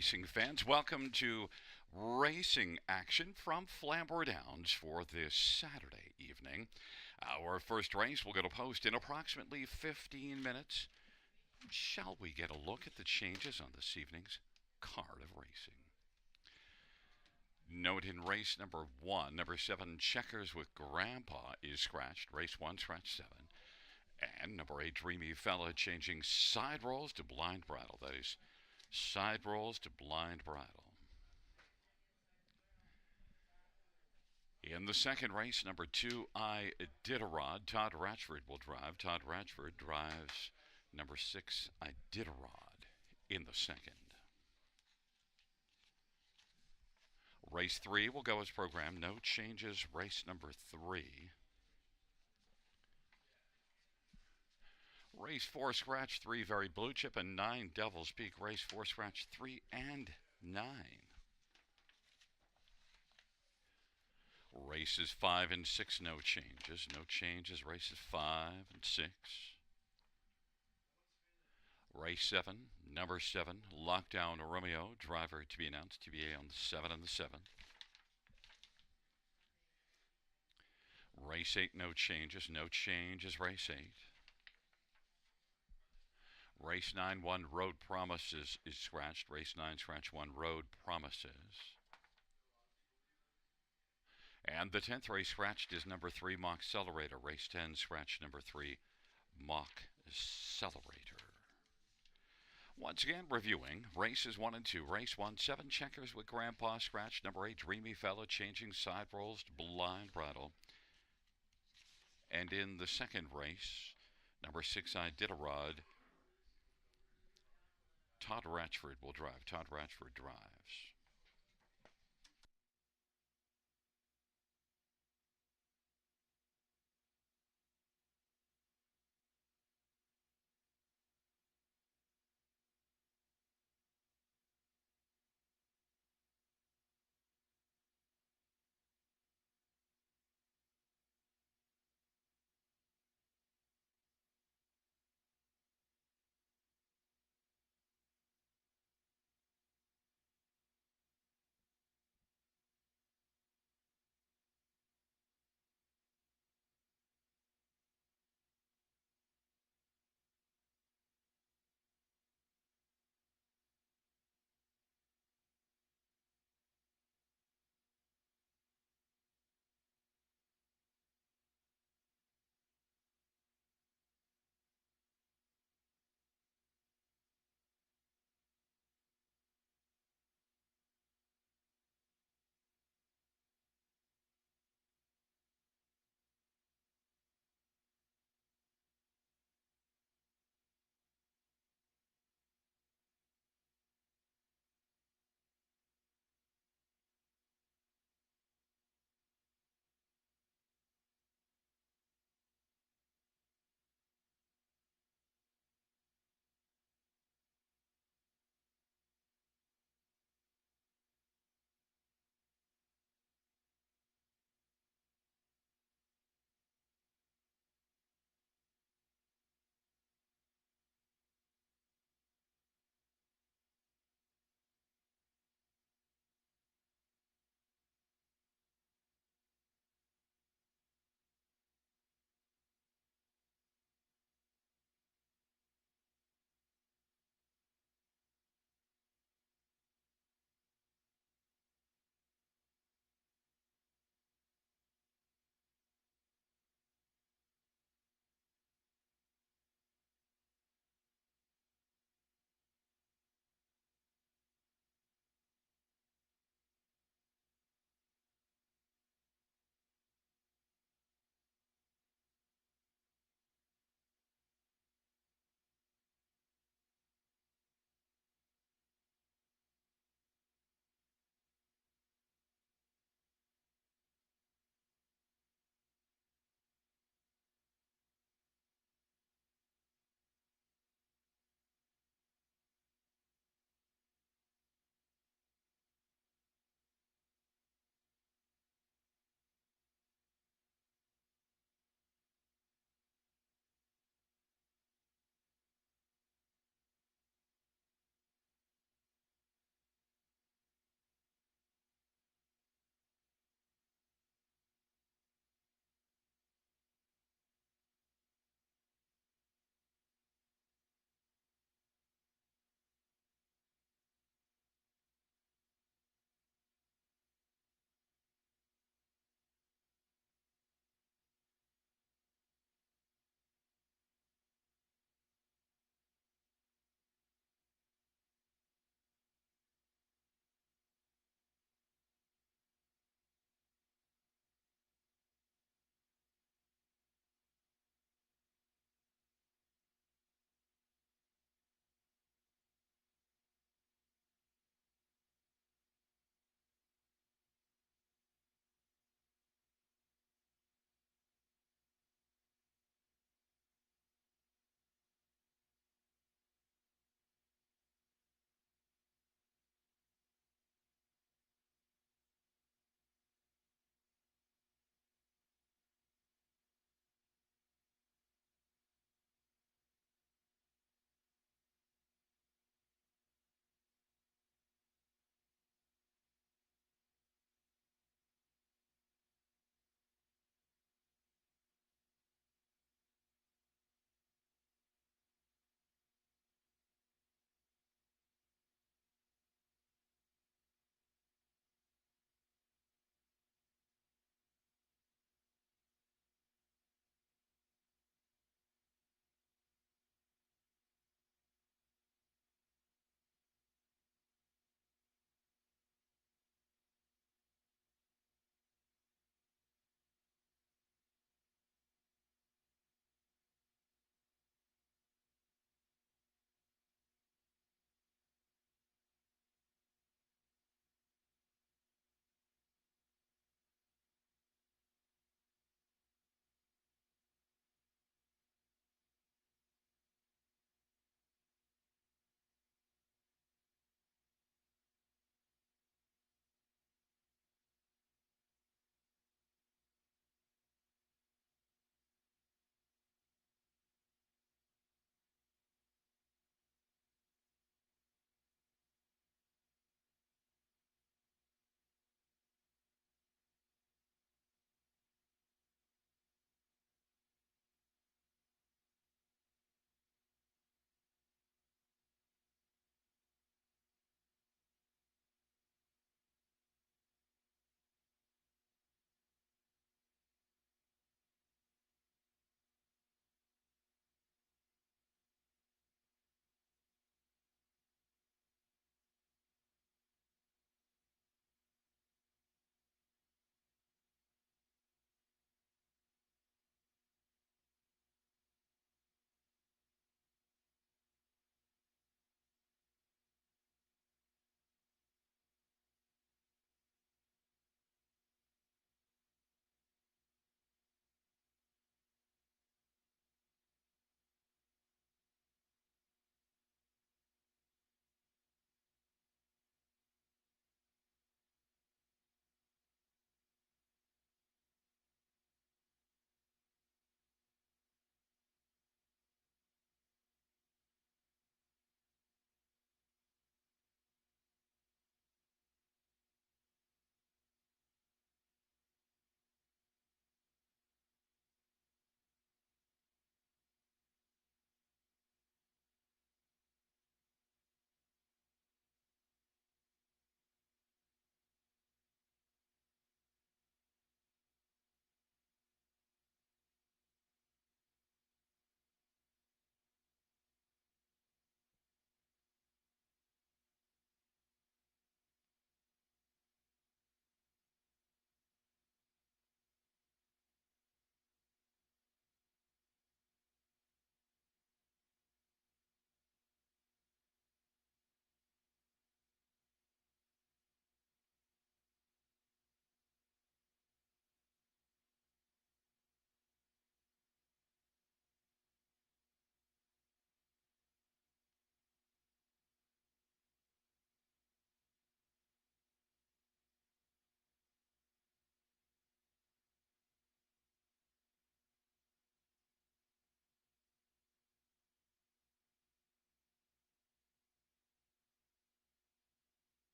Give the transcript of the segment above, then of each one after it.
racing fans. Welcome to racing action from Flamboro Downs for this Saturday evening. Our first race will go to post in approximately 15 minutes. Shall we get a look at the changes on this evening's card of racing? Note in race number 1, number 7, Checkers with Grandpa is scratched. Race 1, scratch 7. And number 8, Dreamy Fella, changing side rolls to blind bridle. That is side rolls to blind bridle. In the second race, number 2, I Did a Rod. Todd Ratchford will drive. Todd Ratchford drives number 6, I Did a Rod in the second. Race 3 will go as programmed. No changes. Race number 3. Race 4, scratch 3, Very Blue Chip, and 9, Devil's Peak. Race 4, scratch 3 and 9. Races 5 and 6, no changes. No changes. Races 5 and 6. Race 7, number 7, Lockdown Romeo, driver to be announced, TBA on the 7 and the 7th. Race 8, no changes. No changes. Race 8. Race 9, 1, Road Promises is scratched. Race 9, scratch 1, Road Promises. And the 10th race scratched is number 3, Mock Accelerator. Race 10, scratch number 3, Mock Accelerator. Once again, reviewing races 1 and 2. Race 1, 7, Checkers with Grandpa, scratch number 8, Dreamy Fella, changing side rolls to blind bridle. And in the second race, number 6, I Did a Rod, Todd Ratchford will drive. Todd Ratchford drives.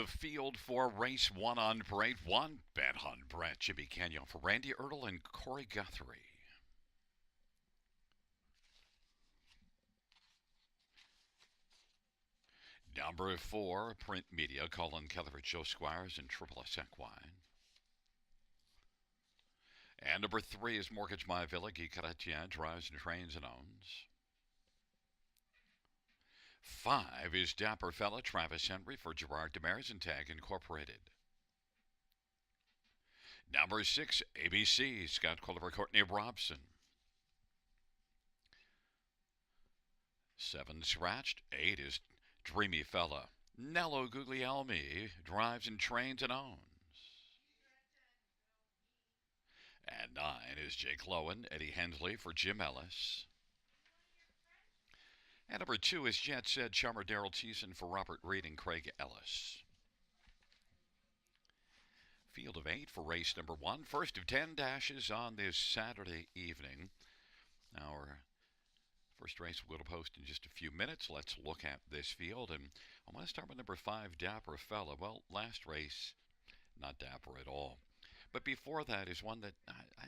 The field for race 1 on Parade 1. Bet on Brett, Jimmy Canyon for Randy Ertl and Corey Guthrie. Number 4, Print Media, Colin Keller, Joe Squires, and Triple S Equine. And number 3 is Mortgage My Villa, Guy Chrétien, drives and trains and owns. 5 is Dapper Fella, Travis Henry for Gerard Demers and Tag Incorporated. Number 6, ABC, Scott Culliver, Courtney Robson. 7 scratched. 8 is Dreamy Fella, Nello Guglielmi, drives and trains and owns. And 9 is Jake Lowen, Eddie Hensley for Jim Ellis. And number 2 is Jet Said Chummer Daryl Thiessen for Robert Reed and Craig Ellis. Field of 8 for race number 1. First of 10 dashes on this Saturday evening. Our first race will go to post in just a few minutes. Let's look at this field. And I want to start with number 5, Dapper Fella. Well, last race, not dapper at all. But before that is one that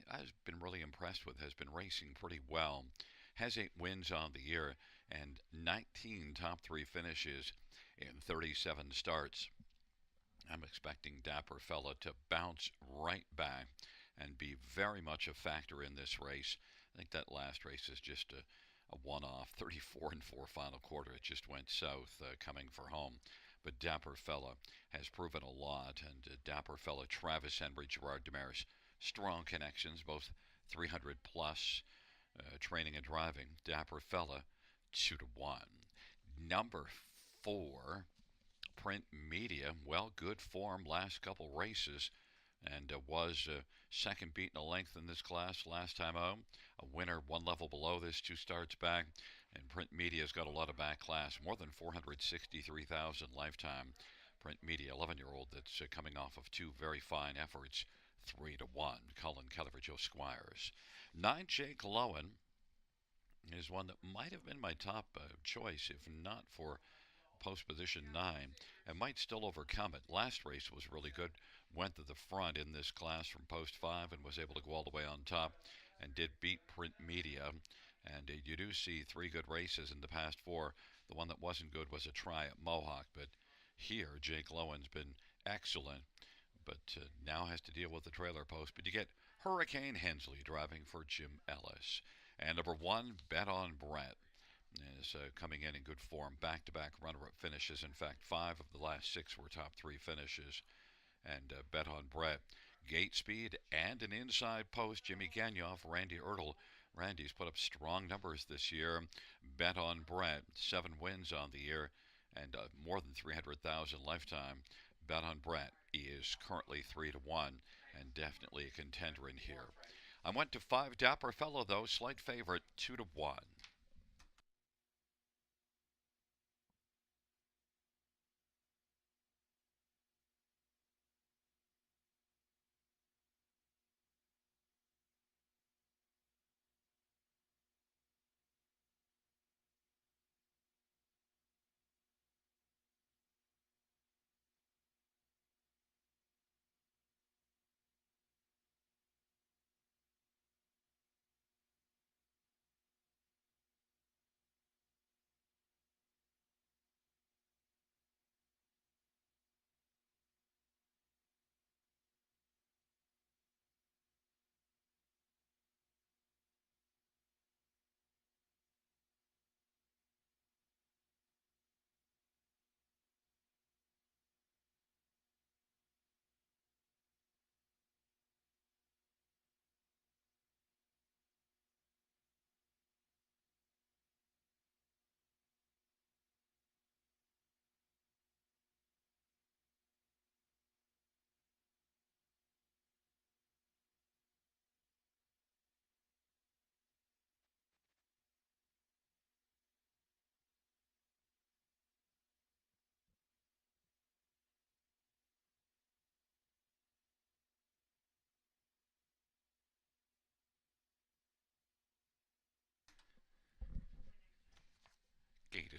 I've been really impressed with, has been racing pretty well. Has 8 wins on the year and 19 top 3 finishes in 37 starts. I'm expecting Dapper Fella to bounce right back and be very much a factor in this race. I think that last race is just a one-off, 34-4 final quarter. It just went south coming for home. But Dapper Fella has proven a lot, and Dapper Fella, Travis Henry, Gerard Demers, strong connections, both 300 plus training and driving. Dapper Fella, 2-1. Number 4, Print Media, well, good form last couple races, and was second beaten a length in this class last time out. A winner 1 level below this 2 starts back. And Print Media's got a lot of back class, more than 463,000 lifetime. Print Media, 11-year-old that's coming off of 2 very fine efforts, 3-1. Colin Keller, Joe Squires. 9, Jake Lowen is one that might have been my top choice, if not for post position 9, and might still overcome it. Last race was really good. Went to the front in this class from post 5 and was able to go all the way on top and did beat Print Media. And you do see 3 good races in the past 4. The one that wasn't good was a try at Mohawk, but here Jake Lowen's been excellent, but now has to deal with the trailer post. But you get Hurricane Hensley driving for Jim Ellis. And number 1, Bet on Brett, is coming in good form. Back-to-back runner-up finishes. In fact, 5 of the last 6 were top 3 finishes. And Bet on Brett, gate speed and an inside post. Jimmy Gagnon, Randy Ertl. Randy's put up strong numbers this year. Bet on Brett, 7 wins on the year and more than 300,000 lifetime. Bet on Brett is currently 3-1 and definitely a contender in here. I went to 5, Dapper Fellow, though, slight favorite, 2-1.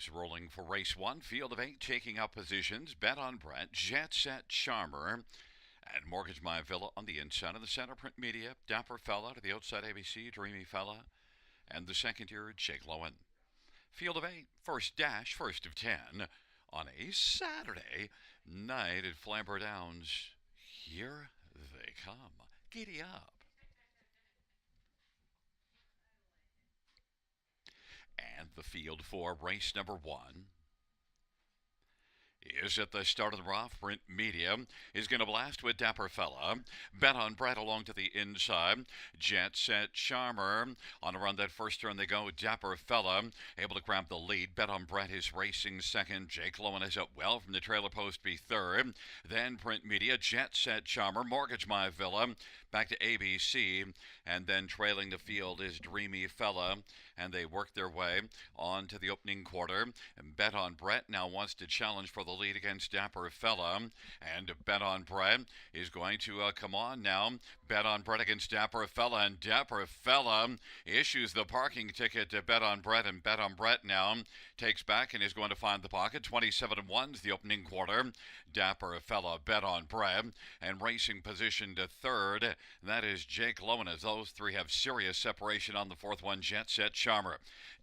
is rolling for race one, field of 8, taking up positions. Bet on Brett, Jet Set Charmer, and Mortgage My Villa on the inside of the center. Print Media, Dapper Fella to the outside. ABC, Dreamy Fella, and the second year, Jake Lowen. Field of 8, first dash, first of 10 on a Saturday night at Flamboro Downs. Here they come. Giddy up. And the field for race number one is at the start of the rough. Print Media is going to blast with Dapper Fella. Bet on Brett along to the inside. Jet Set Charmer on a run that first turn they go. Dapper Fella able to grab the lead. Bet on Brett is racing second. Jake Lowen is up well from the trailer post be third. Then Print Media, Jet Set Charmer, Mortgage My Villa, back to ABC, and then trailing the field is Dreamy Fella, and they work their way on to the opening quarter. And Bet on Brett now wants to challenge for the lead against Dapper Fella, and Bet on Brett is going to come on now. Bet on Brett against Dapper Fella, and Dapper Fella issues the parking ticket to Bet on Brett, and Bet on Brett now takes back and is going to find the pocket. 27-1 is the opening quarter. Dapper Fella, Bet on Brett, and racing position to third. That is Jake Lowen, as those three have serious separation on the fourth one. Jet Set Charmer.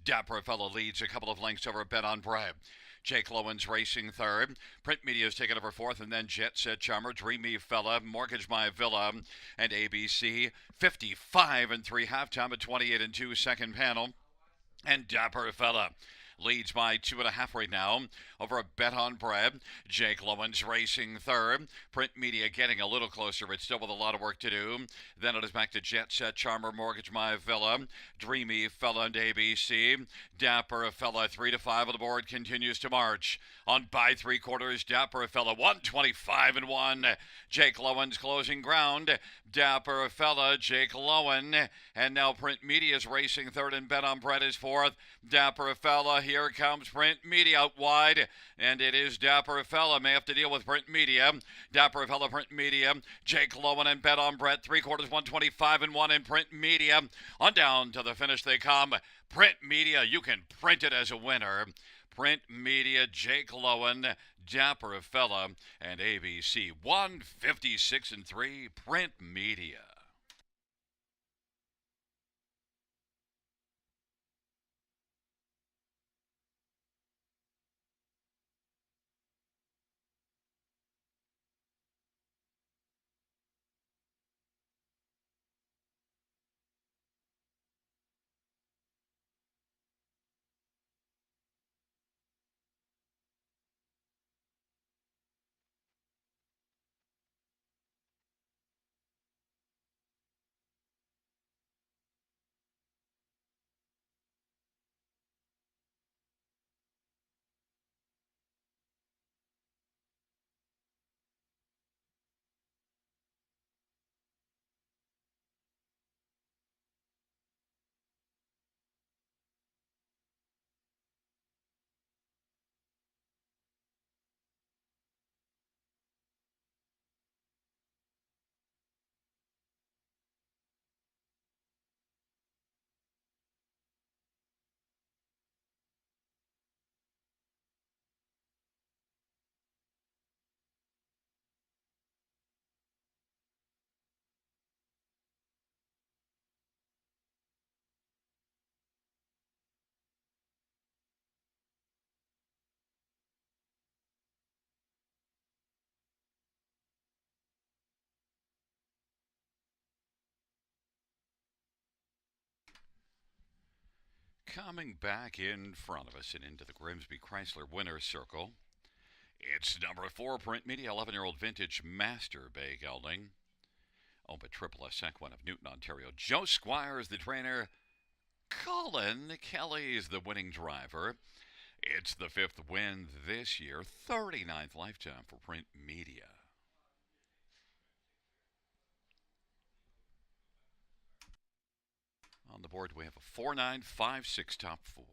Dapper Fella leads a couple of lengths over Bet on Brett. Jake Lowen's racing third. Print Media's taken over fourth, and then Jet Set Charmer, Dreamy Fella, Mortgage My Villa, and ABC. 55 and 3 halftime at 28 and 2 second panel. And Dapper Fella leads by 2.5 right now over a Bet on Brett. Jake Lowen's racing third. Print Media getting a little closer, but still with a lot of work to do. Then it is back to Jet Set Charmer, Mortgage My Villa, Dreamy Fella, and ABC. Dapper Fella 3-5 on the board continues to march. On by 3/4, Dapper Fella 125 and 1. Jake Lowen's closing ground. Dapper Fella, Jake Lowen, and now Print Media's racing third, and Bet on Brett is fourth. Dapper Fella, here comes Print Media out wide, and it is Dapper Fella. May have to deal with Print Media. Dapper Fella, Print Media, Jake Lowen, and Bet on Brett. 3/4, 125 and 1 in Print Media. On down to the finish they come. Print Media, you can print it as a winner. Print Media, Jake Lowen, Dapper Fella, and ABC. 156 and 3, Print Media. Coming back in front of us and into the Grimsby Chrysler winner's circle, it's number 4, Print Media, 11-year-old vintage Master Bay Gelding. Owned by Triple S Equine of Newton, Ontario. Joe Squires, the trainer. Colin Kelly's the winning driver. It's the 5th win this year, 39th lifetime for Print Media. On the board, we have a 4-9-5-6 top 4.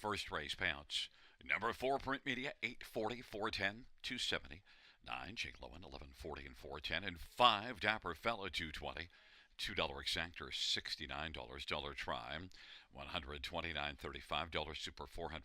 first race payouts. Number 4, Print Media, 840, 410, 270. 9, Jake Lowen, 1140 and 410. And 5, Dapper Fella, 220. $2 exactor, $69. Dollar try, $129.35. Super, $410.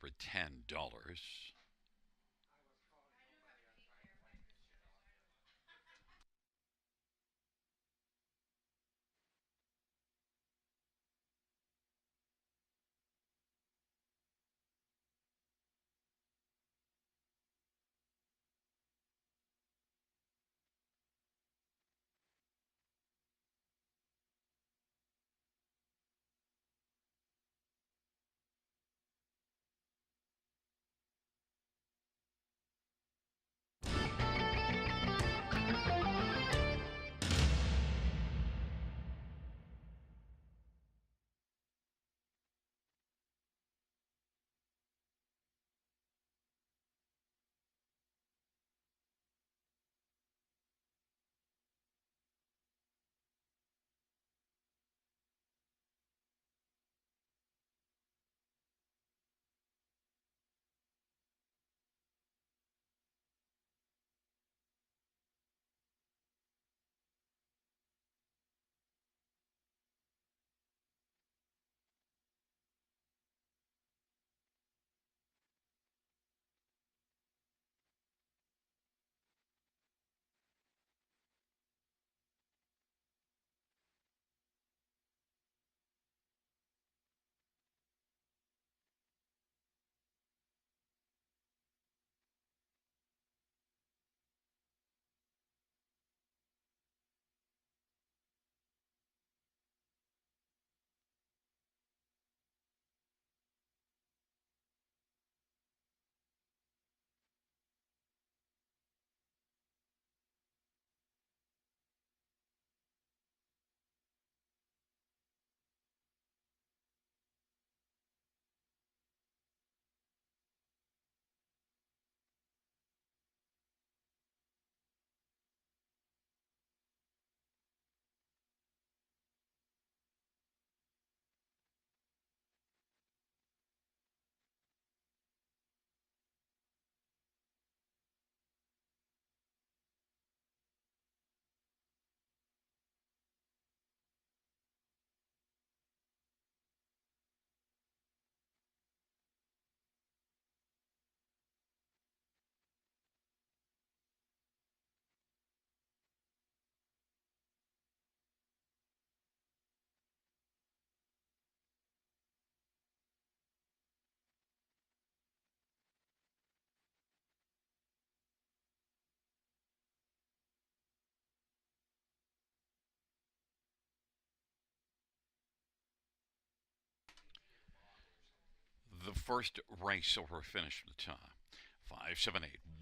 The first race over finish from the top.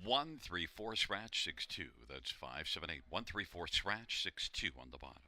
578-134 scratch 62. That's 578-134 scratch 62 on the bottom.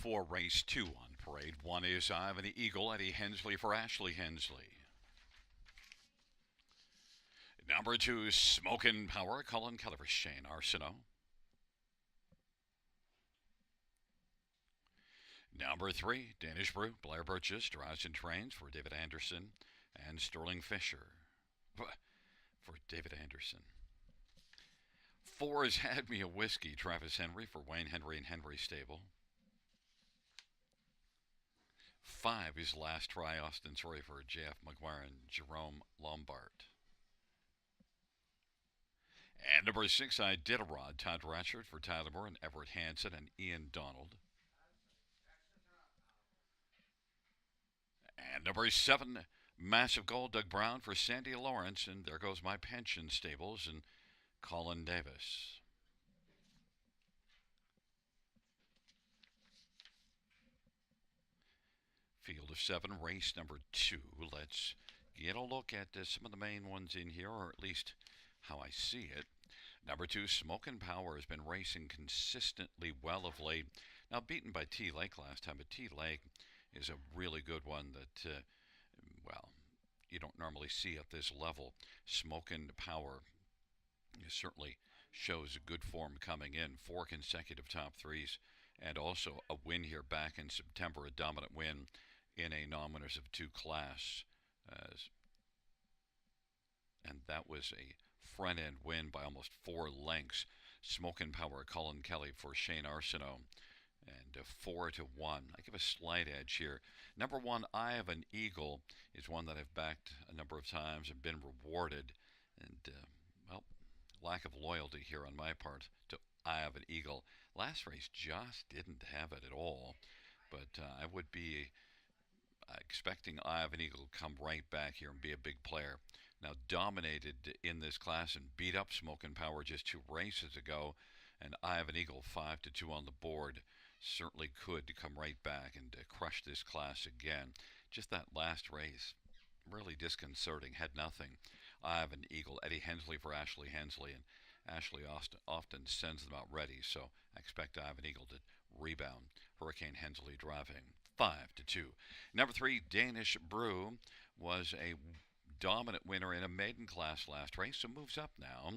for race 2 on parade. One is Ivan Eagle, Eddie Hensley for Ashley Hensley. Number 2, Smokin' Power, Colin Keller for Shane Arsenault. Number 3, Danish Brew, Blair Burgess, drives and trains for David Anderson and Sterling Fisher for David Anderson. 4 is Had Me a Whiskey, Travis Henry for Wayne Henry and Henry Stable. 5 is Last Try, Austin Surrey for J.F. McGuire and Jerome Lombard. And number 6, I Did a Rod, Todd Ratchford for Tyler Moore and Everett Hansen and Ian Donald. And number 7, Massive Gold, Doug Brown for Sandy Lawrence, and There Goes My Pension Stables and Colin Davis. Field of 7, race number 2. Let's get a look at some of the main ones in here, or at least how I see it. Number 2, Smokin' Power has been racing consistently well of late. Now beaten by T Lake last time, but T Lake is a really good one that, well, you don't normally see at this level. Smokin' Power certainly shows a good form coming in. 4 consecutive top 3s, and also a win here back in September, a dominant win in a non-winners of 2 class. And that was a front-end win by almost 4 lengths. Smokin' Power, Colin Kelly for Shane Arsenault, and 4-1. I give a slight edge here. Number 1, Eye of an Eagle, is one that I've backed a number of times and been rewarded. And, well, lack of loyalty here on my part to Eye of an Eagle. Last race just didn't have it at all. But I would be expecting Eye of an Eagle to come right back here and be a big player. Now dominated in this class and beat up Smokin' Power just 2 races ago, and Eye of an Eagle 5-2 on the board certainly could come right back and crush this class again. Just that last race, really disconcerting, had nothing. Eye of an Eagle, Eddie Hensley for Ashley Hensley, and Ashley often sends them out ready, so I expect Eye of an Eagle to rebound. Hurricane Hensley driving 5-2. Number 3, Danish Brew, was a dominant winner in a maiden class last race, so moves up now,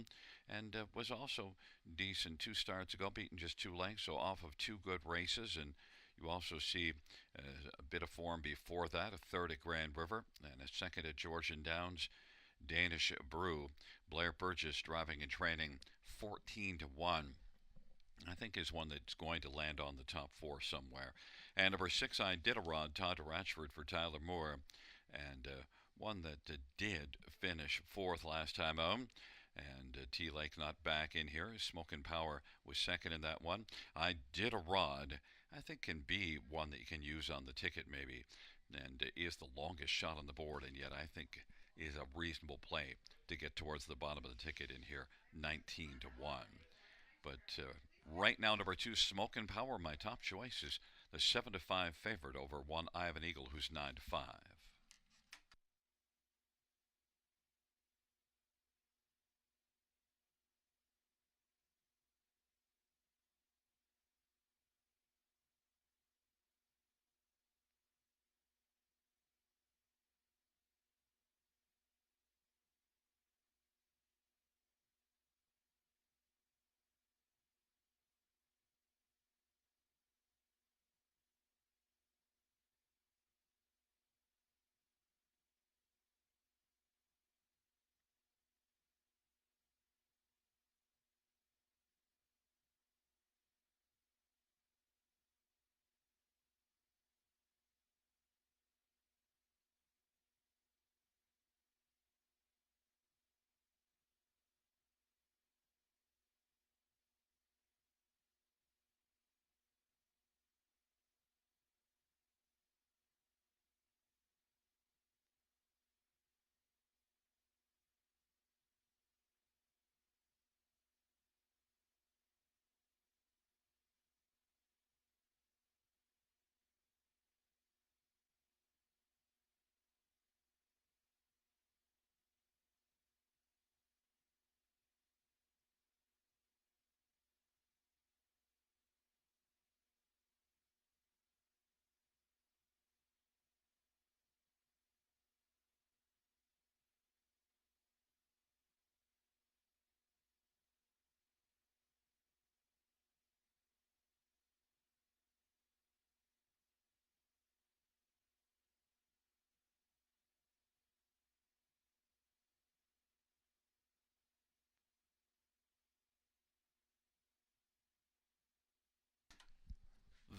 and was also decent 2 starts ago, beaten just 2 lengths, so off of 2 good races. And you also see a bit of form before that, a 3rd at Grand River and a 2nd at Georgian Downs. Danish Brew, Blair Burgess driving and training 14-1. I think is one that's going to land on the top 4 somewhere. And number 6, I Did a Rod, Todd Ratchford for Tyler Moore, and one that did finish 4th last time out. And T Lake not back in here. Smokin' Power was 2nd in that one. I Did a Rod, I think can be one that you can use on the ticket maybe, and is the longest shot on the board, and yet I think is a reasonable play to get towards the bottom of the ticket in here, 19-1. But right now, number 2, Smokin' Power, my top choice, is the 7-5 favorite over 1, Eye of an Eagle, who's 9-5.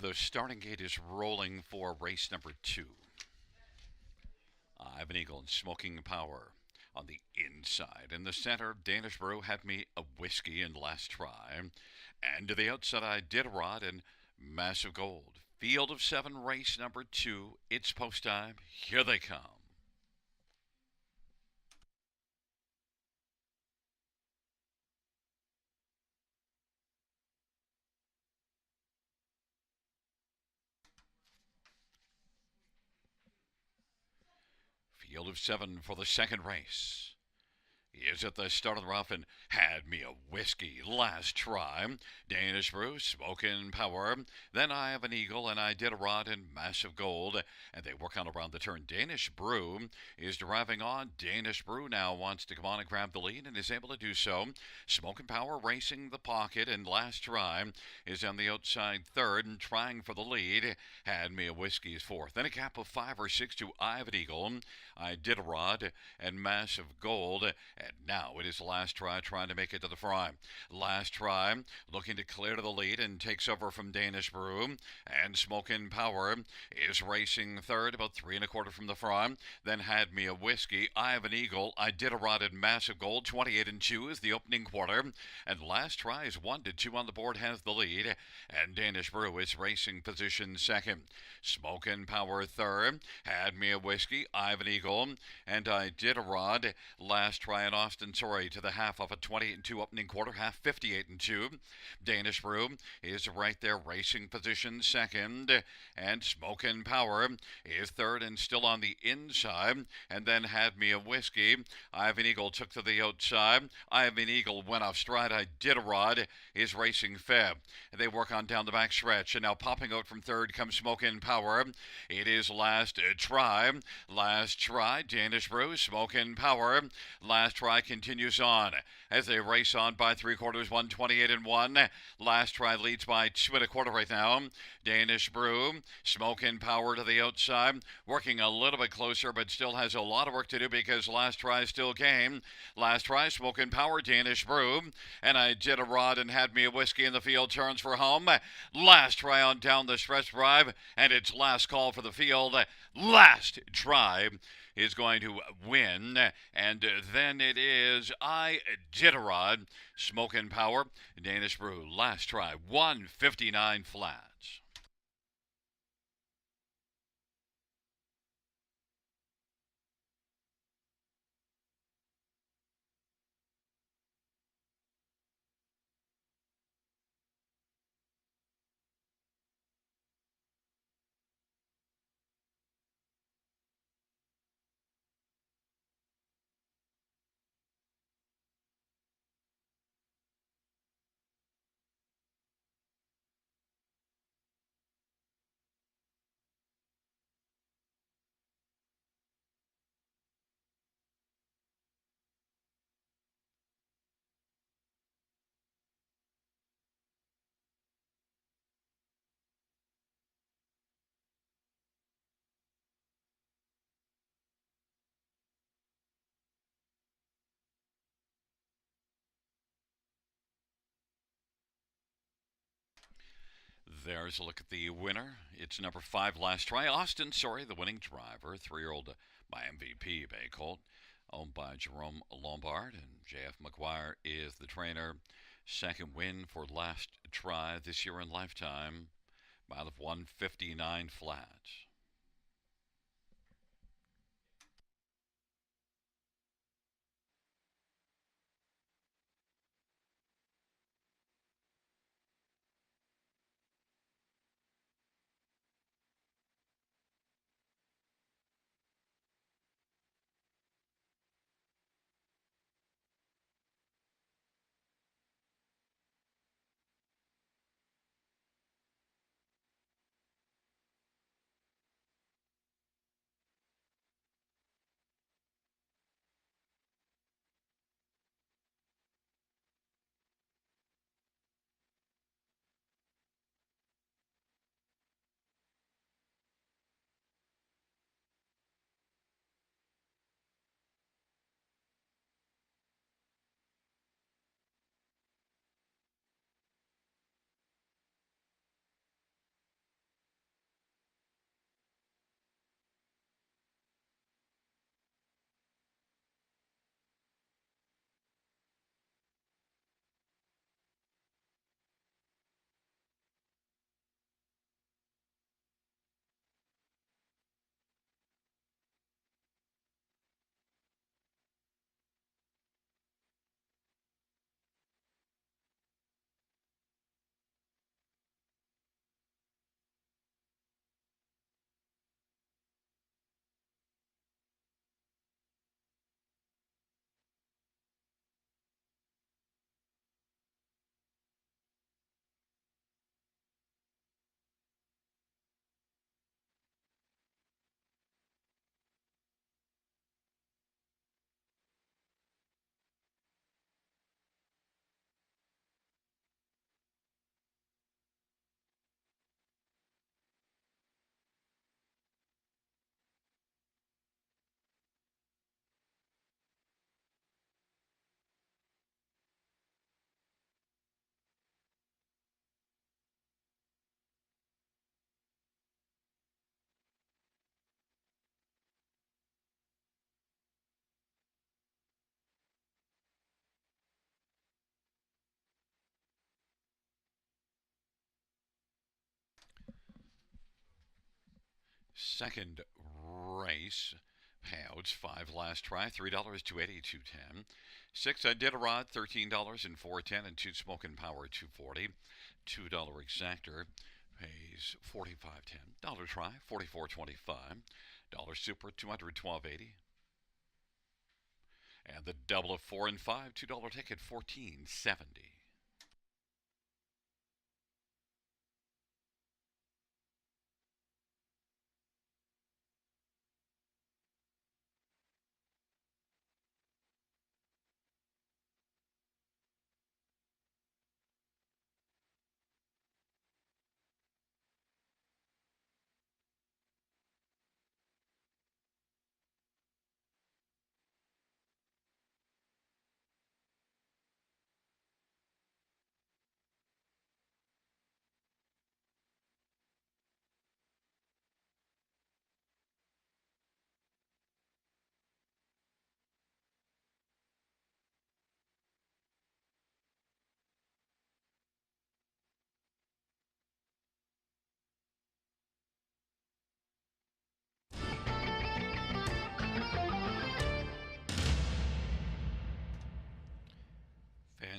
The starting gate is rolling for race number 2. Ivan Eagle and Smoking Power on the inside. In the center, Danish Brew had me a whiskey in last try. And to the outside, I did a rod and Massive Gold. Field of 7, race number 2. It's post time. Here they come. Field of 7 for the second race. Is at the start of the rough and had me a whiskey last try. Danish Brew, Smokin' Power. Then I have an Eagle and I did a rod in Massive Gold. And they work on around the turn. Danish Brew is driving on. Danish Brew now wants to come on and grab the lead and is able to do so. Smokin' Power racing the pocket and last try is on the outside third and trying for the lead. Had me a whiskey is fourth. Then a gap of 5 or 6 to I have an Eagle. I did a rod and Massive Gold. And now it is the last try trying to make it to the fry. Last try looking to clear to the lead and takes over from Danish Brew. And Smokin' Power is racing third, about 3 1/4 from the fry. Then had me a whiskey. I have an Eagle. I did a rod at Massive Gold. 28 2 is the opening quarter. And last try is 1 2 on the board, has the lead. And Danish Brew is racing position second. Smokin' Power third. Had me a whiskey. I have an Eagle. And I did a rod. Last try in Austin, sorry, to the half of a 28 2 opening quarter, half 58 2. Danish Brew is right there, racing position second, and Smokin' Power is third and still on the inside. And then had me a whiskey. I have an Eagle took to the outside. I have an Eagle went off stride. I did a rod is racing Feb. They work on down the back stretch, and now popping out from third comes Smokin' Power. It is last try. Last try. Danish Brew, Smokin' Power. Last try continues on as they race on by 3/4, 128 1. Last try leads by 2 1/4 right now. Danish Brew, Smokin' Power to the outside, working a little bit closer, but still has a lot of work to do because last try still came. Last try, Smokin' Power, Danish Brew, and I did a rod and had me a whiskey in the field, turns for home. Last try on down the stretch drive, and it's last call for the field. Last try is going to win, and then it is I Iditarod, Smokin' Power, Danish Brew. Last try, 159 flats. There's a look at the winner. It's number 5 last try. Austin, sorry, the winning driver. 3-year-old my MVP, Bay Colt, owned by Jerome Lombard. And J.F. McGuire is the trainer. Second win for last try this year in lifetime. Mile of 159 flats. second race. Payouts, 5 last try, $3 280 210. 6 Iditarod, $13 and 410, and 2 Smokin' Power 240. $2 exactor pays $45.10. Dollar try, $44.25. Dollar super, $212.80. And the double of 4 and 5, $2 ticket, $14.70.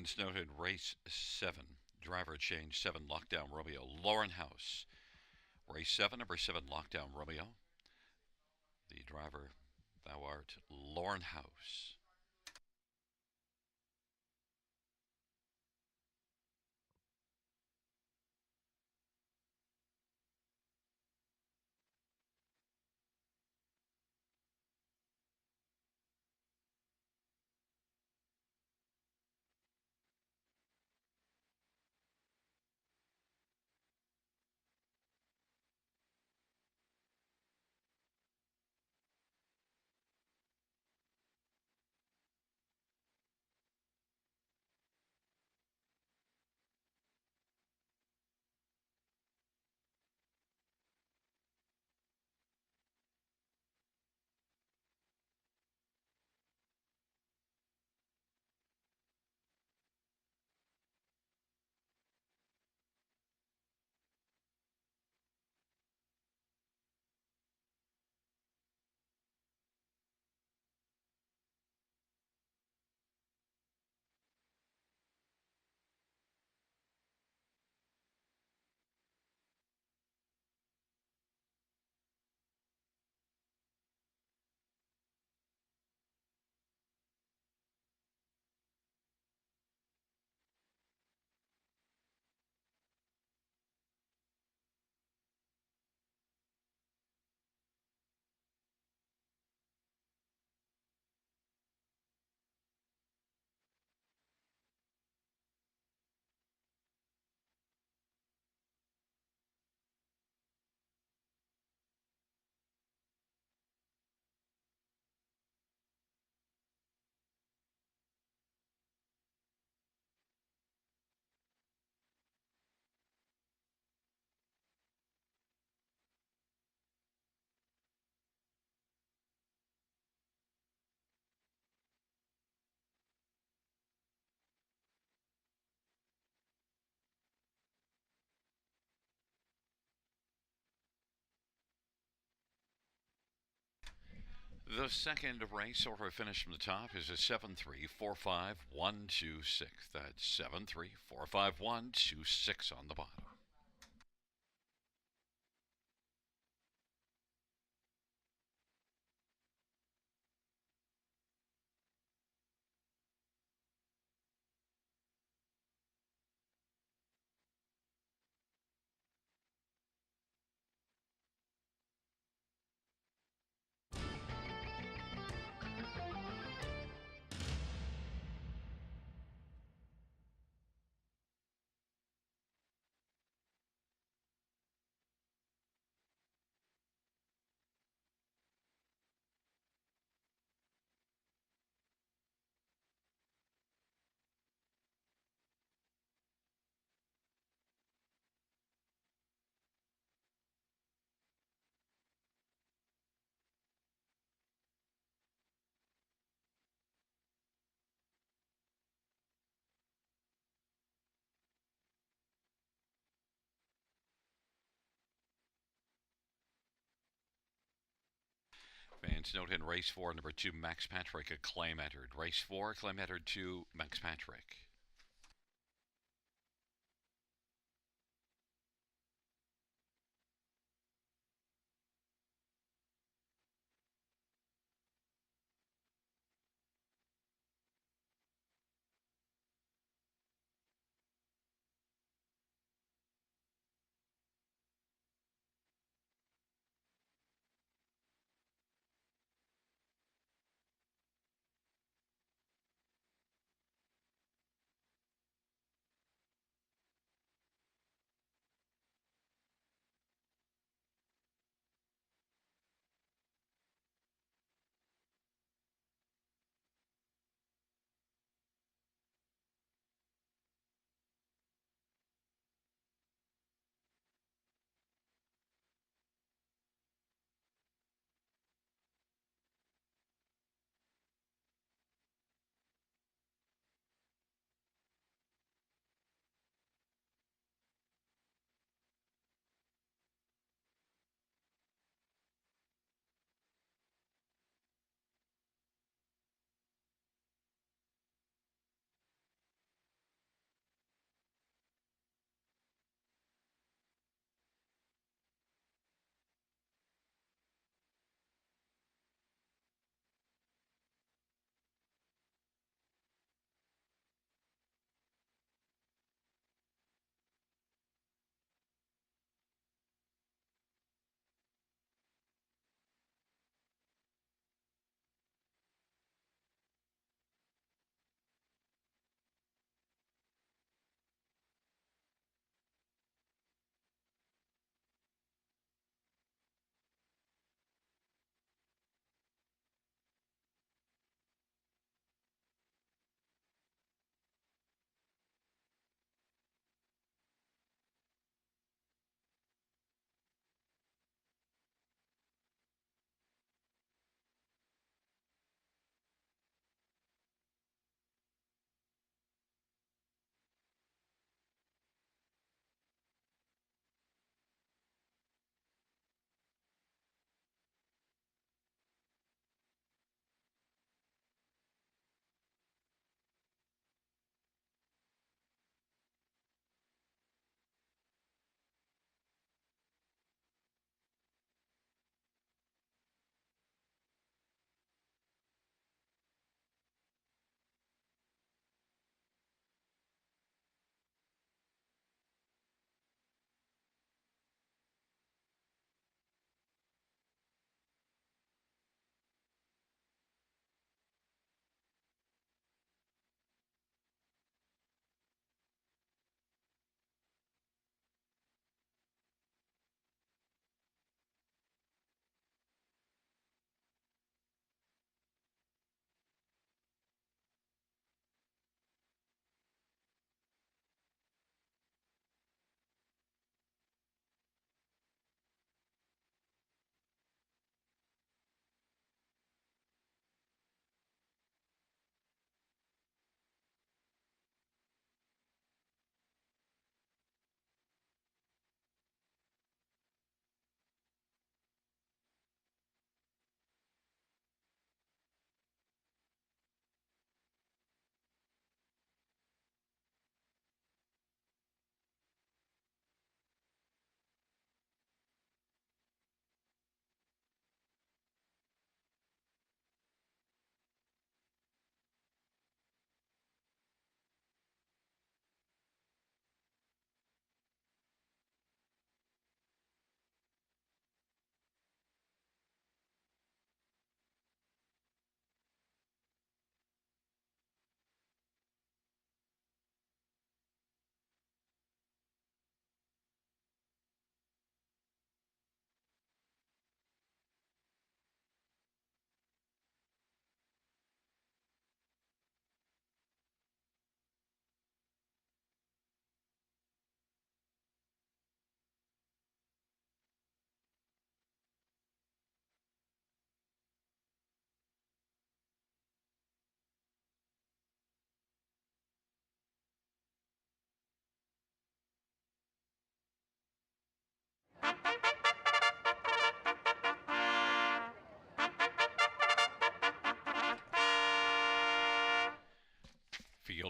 Fans noted race 7. Driver change 7 Lockdown Romeo. Lauren House. Race 7, number 7 Lockdown Romeo. The driver, thou art Lauren House. The second race order finish from the top is a 7-3-4-5-1-2-6. That's 7-3-4-5-1-2-6 on the bottom. Fans note in race 4, number 2, Max Patrick, a claim entered. Race 4, claim entered 2, Max Patrick.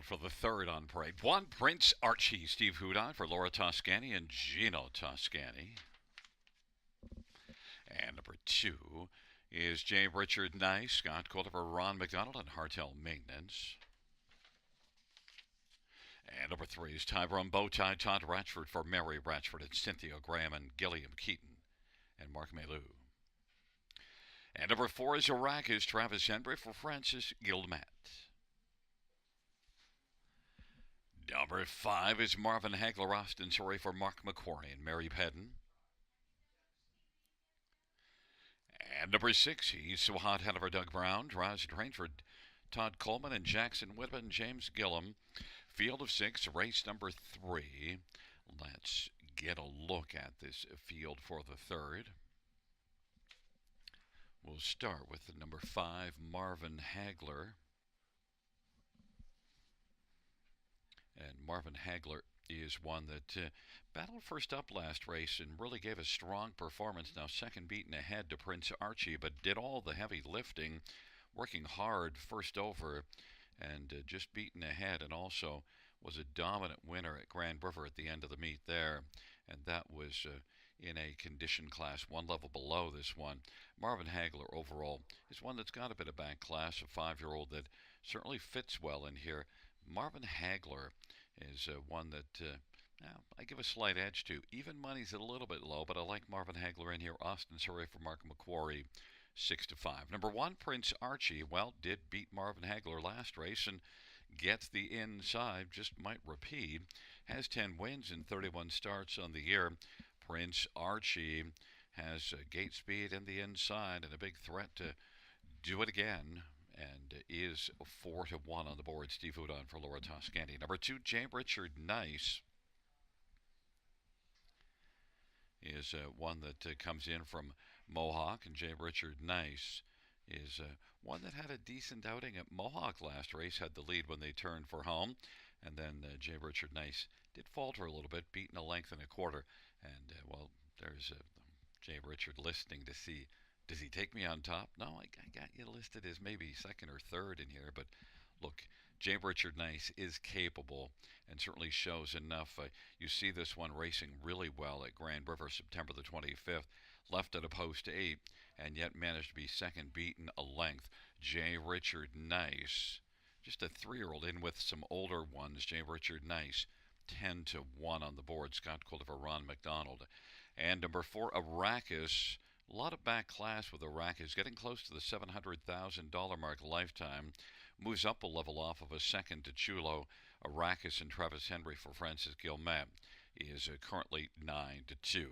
field for the third on parade. 1, Prince Archie, Steve Hudon for Laura Toscani and Gino Toscani. And number 2 is J. Richard Nice, Scott Calder for Ron McDonald and Hartel Maintenance. And number 3 is Tyrone Bowtie, Todd Ratchford for Mary Ratchford and Cynthia Graham and Gilliam Keaton and Mark Melou. And number 4 is Arrakis, Travis Henry for Francis Gilmet. Number 5 is Marvin Hagler, Austin Surrey for Mark McQuarrie and Mary Pedden. And number 6, he's So Hot Hanover, Doug Brown, Raz Drainford, Todd Coleman and Jackson Whitman, James Gillum. Field of 6, race number 3. Let's get a look at this field for the third. We'll start with the number 5, Marvin Hagler. And Marvin Hagler is one that battled first up last race and really gave a strong performance. Now second beaten ahead to Prince Archie, but did all the heavy lifting, working hard first over and just beaten ahead, and also was a dominant winner at Grand River at the end of the meet there. And that was in a condition class 1 level below this one. Marvin Hagler overall is one that's got a bit of back class, a 5-year-old that certainly fits well in here. Marvin Hagler is one that I give a slight edge to. Even money's a little bit low, but I like Marvin Hagler in here. Austin Surrey for Mark McQuarrie, 6-5. Number 1, Prince Archie, well, did beat Marvin Hagler last race and gets the inside, just might repeat. Has 10 wins and 31 starts on the year. Prince Archie has gate speed and the inside and a big threat to do it again, and is 4-1 on the board. Steve Hudon for Laura Toscani. Number 2, J. Richard Nice is one that comes in from Mohawk, and J. Richard Nice is one that had a decent outing at Mohawk last race, had the lead when they turned for home, and then J. Richard Nice did falter a little bit, beaten a length and a quarter, and well, there's J. Richard listening to see, does he take me on top? No, I got you listed as maybe second or third in here, but look, J. Richard Nice is capable and certainly shows enough. You see this one racing really well at Grand River September the 25th, left at a post 8, and yet managed to be second, beaten a length. J. Richard Nice, just a 3-year-old in with some older ones. J. Richard Nice, 10-1 on the board. Scott Cultiver, Ron McDonald. And number 4, Arrakis. A lot of back class with Arrakis, getting close to the $700,000 mark lifetime. Moves up a level off of a second to Chulo. Arrakis and Travis Henry for Francis Gilmet is currently 9-2.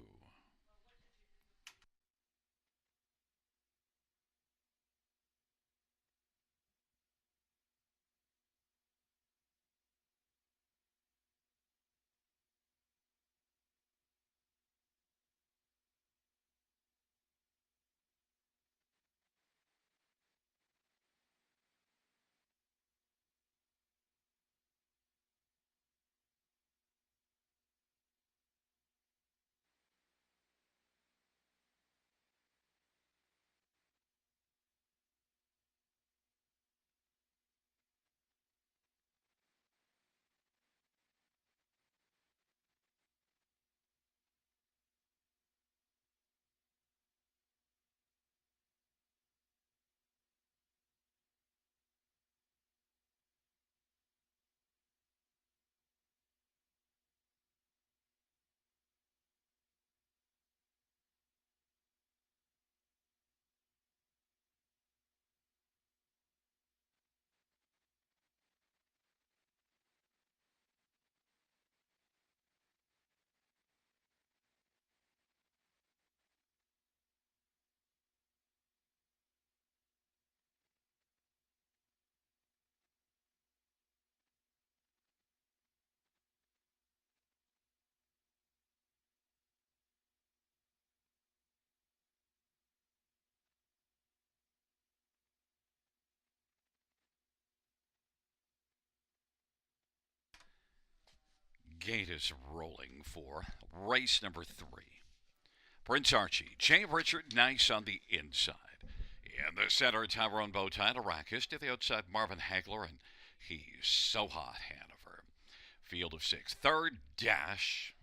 Gate is rolling for race number 3. Prince Archie, J. Richard Nice on the inside. In the center, Tyrone Bowtie, Arrakis. To the outside, Marvin Hagler and He's so hot, Hanover. Field of 6. Third dash.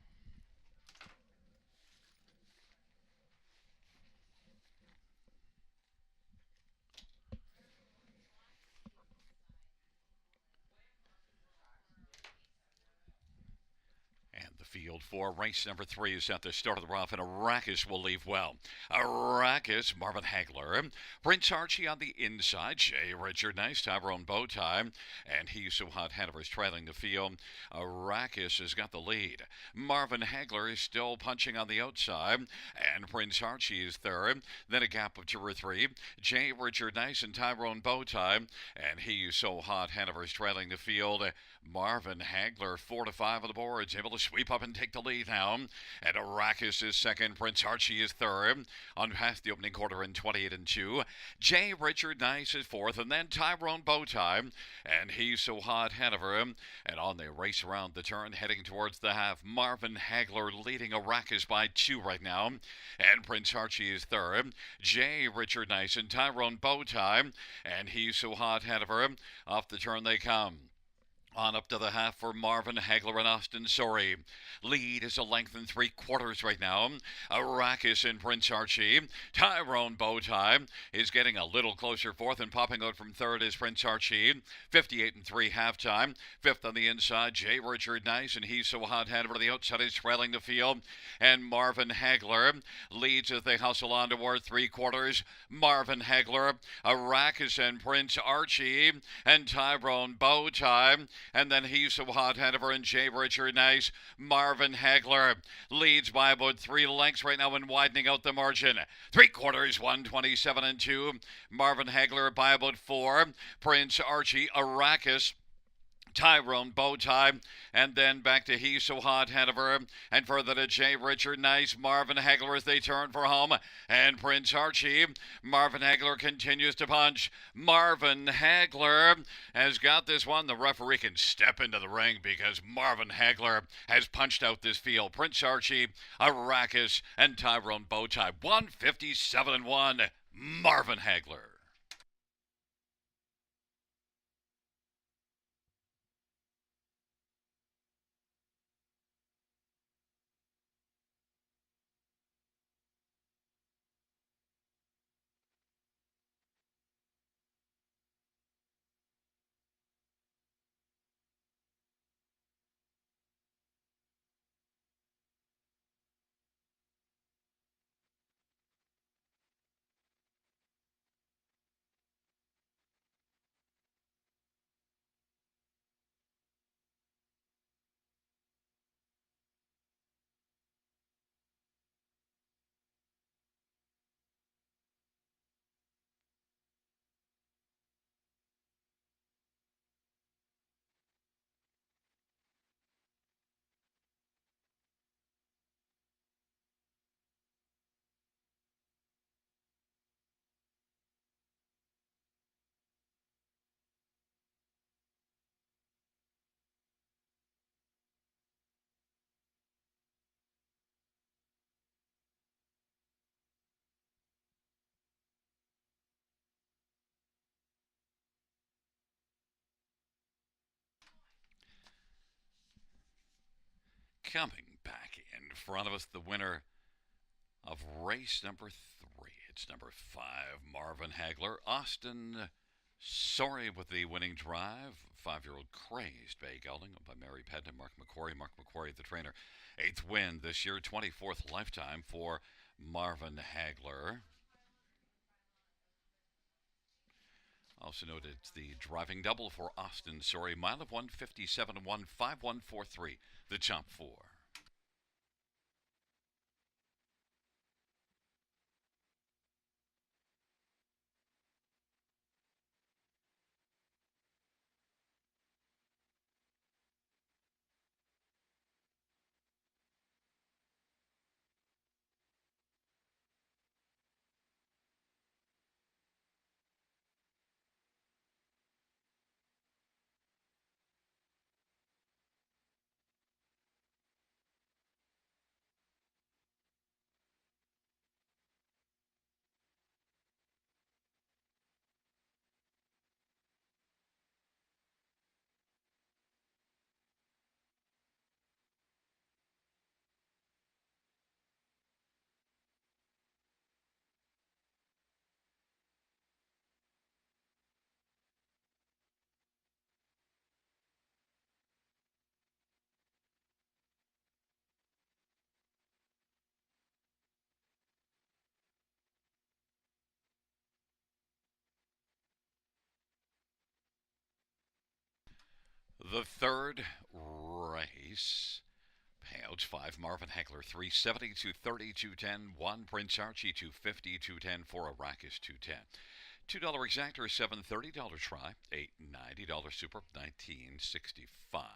And the field for race number 3 is at the start of the rough, and Arrakis will leave well. Arrakis, Marvin Hagler, Prince Archie on the inside, J. Richard Nice, Tyrone Bowtie, and He's So Hot Hanover's trailing the field. Arrakis has got the lead. Marvin Hagler is still punching on the outside, and Prince Archie is third. Then a gap of 2 or 3. J. Richard Nice and Tyrone Bowtie, and He's So Hot Hanover's trailing the field. Marvin Hagler 4 to 5 on the boards, able to sweep up and take the lead now. And Arrakis is second. Prince Archie is third. On past the opening quarter in 28 and 2. J. Richard Nice is fourth, and then Tyrone Bowtie, and He's So Hot Hanover. And on they race around the turn, heading towards the half. Marvin Hagler leading Arrakis by 2 right now, and Prince Archie is third. J. Richard Nice and Tyrone Bowtie, and He's So Hot Hanover. Off the turn they come. On up to the half for Marvin Hagler and Austin Sorry. Lead is a length and 3/4 right now. Arrakis and Prince Archie. Tyrone Bowtie is getting a little closer fourth, and popping out from third is Prince Archie. 58 and 3 halftime. Fifth on the inside, J. Richard Nice, and He's So Hot Hanover to the outside is trailing the field. And Marvin Hagler leads as they hustle on toward 3/4. Marvin Hagler, Arrakis and Prince Archie, and Tyrone Bowtie. And then He's So Hot Hanover and J. Richard Nice. Marvin Hagler leads by about 3 lengths right now and widening out the margin. 3/4, 127 and 2. Marvin Hagler by about 4. Prince Archie, Arrakis, Tyrone Bowtie, and then back to He's So Hot Hanover, and further to J. Richard Nice. Marvin Hagler as they turn for home, and Prince Archie. Marvin Hagler continues to punch. Marvin Hagler has got this one. The referee can step into the ring because Marvin Hagler has punched out this field. Prince Archie, Arrakis, and Tyrone Bowtie. 157 and 1. Marvin Hagler. Coming back in front of us, the winner of race number 3. It's number 5, Marvin Hagler. Austin Sorry with the winning drive. 5-year-old Crazed Bay Gelding by Mary Pett and Mark McQuarrie. Mark McQuarrie, the trainer. 8th win this year, 24th lifetime for Marvin Hagler. Also noted it's the driving double for Austin Sorry. Mile of 157 and 15143. The jump 4. The third race. Payouts 5 Marvin Hegler 370, 230, 210, 1 Prince Archie 250, 210, 4 Arrakis 210. $2 exactor, $730 try, $890 super, 1965.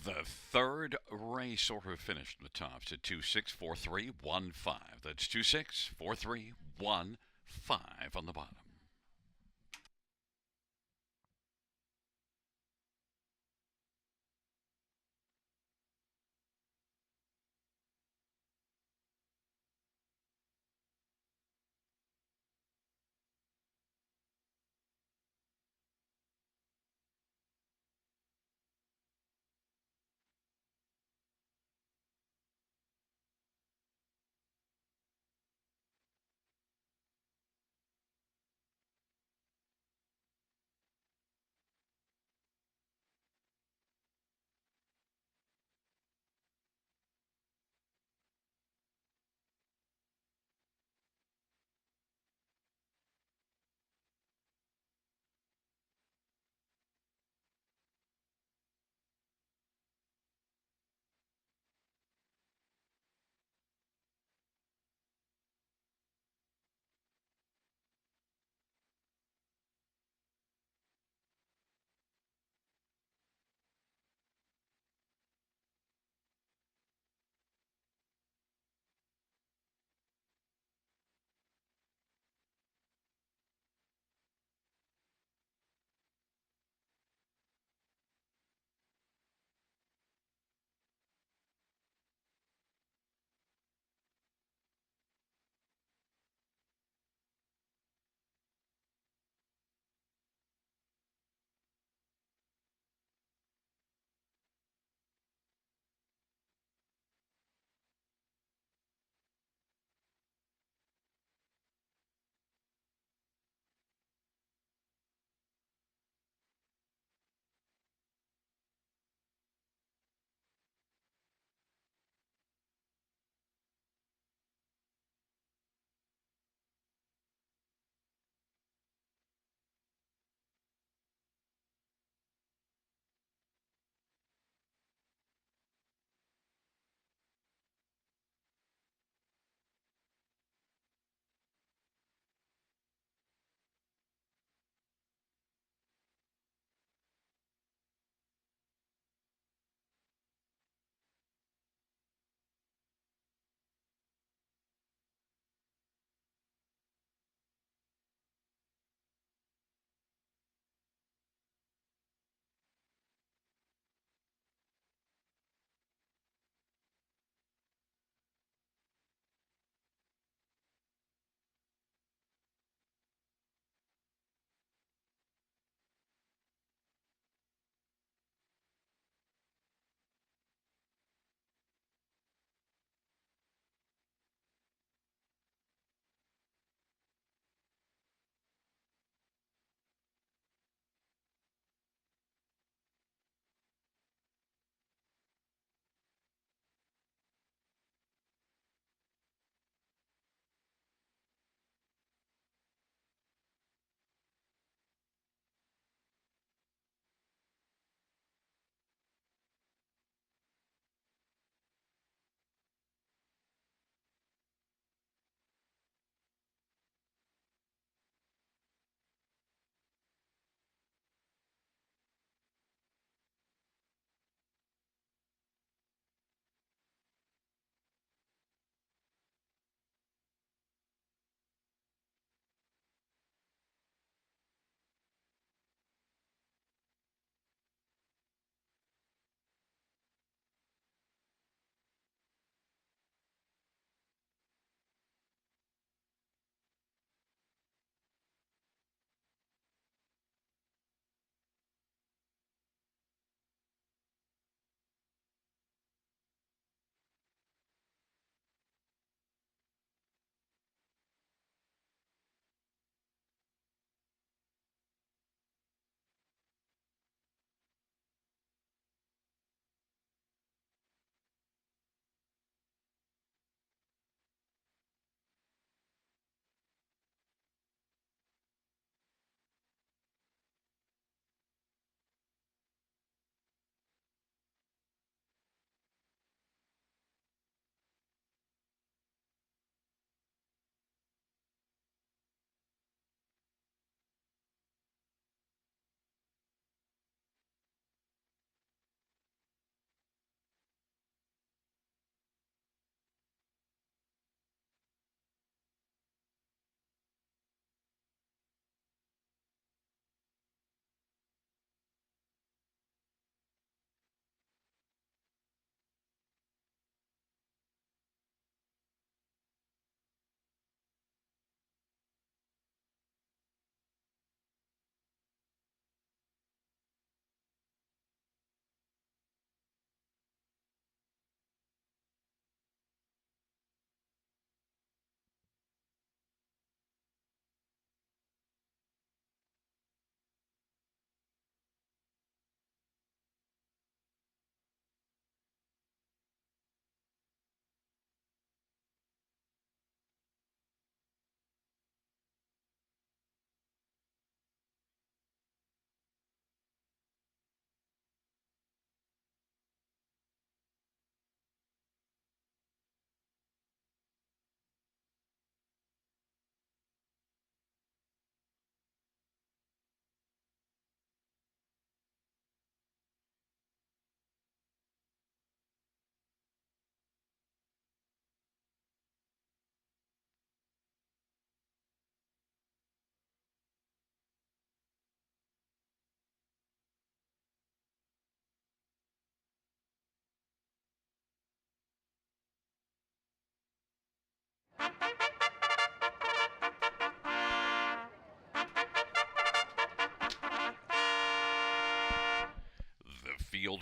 The third race sort of finished in the top to 264315. That's 264315 on the bottom.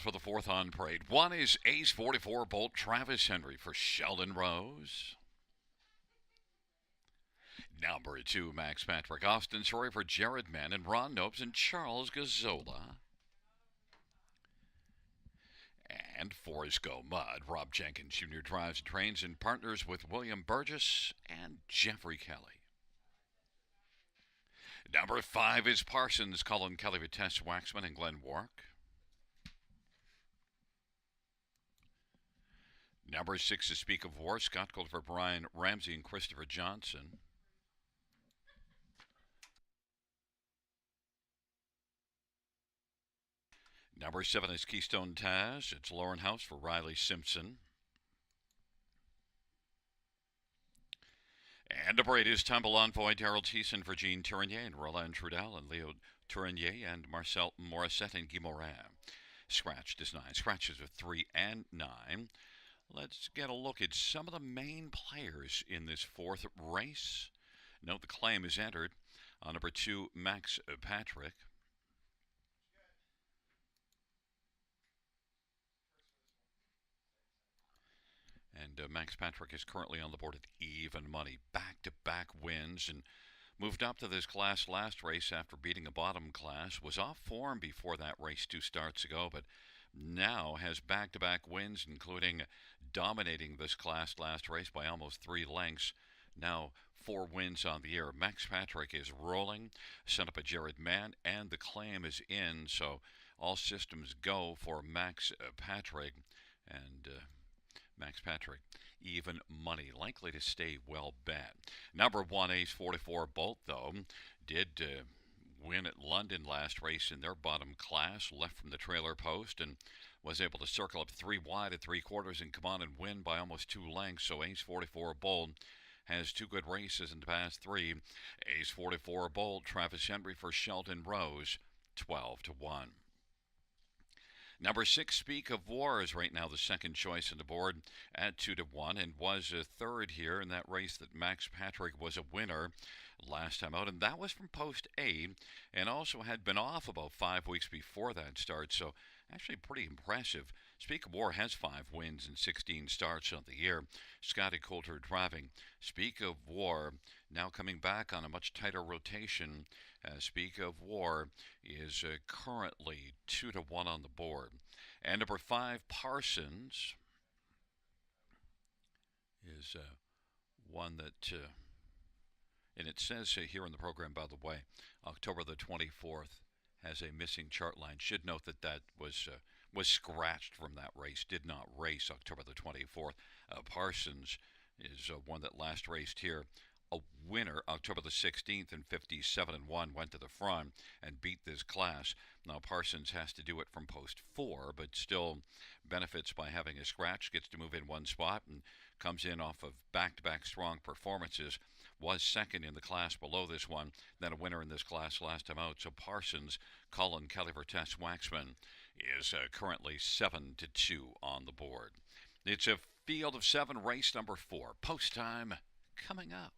for the fourth on parade. One is Ace 44 Bolt Travis Henry for Sheldon Rose. Number 2, Max Patrick Austin Story for Jared Mann and Ron Nopes and Charles Gazzola. And 4 is Go Mud. Rob Jenkins Jr. drives and trains and partners with William Burgess and Jeffrey Kelly. Number 5 is Parsons, Colin Kelly, Vitesse Waxman, and Glenn Wark. Number 6 is Speak of War, Scott Goldfer, Brian Ramsey, and Christopher Johnson. Number 7 is Keystone Taz. It's Lauren House for Riley Simpson. And number 8 is Tumble Envoy, Daryl Thiessen for Jean Tournier and Roland Trudel and Leo Tournier and Marcel Morissette and Guy Morin. Scratched is 9. Scratches with 3 and 9. Let's get a look at some of the main players in this fourth race. Note the claim is entered on number 2, Max Patrick. And Max Patrick is currently on the board at even money. Back-to-back wins and moved up to this class last race after beating a bottom class. Was off form before that race 2 starts ago, but now has back-to-back wins, including dominating this class last race by almost 3 lengths. Now 4 wins on the year. Max Patrick is rolling, sent up a Jared Mann, and the claim is in, so all systems go for Max Patrick. And Max Patrick, even money, likely to stay well bet. Number 1, Ace 44 Bolt, though, did win at London last race in their bottom class, left from the trailer post, and was able to circle up 3 wide at 3/4 and come on and win by almost 2 lengths. So Ace 44 Bolt has 2 good races in the past 3. Ace 44 Bolt, Travis Henry for Sheldon Rose, 12-1. Number 6, Speak of War, is right now the second choice on the board at 2-1 and was a third here in that race that Max Patrick was a winner last time out. And that was from Post A and also had been off about 5 weeks before that start. So actually pretty impressive. Speak of War has 5 wins and 16 starts on the year. Scotty Coulter driving. Speak of War now coming back on a much tighter rotation. Speak of War is currently 2-1 on the board. And number 5, Parsons, is one that, and it says here in the program, by the way, October the 24th has a missing chart line. Should note that that was scratched from that race, did not race October the 24th. Parsons is one that last raced here. A winner October the 16th and 57-1 went to the front and beat this class. Now Parsons has to do it from post 4, but still benefits by having a scratch, gets to move in 1 spot and comes in off of back-to-back strong performances. Was second in the class below this one, then a winner in this class last time out. So Parsons, Colin Kelly for Tess Waxman, is currently 7-2 on the board. It's a field of 7, race number 4. Post time coming up.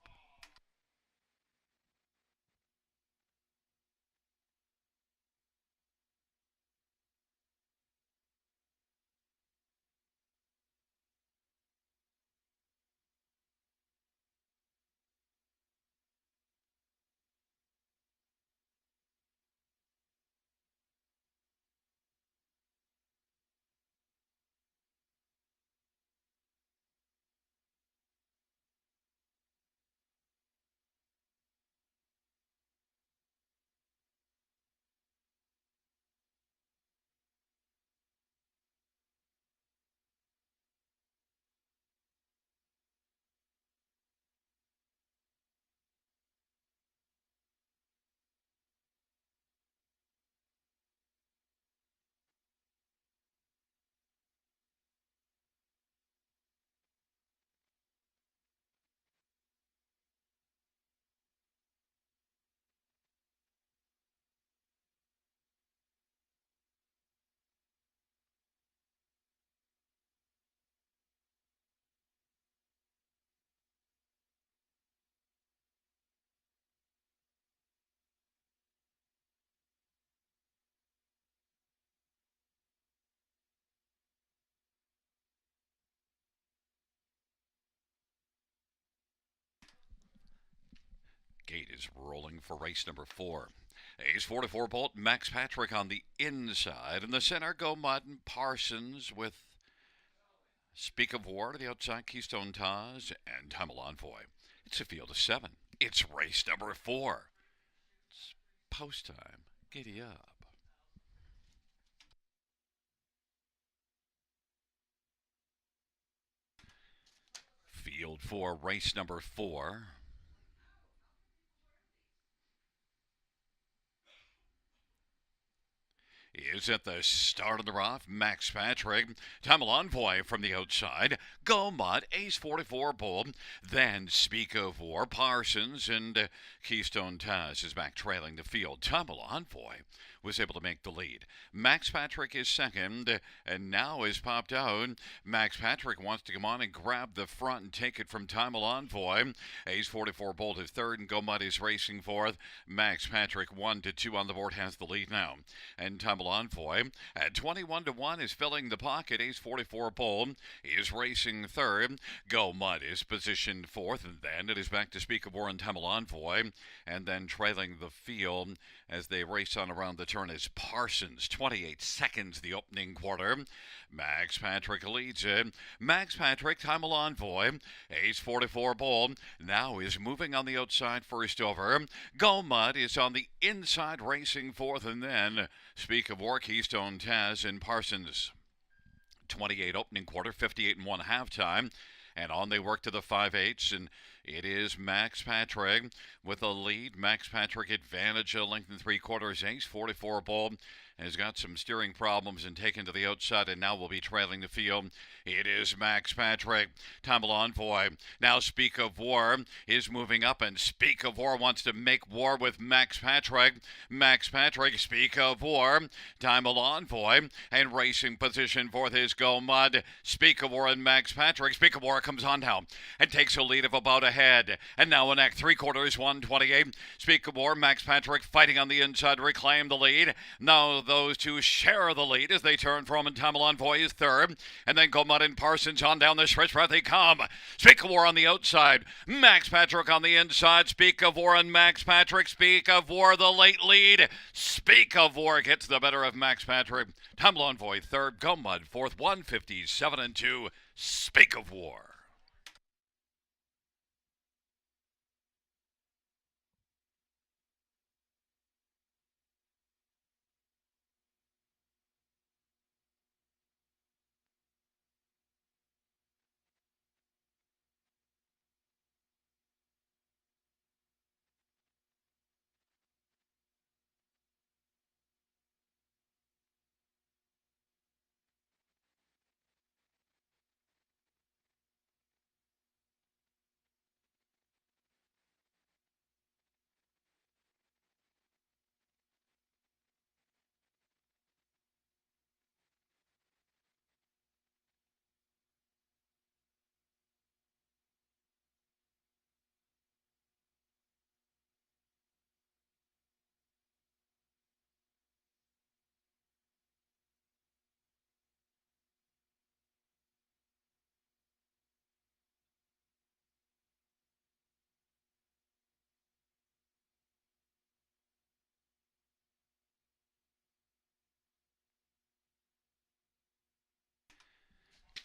Gate is rolling for race number 4. Ace 44 Bolt, Max Patrick on the inside. In the center, Go Mud and Parsons with Speak of War to the outside, Keystone Taj and Tummel Envoy. It's a field of 7. It's race number 4. It's post time. Giddy up. Field 4, race number 4. Is at the start of the rough. Max Patrick, Tummel Envoy from the outside. Go Mud, Ace 44 Bull. Then Speak of War, Parsons, and Keystone Taz is back trailing the field. Tummel Envoy was able to make the lead. Max Patrick is second, and now is popped out. Max Patrick wants to come on and grab the front and take it from Tummel Envoy. Ace 44 Bolt is third, and Go Mud is racing fourth. Max Patrick 1-2 on the board has the lead now. And Tummel Envoy at 21-1 is filling the pocket. Ace 44 Bull is racing third. Go Mud is positioned fourth, and then it is back to Speak of War and Tummel Envoy, and then trailing the field as they race on around the turn is Parsons. 28 seconds the opening quarter. Max Patrick leads it. Max Patrick, Tummel Envoy, Ace 44 Bull now is moving on the outside first over. Go Mud is on the inside racing fourth, and then Speak of War, Keystone Taz, and Parsons. 28 opening quarter, 58-1 halftime. And on they work to the 5/8, and it is Max Patrick with a lead. Max Patrick advantage a length and 3/4. Ace 44 Bull has got some steering problems and taken to the outside, and now will be trailing the field. It is Max Patrick. Tummel Envoy. Now Speak of War is moving up, and Speak of War wants to make war with Max Patrick. Max Patrick, Speak of War. Tummel Envoy, and racing position fourth is Go Mud. Speak of War and Max Patrick. Speak of War comes on now and takes a lead of about a head. And now in act 3/4, 128. Speak of War, Max Patrick fighting on the inside to reclaim the lead. Now those two share the lead as they turn from, and Tummel Envoy is third. And then Go Mud and Parsons on down the stretch. Right they come. Speak of War on the outside. Max Patrick on the inside. Speak of War and Max Patrick. Speak of War, the late lead. Speak of War gets the better of Max Patrick. Tummel Envoy third. Go Mud fourth. 157-2. Speak of War.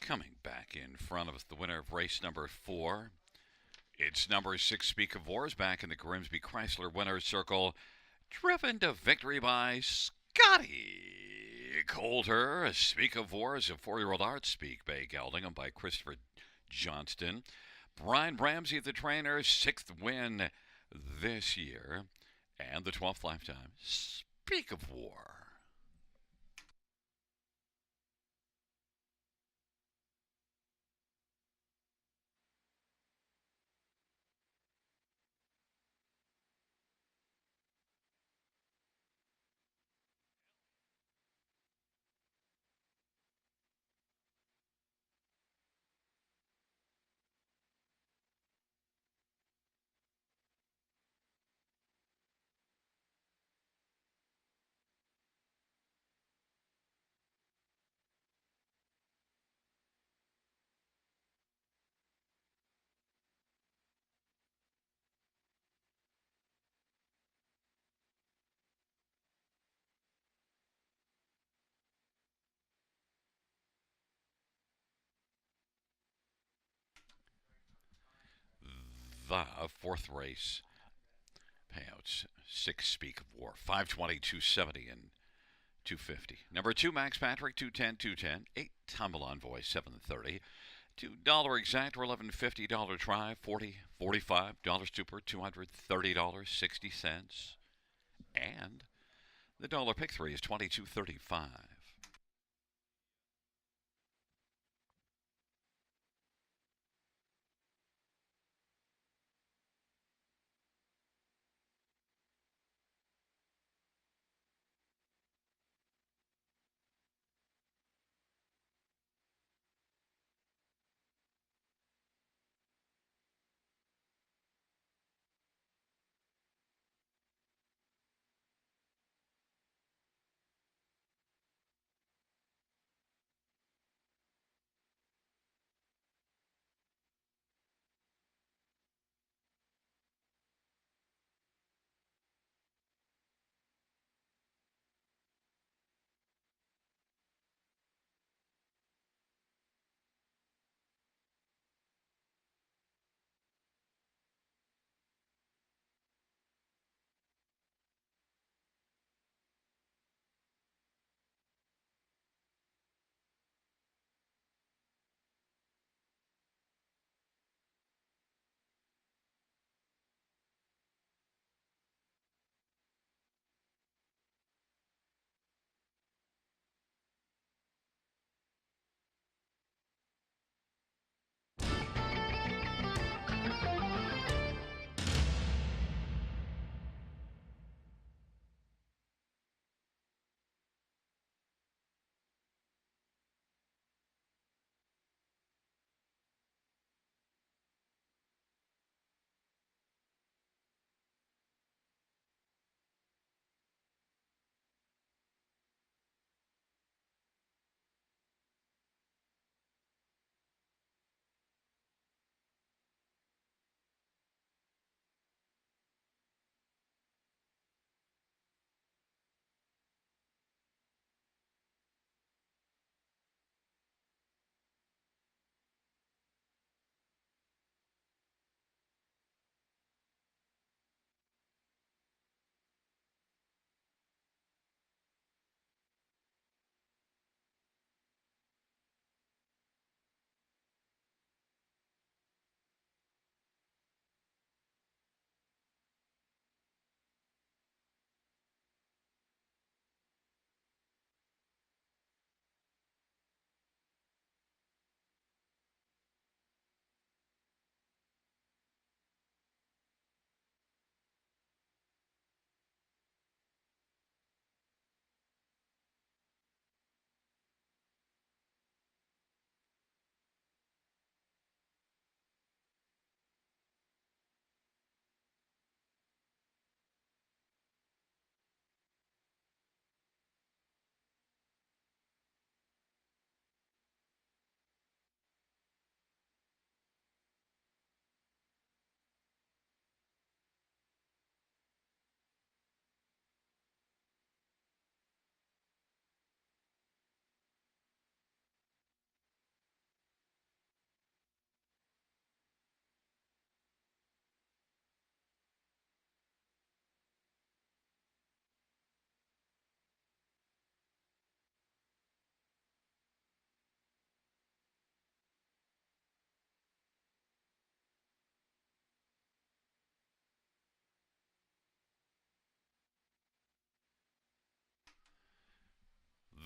Coming back in front of us, the winner of race number 4. It's number 6, Speak of War, is back in the Grimsby Chrysler winner's circle, driven to victory by Scotty Coulter. Speak of War is a 4-year-old art speak by Gelding by Christopher Johnston. Brian Ramsey, the trainer, 6th win this year, and the 12th lifetime. Speak of War. the fourth race. Payouts 6 speak of war. 520, 270, and 250. Number 2, Max Patrick, 210, 210. 8, Humble Envoy, 730. $2 exact or $11.50 try, 40, $45 super, $230.60. And the dollar pick 3 is $22.35.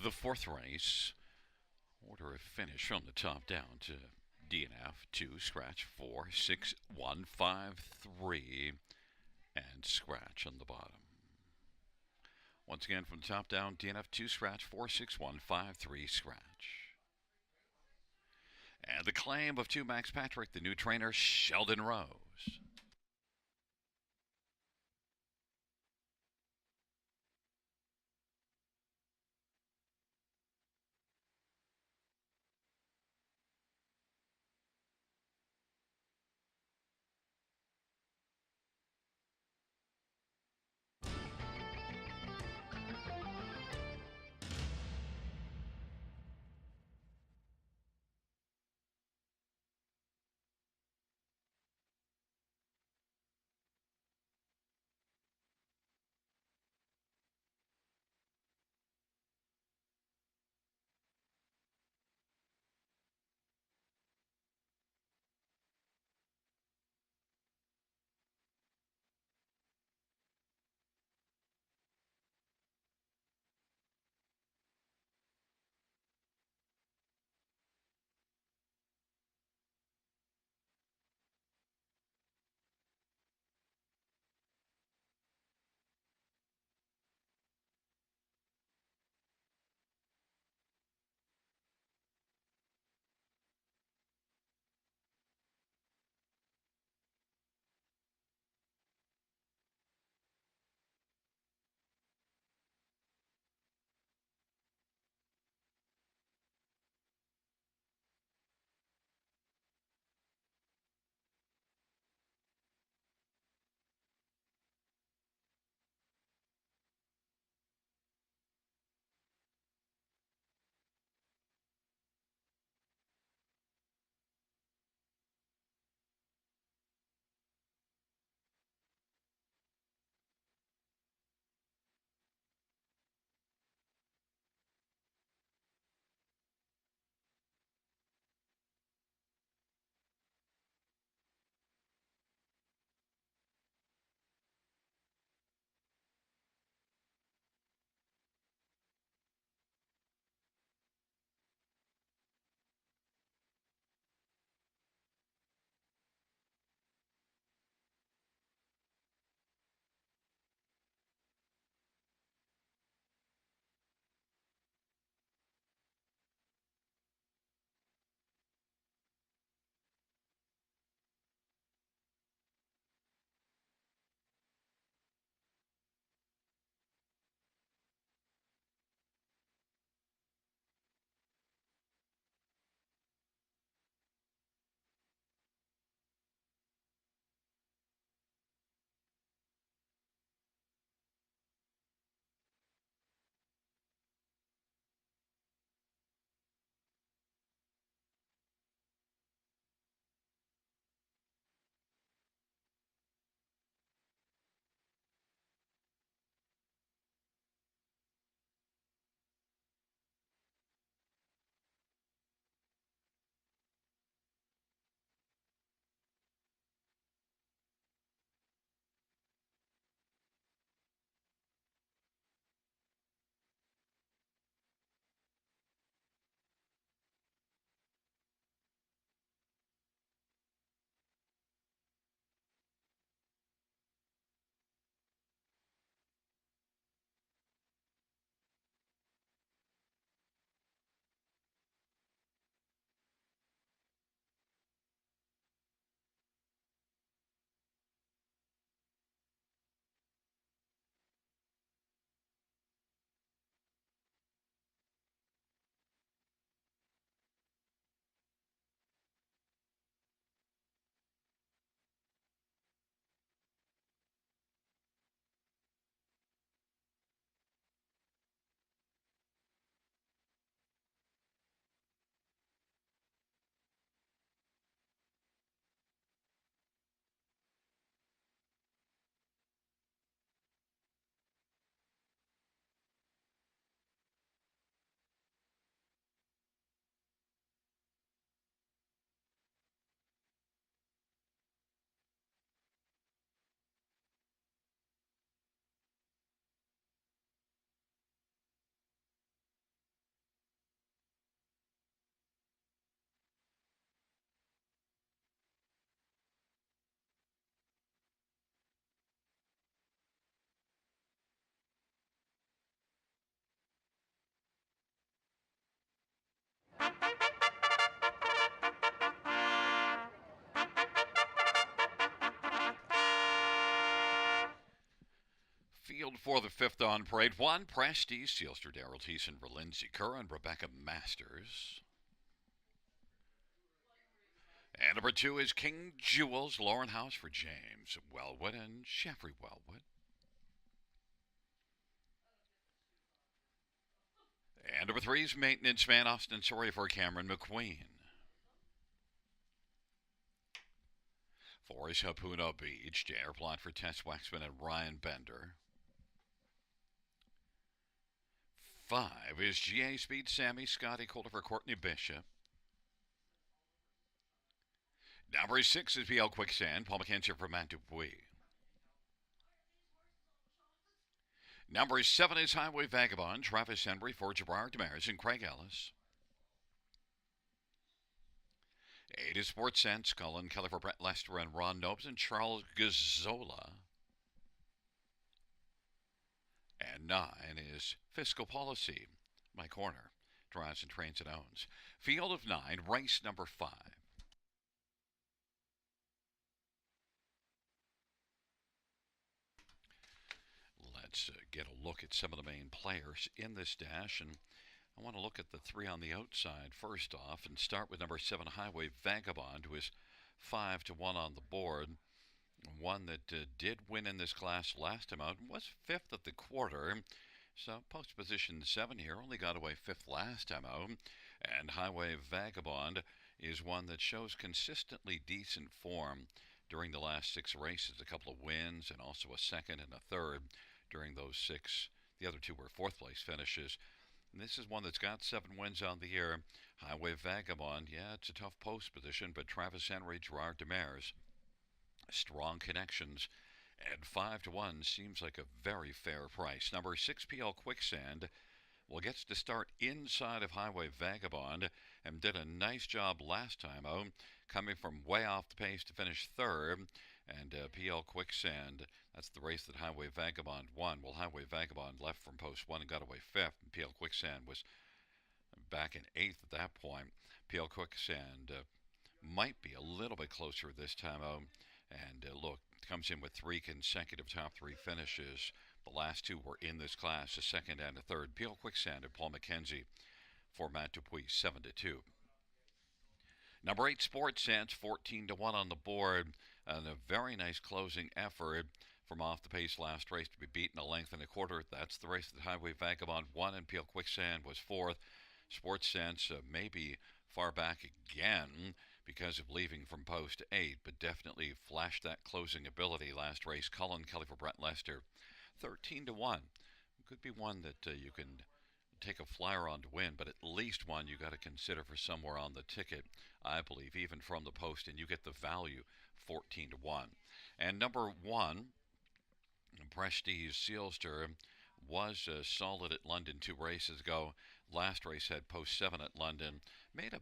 The fourth race, order of finish from the top down to DNF 2, scratch 4, 6, 1, 5, 3, and scratch on the bottom. Once again from the top down, DNF 2, scratch 4, 6, 1, 5, 3, scratch. And the claim of 2, Max Patrick, the new trainer, Sheldon Rose. for the fifth on parade. One, Prestige, Sealster, Daryl Thiessen, Lindsay Kerr, and Rebecca Masters. And number two is King Jewels, Lauren House for James Wellwood and Jeffrey Wellwood. And number three is Maintenance Man, Austin Sorry for Cameron McQueen. Four is Hapuna Beach, J.R. Plot for Tess Waxman and Ryan Bender. Five is G.A. Speed, Sammy Scotty Calder for Courtney Bishop. Number six is PL Quicksand, Paul McKenzie for Matt Dupuis. Number seven is Highway Vagabond, Travis Henry for Gerard Demers and Craig Ellis. 8 is Sports Sense, Colin Kelly for Brett Lester and Ron Nobes and Charles Gazzola. And 9 is Fiscal Policy, Mike Horner, drives and trains and owns. Field of 9, race number 5. Let's get a look at some of the main players in this dash, and I want to look at the three on the outside first off and start with number 7, Highway Vagabond, who is 5-1 on the board. One that did win in this class last time out, was 5th at the quarter. So post position 7 here, only got away 5th last time out. And Highway Vagabond is one that shows consistently decent form during the last 6 races. A couple of wins and also a second and a third during those 6. The other 2 were 4th place finishes. And this is one that's got 7 wins on the year. Highway Vagabond, yeah, it's a tough post position, but Travis Henry, Gerard Demers, strong connections, and 5-1 seems like a very fair price. Number 6, PL Quicksand, well, gets to start inside of Highway Vagabond and did a nice job last time out, coming from way off the pace to finish 3rd. And PL Quicksand, that's the race that Highway Vagabond won. Well, Highway Vagabond left from post 1 and got away 5th, and PL Quicksand was back in 8th at that point. PL Quicksand might be a little bit closer this time out. And look, comes in with 3 consecutive top 3 finishes. The last 2 were in this class, a second and a third. PL Quicksand and Paul McKenzie for Matt Dupuis, 7-2. Number 8, Sports Sense, 14-1 on the board. And a very nice closing effort from off the pace last race to be beaten a length and a quarter. That's the race that Highway Vagabond won, and PL Quicksand was 4th. Sports Sense maybe far back again because of leaving from post 8, but definitely flashed that closing ability last race. Colin Kelly for Brett Lester, 13-1. Could be one that you can take a flyer on to win, but at least one you got to consider for somewhere on the ticket, I believe, even from the post, and you get the value, 14-1. And number 1, Prestige Sealster, was solid at London 2 races ago. Last race had post 7 at London. Made a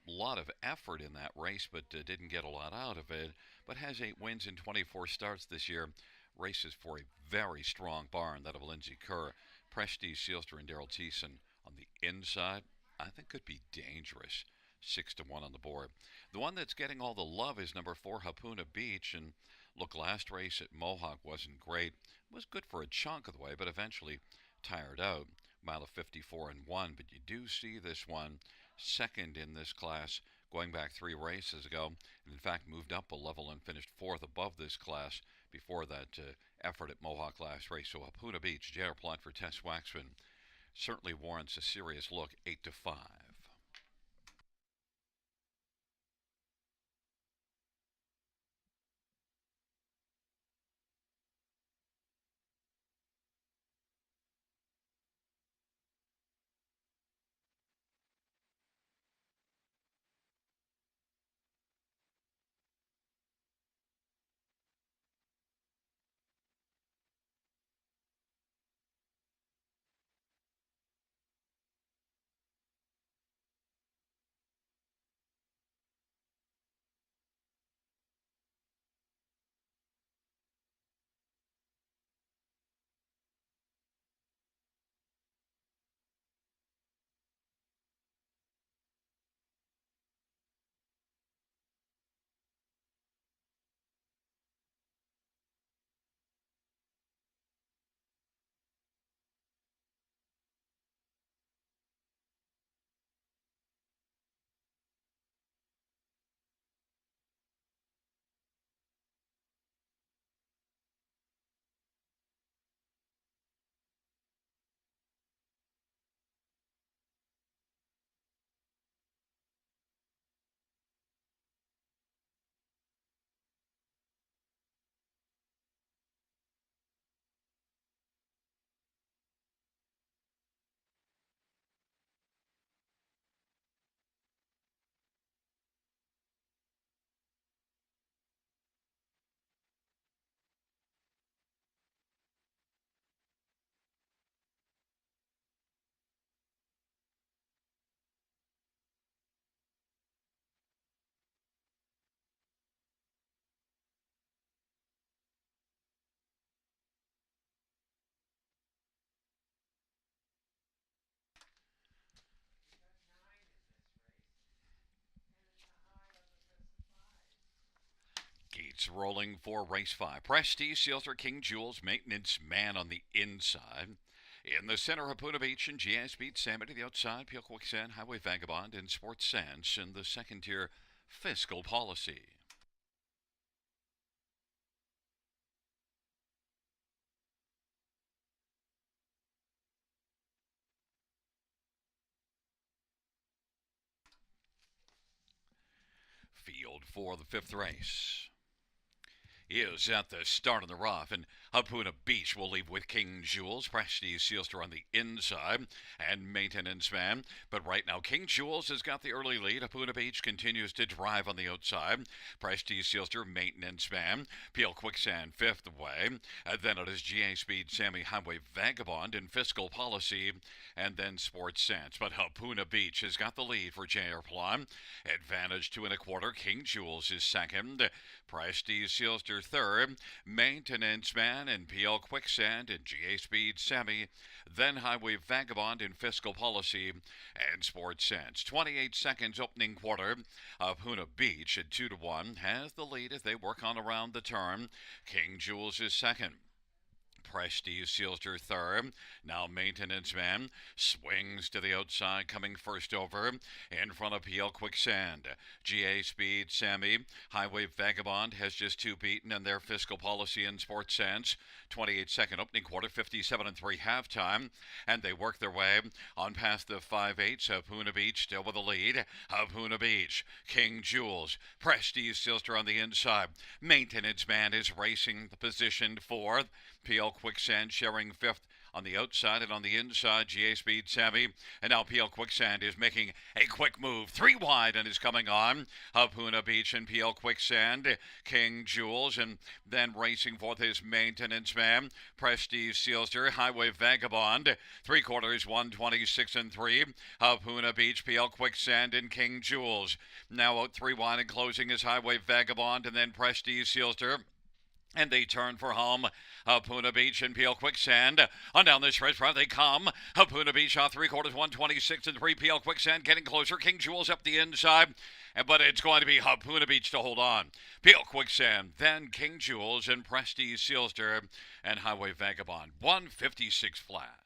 lot of effort in that race, but didn't get a lot out of it, but has 8 wins in 24 starts this year. Races for a very strong barn, that of Lindsay Kerr. Prestige Sealster and Daryl Thiessen on the inside, I think could be dangerous. 6-1 on the board. The one that's getting all the love is number 4, Hapuna Beach, and look, last race at Mohawk wasn't great. Was good for a chunk of the way, but eventually tired out. Mile of 54-1, but you do see this one second in this class going back 3 races ago, and in fact moved up a level and finished 4th above this class before that effort at Mohawk last race. So Hapuna Beach, J.R. Plot for Tess Waxman, certainly warrants a serious look, 8-5. It's rolling for race 5. Prestige, Sealter, King Jules, Maintenance Man on the inside. In the center, Hapuna Beach and GS Beat Sammy to the outside. Peel Quicksand, Highway Vagabond, and Sports Sense in the second tier. Fiscal Policy. Field for the fifth race is at the start of the rough, and Hapuna Beach will leave with King Jules. Prestige Sealster on the inside, and Maintenance Man. But right now, King Jules has got the early lead. Hapuna Beach continues to drive on the outside. Prestige Sealster, Maintenance Man. Peel Quicksand, fifth away. Then it is GA Speed, Sammy Highway Vagabond, and Fiscal Policy, and then Sports Sense. But Hapuna Beach has got the lead for JR Plum. Advantage 2.25. King Jules is second. Prestige Sealster third. Maintenance Man and PL Quicksand and GA Speed Sammy. Then Highway Vagabond and Fiscal Policy and Sports Sense. 28 seconds opening quarter. Hapuna Beach at 2-1 has the lead as they work on around the turn. King Jules is second. Prestige Sealster third. Now Maintenance Man swings to the outside, coming first over in front of PL Quicksand. GA Speed Sammy. Highway Vagabond has just two beaten, and their Fiscal Policy and Sports Sense. 28-second opening quarter, 57-3 halftime, and they work their way on past the 5/8. Hapuna Beach still with the lead. Hapuna Beach, King Jules, Prestige Sealster on the inside. Maintenance Man is racing the position fourth. PL Quicksand sharing fifth on the outside, and on the inside, GA Speed Sammy. And now PL Quicksand is making a quick move. 3 wide and is coming on. Hapuna Beach and PL Quicksand. King Jules, and then racing forth his Maintenance Man. Prestige Sealster, Highway Vagabond. 3/4, 126-3. Hapuna Beach, PL Quicksand, and King Jules. Now out 3 wide and closing is Highway Vagabond, and then Prestige Sealster. And they turn for home. Hapuna Beach and PL Quicksand. On down this stretch, they come. Hapuna Beach off 3/4, 126-3. PL Quicksand getting closer. King Jules up the inside. But it's going to be Hapuna Beach to hold on. PL Quicksand, then King Jules and Prestige Sealster and Highway Vagabond. 156 flat.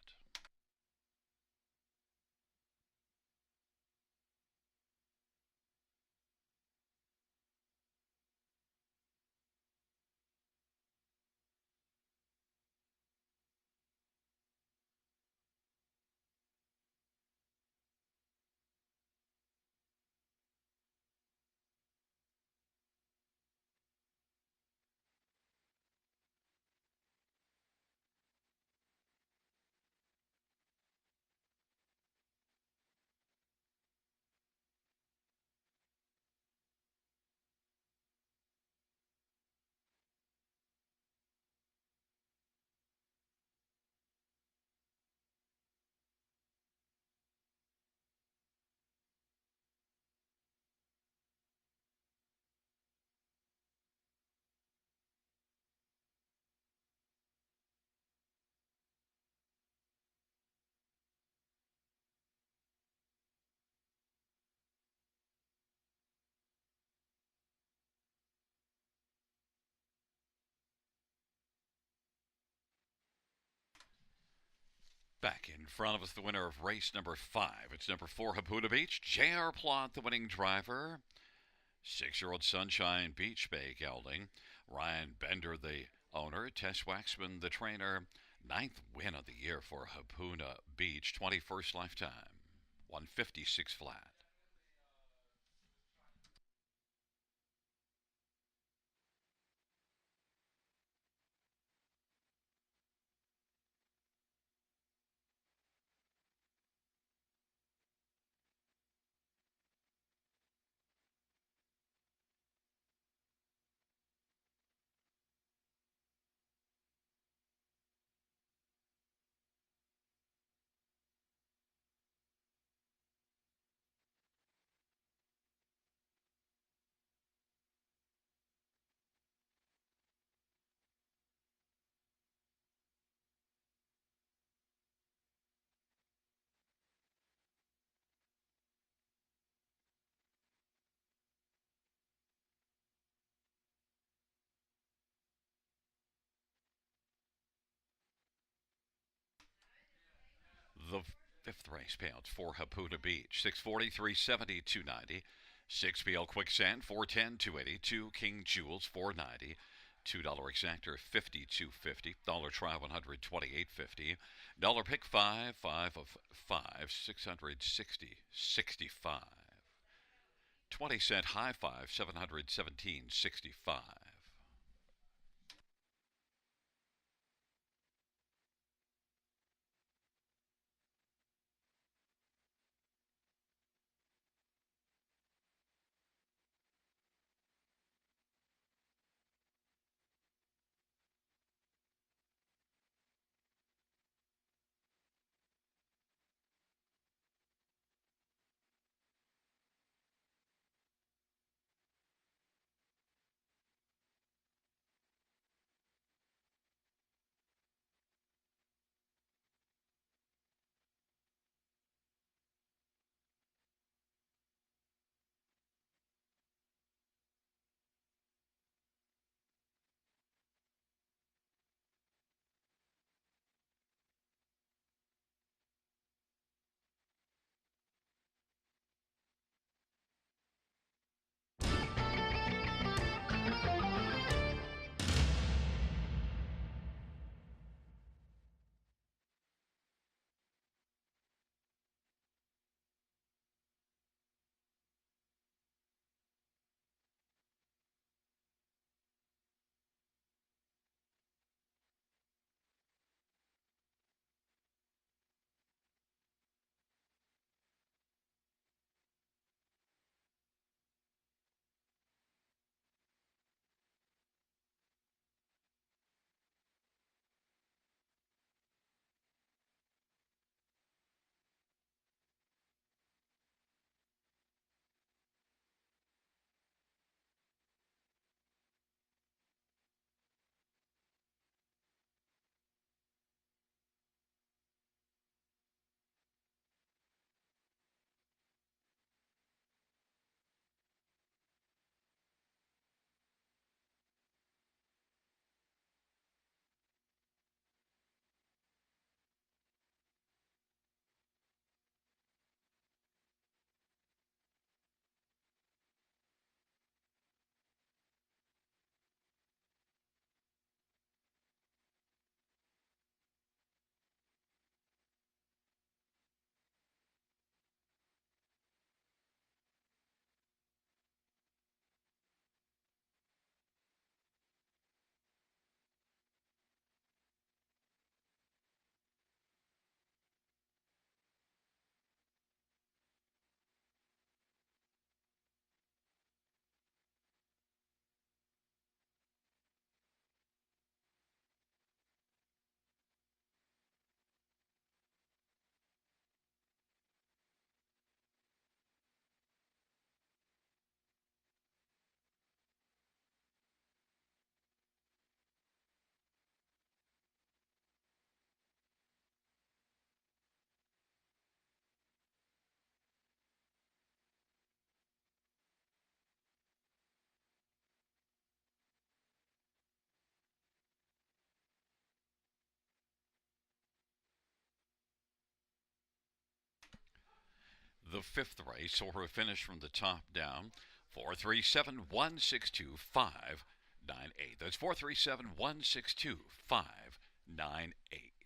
Back in front of us, the winner of race number 5. It's number 4, Hapuna Beach. J.R. Plot, the winning driver. 6-year-old Sunshine Beach Bay gelding. Ryan Bender, the owner. Tess Waxman, the trainer. 9th win of the year for Hapuna Beach. 21st lifetime. 156 flat. The fifth race payouts for Hapuna Beach, 640, 370, 290. 6BL Quicksand, 410, 280. 2 King Jewels, 490. $2 exactor, 52.50. Dollar try, 128.50. Dollar pick, 5 of 5, 660.65. 20-cent high five, 717.65. The fifth race saw her finish from the top down. 437-162-598. That's 437-162-598.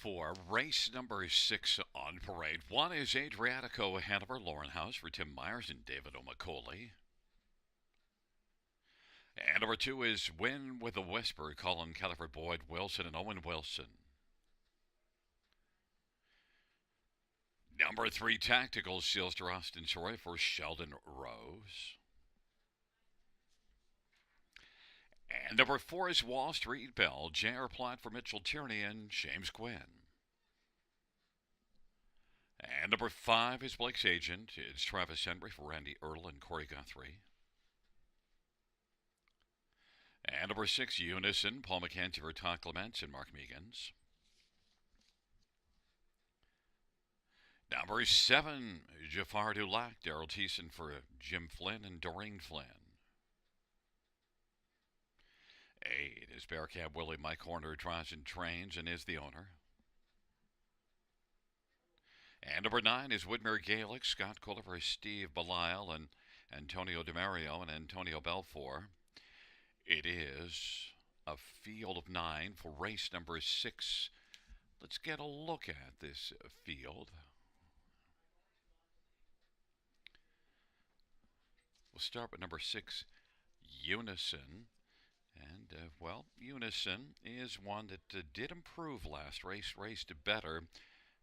for race number 6 on parade. 1 is Adriatico Hanover Lauren House for Tim Myers and David O'Macaulay. And number 2 is Win with a Whisper, Colin Calvert Boyd Wilson and Owen Wilson. Number 3, Tactical Sealster Austin Soroy for Sheldon Rose. And number 4 is Wall Street Bell, J.R. Platt for Mitchell Tierney and James Quinn. And number 5 is Blake's Agent. It's Travis Henry for Randy Earl and Corey Guthrie. And number 6, Unison, Paul McKenzie for Todd Clements and Mark Meegans. Number 7, Jafar Dulac, Daryl Thiessen for Jim Flynn and Doreen Flynn. 8 is Bearcat Willie Mike Horner, drives and trains and is the owner. And number 9 is Woodmere Gaelic, Scott Culliver, Steve Belisle, and Antonio DeMario and Antonio Belfour. It is a field of 9 for race number 6. Let's get a look at this field. We'll start with number 6, Unison. And, Unison is one that did improve last race, raced better,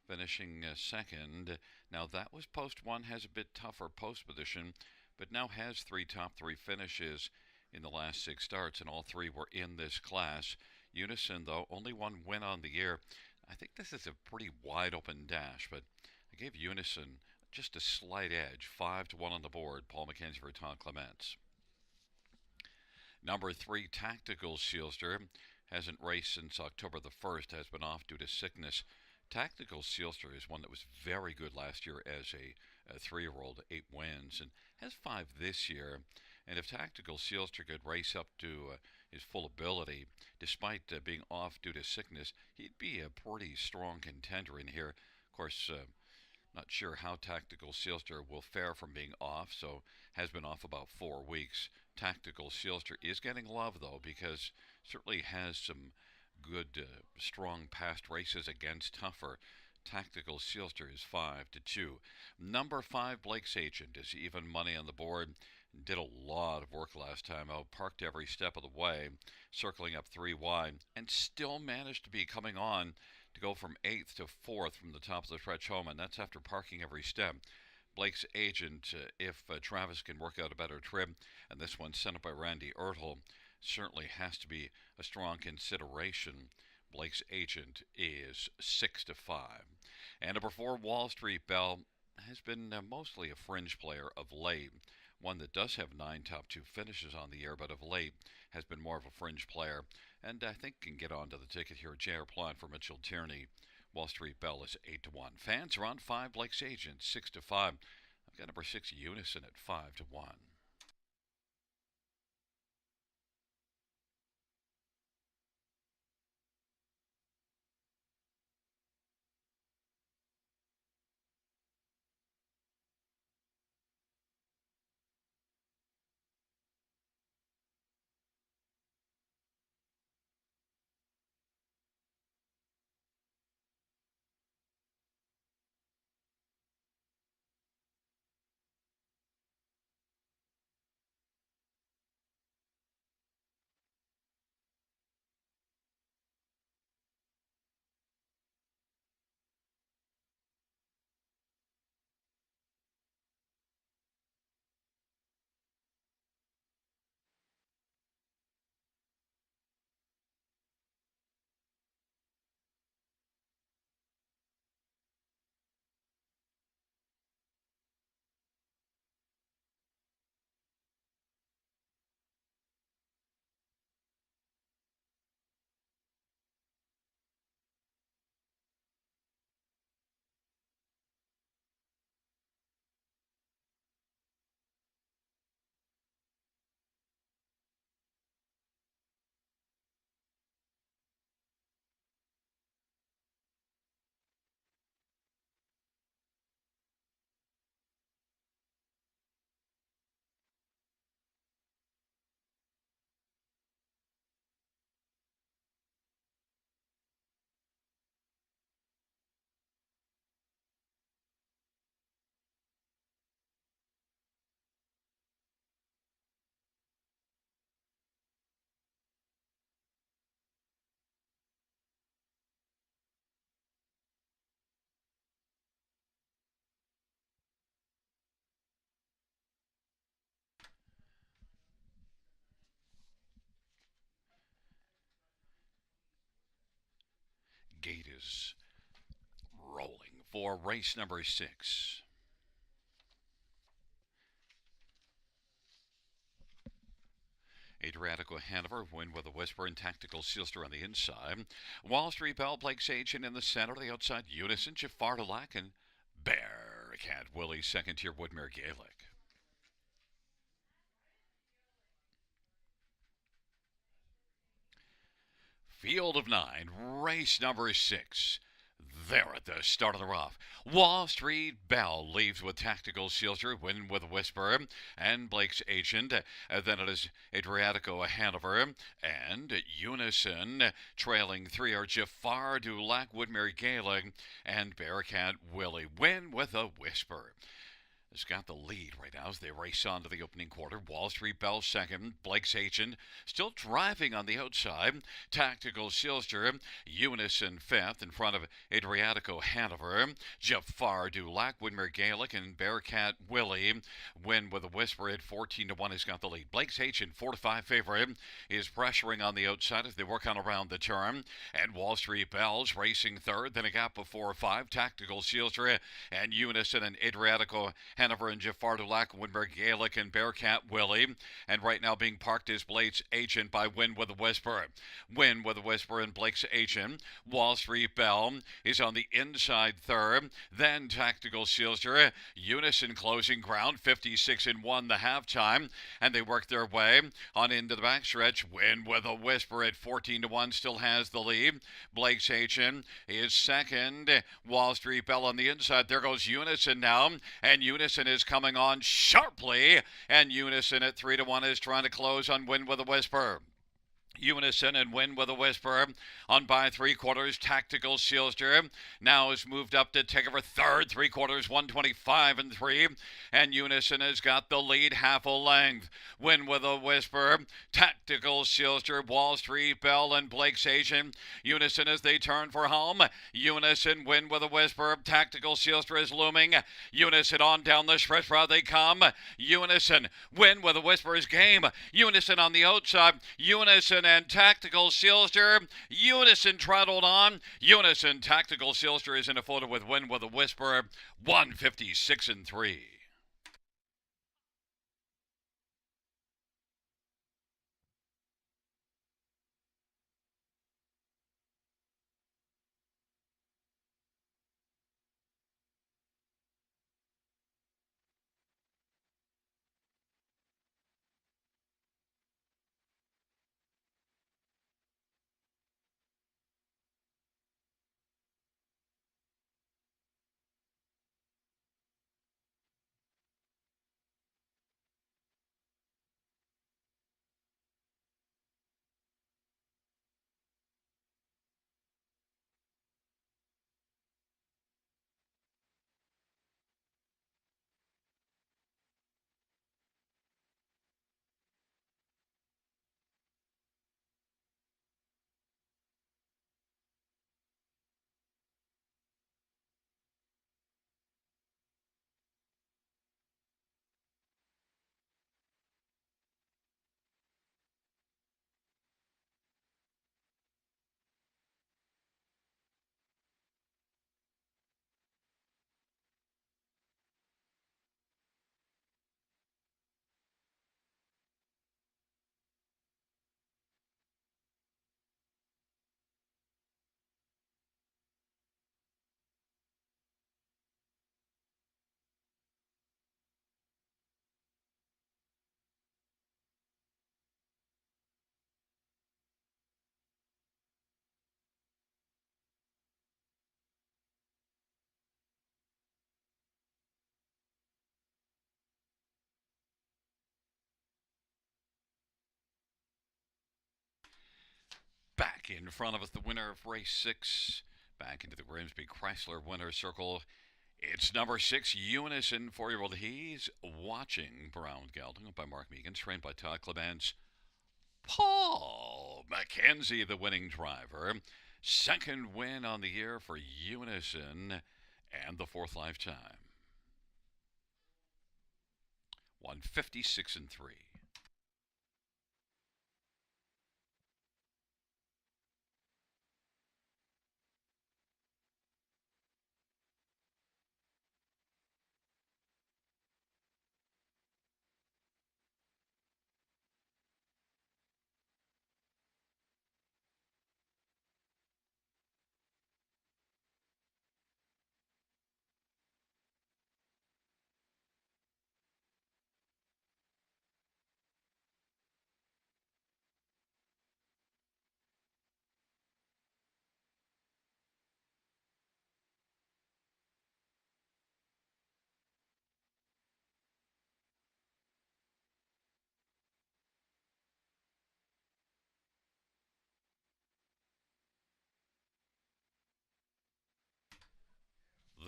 finishing second. Now, that was post 1, has a bit tougher post position, but now has 3 top 3 finishes in the last 6 starts, and all 3 were in this class. Unison, though, only 1 win on the year. I think this is a pretty wide open dash, but I gave Unison just a slight edge, 5-1 on the board. Paul McKenzie for Todd Clements. Number 3, Tactical Sealster, hasn't raced since October the 1st, has been off due to sickness. Tactical Sealster is one that was very good last year as a 3-year-old, 8 wins, and has 5 this year. And if Tactical Sealster could race up to his full ability, despite being off due to sickness, he'd be a pretty strong contender in here. Of course, not sure how Tactical Sealster will fare from being off, so has been off about 4 weeks. Tactical Sealster is getting love, though, because certainly has some good, strong past races against tougher. Tactical Sealster is 5-2. Number 5, Blake's Agent, is even money on the board. Did a lot of work last time out, parked every step of the way, circling up 3 wide, and still managed to be coming on to go from 8th to 4th from the top of the stretch home, and that's after parking every step. Blake's Agent, if Travis can work out a better trip, and this one sent up by Randy Ertl, certainly has to be a strong consideration. Blake's Agent is 6-5. And number 4, Wall Street Bell, has been mostly a fringe player of late. One that does have 9 top 2 finishes on the year, but of late has been more of a fringe player, and I think can get onto the ticket here. J.R. Platt for Mitchell Tierney. Wall Street Bell is 8-1. Fans are on 5, Blake's Agent, 6-5. I've got number 6, Unison, at 5-1. Gate is rolling for race number 6. Adriatico Hanover win with a whisper and Tactical Sealster on the inside. Wall Street Bell, Blake Sagen in the center. The outside, Unison, Jafar Delac, and Bearcat Willie, second tier, Woodmere Gaelic. Field of 9, race number 6. There at the start of the rough. Wall Street Bell leaves with Tactical Sealster, win with a whisper, and Blake's agent. Then it is Adriatico Hanover and Unison. Trailing 3 are Jafar Dulac, Woodmere Gaelic, and Bearcat Willie. Win with a whisper has got the lead right now as they race on to the opening quarter. Wall Street Bell second. Blake's agent still driving on the outside. Tactical Sealster, Unison fifth in front of Adriatico Hanover. Jafar Dulac, Woodmere Gaelic, and Bearcat Willie win with a whisper at 14-1 has got the lead. Blake's agent, 4-5 favorite, is pressuring on the outside as they work on around the turn. And Wall Street Bell's racing third. Then a gap of 4-5. Tactical Sealster and Unison and Adriatico Hanover and Jafar Dulac, Woodmere Gaelic, and Bearcat Willie. And right now being parked is Blake's agent by Win with a Whisper. Win with a Whisper and Blake's agent. Wall Street Bell is on the inside third. Then Tactical Sealster. Unison closing ground, 56-1 the halftime. And they work their way on into the backstretch. Win with a Whisper at 14-1 still has the lead. Blake's agent is second. Wall Street Bell on the inside. There goes Unison now. And Unison is coming on sharply, and Unison at 3-1 is trying to close on Win with a Whisper. Unison and Win with a Whisper on by 3/4. Tactical Sealster now has moved up to take over third. 3/4, 125-3. And Unison has got the lead half a length. Win with a Whisper. Tactical Sealster, Wall Street Bell, and Blake's agent. Unison as they turn for home. Unison, Win with a Whisper. Tactical Sealster is looming. Unison on down the stretch route they come. Unison, Win with a Whisper is game. Unison on the outside. Unison and Tactical Sealster. Unison trottled on. Unison, Tactical Sealster is in a photo with Win with a Whisper. 156-3. Back in front of us, the winner of race 6. Back into the Grimsby Chrysler winner's circle. It's number 6, Unison, 4-year-old. He's watching Brown Gelding by Mark Megan, trained by Todd Clements. Paul McKenzie, the winning driver. Second win on the year for Unison and the 4th lifetime. 156-3.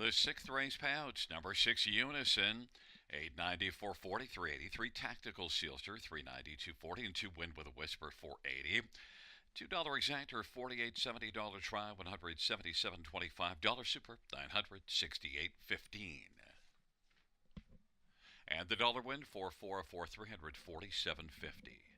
The sixth race payouts. Number 6 Unison, 894 40, 383. Tactical Sealster, 390 240, and 2 Wind with a Whisper, 480. $2 exactor, $48.70. Try, 177.25. Dollar super, 968.15. And the dollar win, 444, 347.50.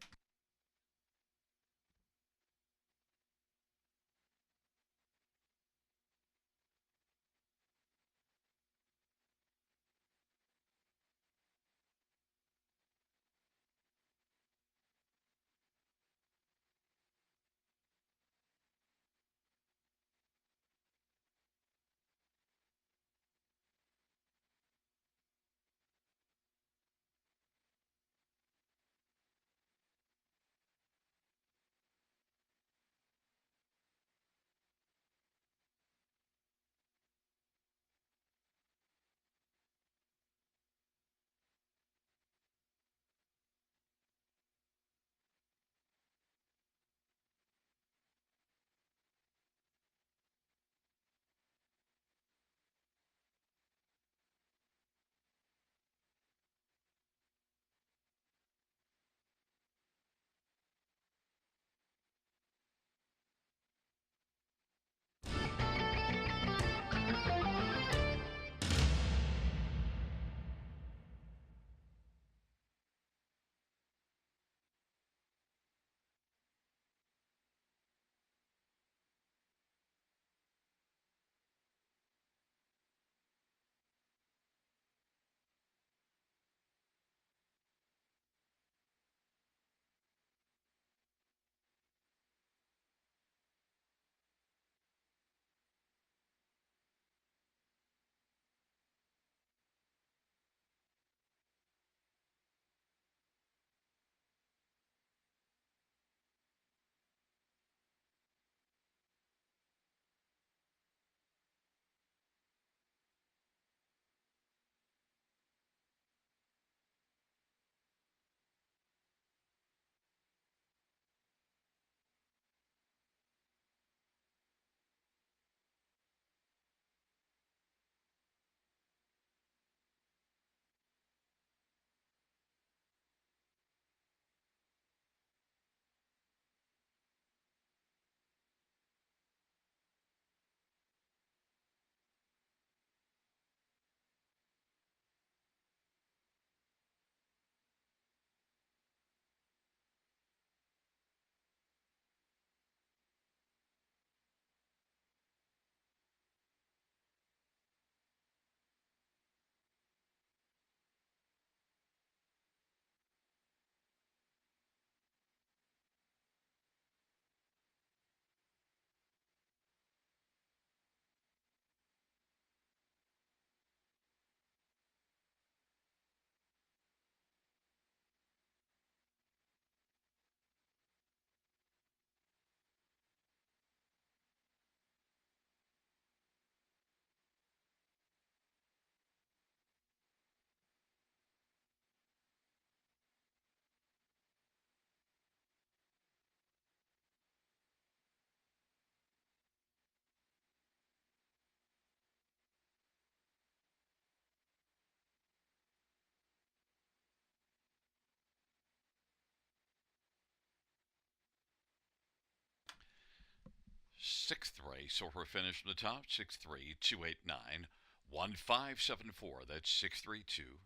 Sixth race, or her finish from the top, 63289 1574. That's 632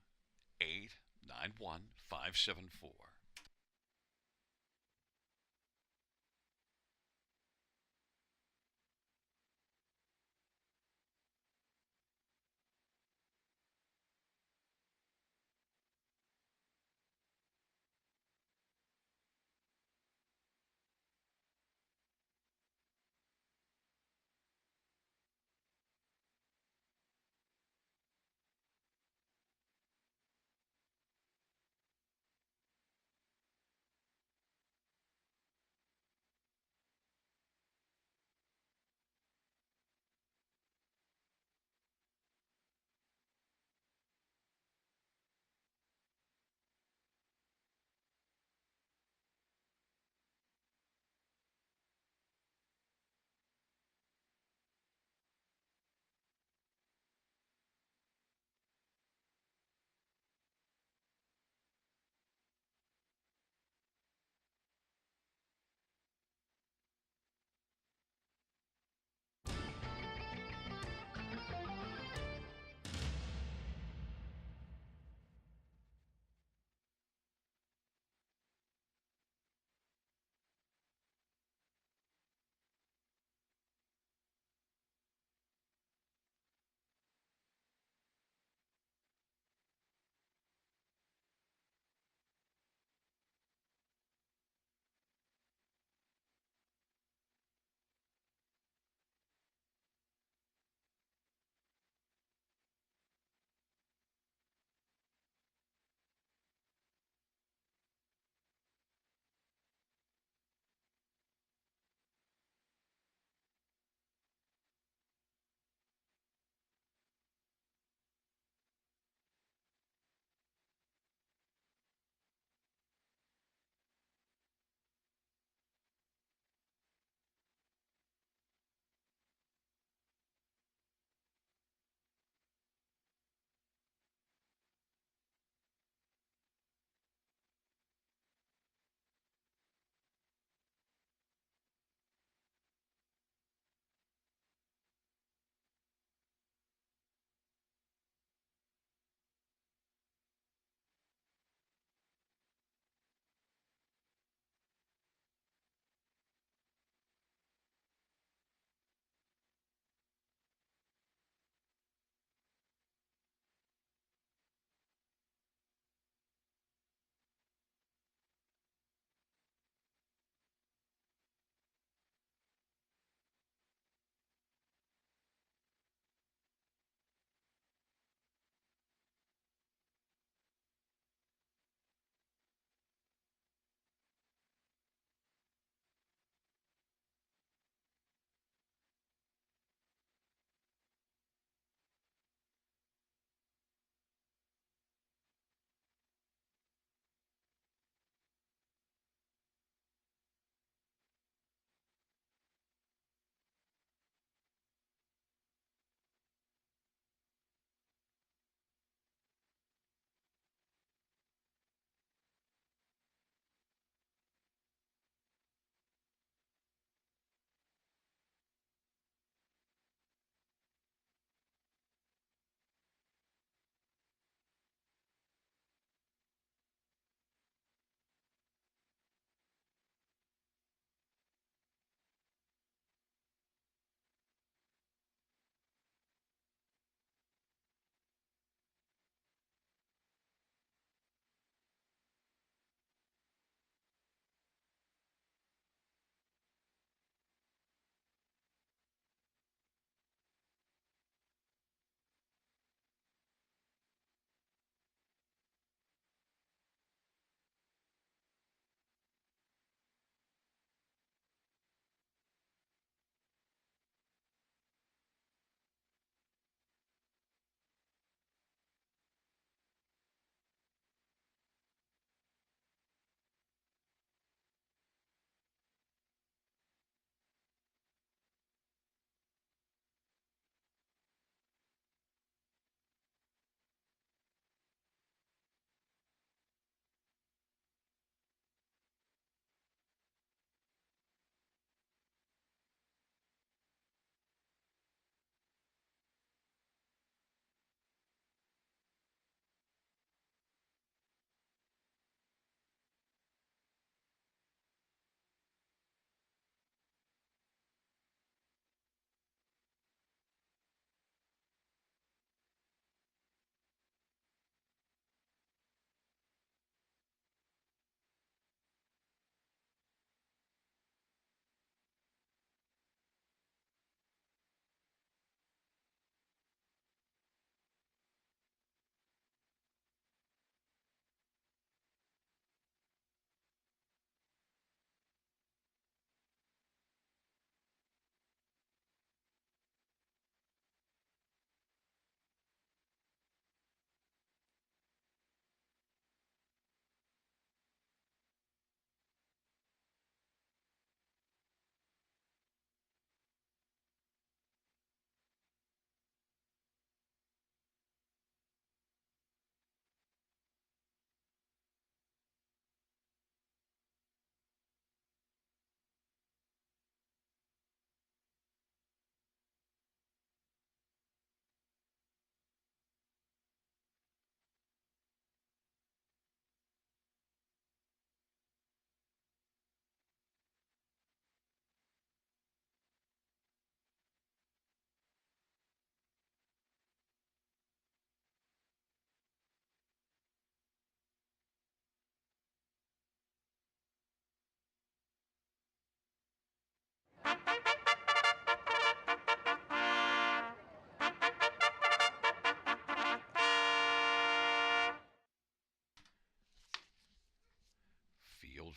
891 574.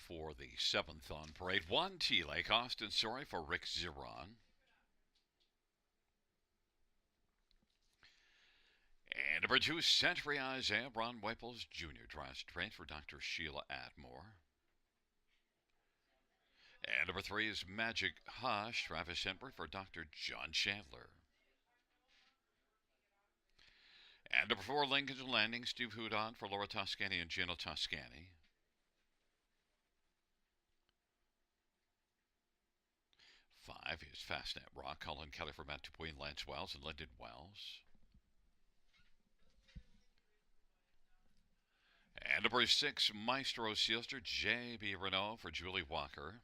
for the 7th on parade. 1 T Lake, Austin, sorry for Rick Ziron. And number 2, Century Isaiah, Ron Waples Jr. drives train for Dr. Sheila Atmore. And number 3 is Magic Hush, Travis Henry for Dr. John Chandler. And number 4, Lincoln's Landing, Steve Houdon for Laura Toscani and Gino Toscani. 5 is Fastnet Rock, Colin Kelly for Matt Dupuy, Lance Wells, and Lyndon Wells. And number 6, Maestro Sealster, J.B. Renault for Julie Walker.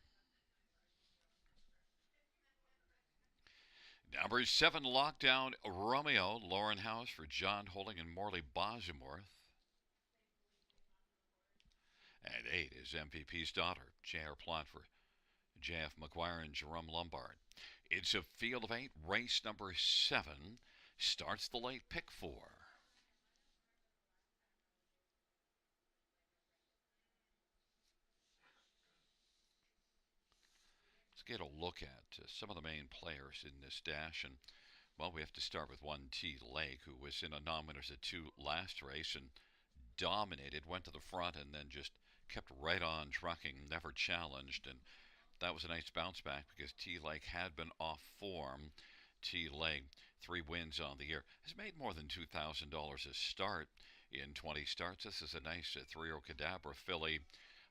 Number 7, Lockdown Romeo, Lauren House for John Holding and Morley Bosworth. And 8 is MVP's Daughter, J.R. Plot for J.F. McGuire and Jerome Lombard. It's a field of 8. Race number 7 starts the late pick 4. Let's get a look at some of the main players in this dash. And, well, we have to start with 1 T Lake, who was in a non-winners at 2 last race and dominated, went to the front, and then just kept right on trucking, never challenged. And that was a nice bounce back because T Lake had been off form. T Lake, 3 wins on the year, has made more than $2,000 a start in 20 starts. This is a nice 3-year-old Cadabra filly.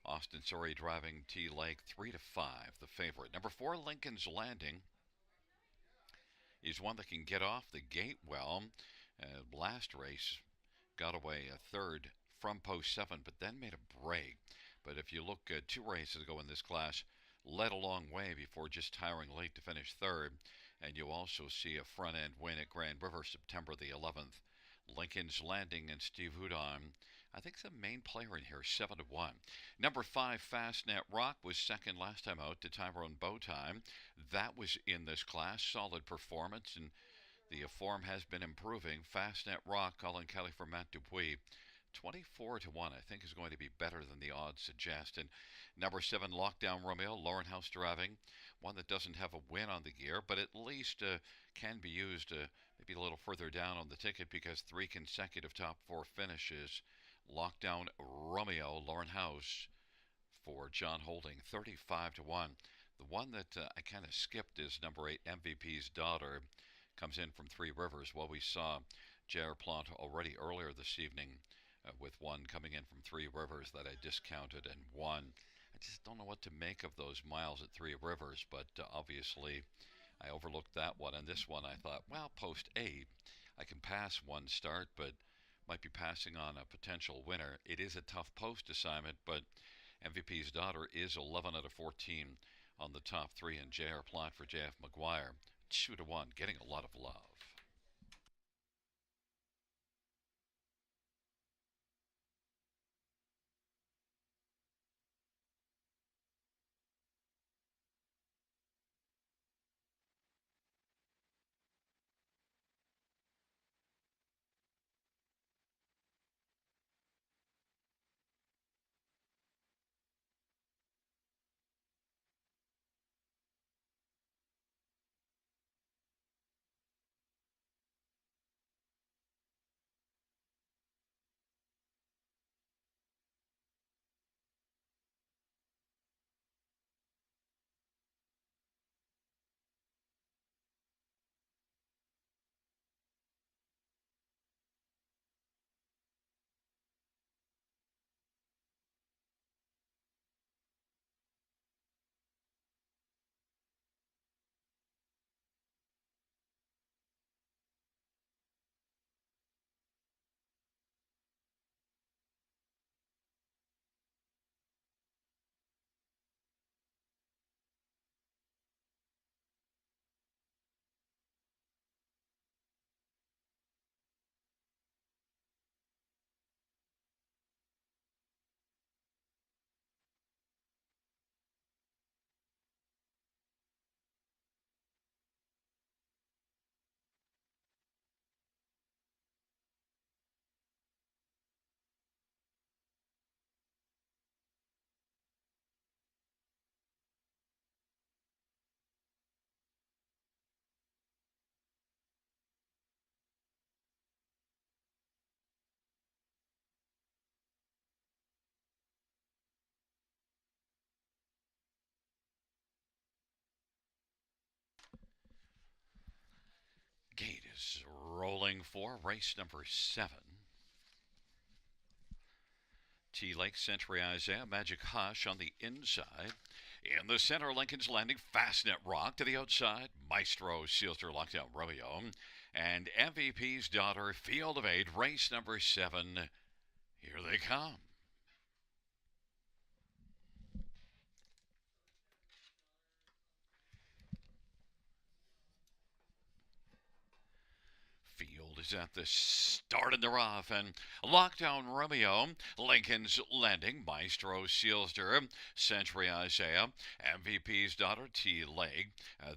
Austin Sorry driving T Lake 3-5, the favorite. Number 4, Lincoln's Landing, is one that can get off the gate well. Last race got away a third from post 7, but then made a break. But if you look at 2 races ago in this class, led a long way before just tiring late to finish third. And you also see a front-end win at Grand River September the 11th. Lincoln's Landing and Steve Houdon, I think the main player in here, 7-1. Number 5, Fastnet Rock, was second last time out to Tyrone Bowtime. That was in this class. Solid performance, and the form has been improving. Fastnet Rock, Colin Kelly for Matt Dupuy. 24-1, I think, is going to be better than the odds suggest. And number 7, Lockdown Romeo, Lauren House driving, one that doesn't have a win on the year, but at least can be used maybe a little further down on the ticket because 3 consecutive top 4 finishes. Lockdown Romeo, Lauren House for John Holding, 35-1. The one that I kind of skipped is number 8, MVP's Daughter, comes in from 3 Rivers. Well, we saw J.R. Plant already earlier this evening with one coming in from 3 Rivers that I discounted and won. I just don't know what to make of those miles at 3 Rivers, but obviously I overlooked that one. And this one I thought, well, post 8, I can pass one start, but might be passing on a potential winner. It is a tough post assignment, but MVP's Daughter is 11 out of 14 on the top 3, and J.R. Plot for J.F. McGuire, 2-1, getting a lot of love. is rolling for race number 7. T Lake Century Isaiah Magic Hush on the inside. In the center, Lincoln's Landing Fastnet Rock to the outside. Maestro Sealster Lockdown Romeo. And MVP's Daughter Field of Eight, race number 7. Here they come. Field is at the start in the rough, and Lockdown Romeo, Lincoln's Landing, Maestro Sealster, Century Isaiah, MVP's Daughter T Lake.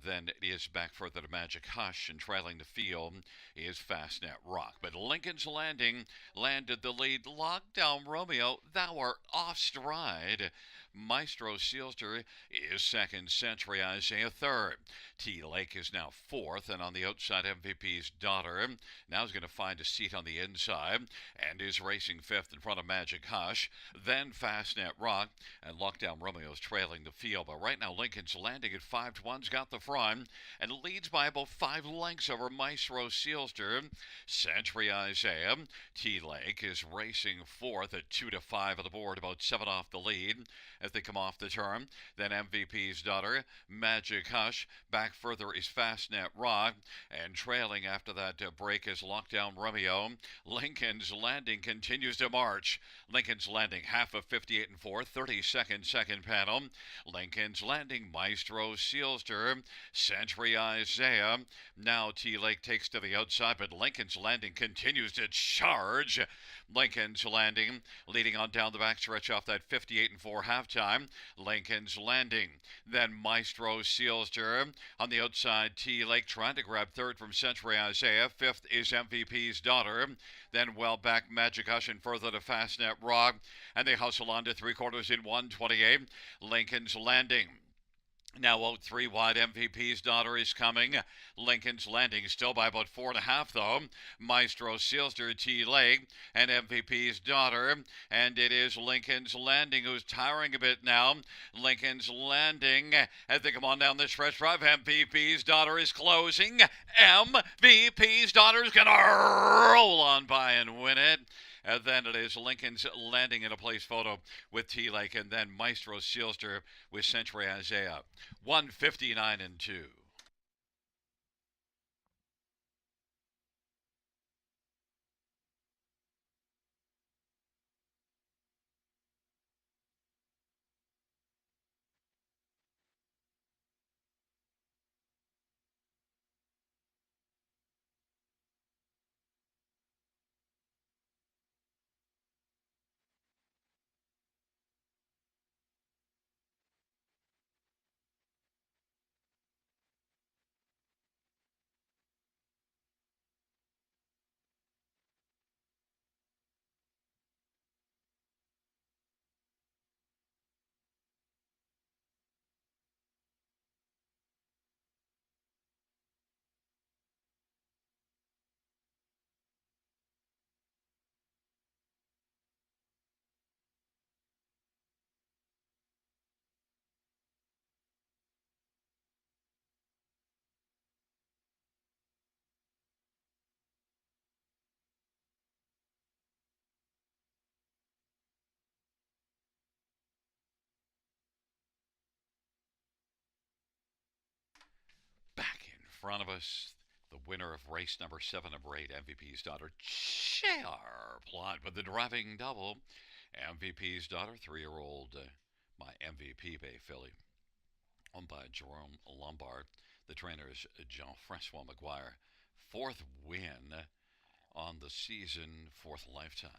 Then it is back further to Magic Hush, and trailing the field is Fastnet Rock. But Lincoln's Landing landed the lead. Lockdown Romeo, thou art off stride. Maestro Sealster is second, Century Isaiah third. T Lake is now fourth, and on the outside, MVP's Daughter now is going to find a seat on the inside and is racing fifth in front of Magic Hush. Then Fastnet Rock, and Lockdown Romeo's trailing the field. But right now, Lincoln's Landing at 5-1's got the front and leads by about 5 lengths over Maestro Sealster. Century Isaiah, T Lake is racing fourth at 2-5 on the board, about 7 off the lead as they come off the turn. Then MVP's Daughter, Magic Hush. Back further is Fastnet Rock. And trailing after that break is Lockdown Romeo. Lincoln's Landing continues to march. Lincoln's Landing, half of 58 and 4, 32nd second panel. Lincoln's Landing, Maestro Sealster, Century Isaiah. Now T Lake takes to the outside, but Lincoln's Landing continues to charge. Lincoln's Landing leading on down the backstretch off that 58 and 4 halftime. Lincoln's Landing. Then Maestro Sealster on the outside. T Lake trying to grab third from Century Isaiah. Fifth is MVP's Daughter. Then well back Magic Hush and further to Fastnet Rock. And they hustle on to 3/4 in 1:28. Lincoln's Landing. Now out 3 wide, MVP's Daughter is coming. Lincoln's Landing still by about 4.5 though. Maestro Sealster, T Lake, and MVP's Daughter. And it is Lincoln's Landing who's tiring a bit now. Lincoln's Landing as they come on down the stretch drive. MVP's Daughter is closing. MVP's Daughter is going to roll on by and win it. And then it is Lincoln's Landing in a place photo with T Lake, and then Maestro Sealster with Century Isaiah. 159 and 2. Back in front of us, the winner of race number 7 of Raid, MVP's Daughter, J.R. Plot with the driving double. MVP's Daughter, 3-year-old, my MVP Bay filly, owned by Jerome Lombard. The trainer is Jean-Francois McGuire. 4th win on the season, 4th lifetime.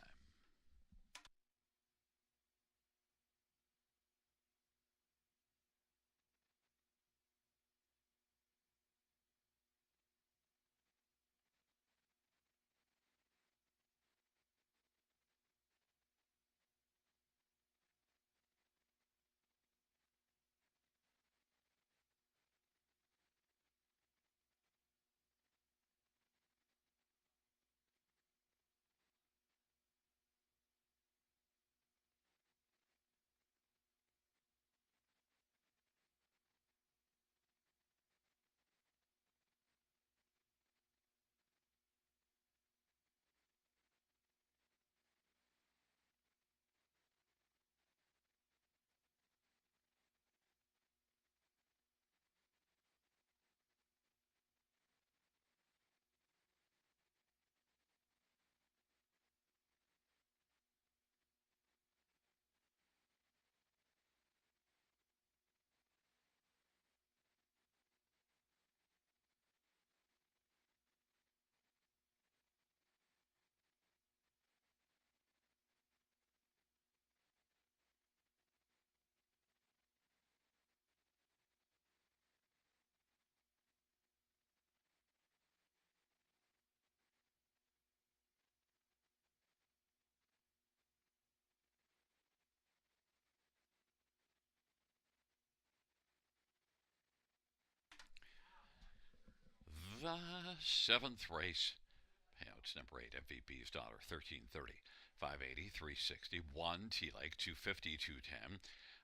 The seventh race, payouts number 8, MVP's $13.30, 580, 360, 1 T-Lake, 250, 210,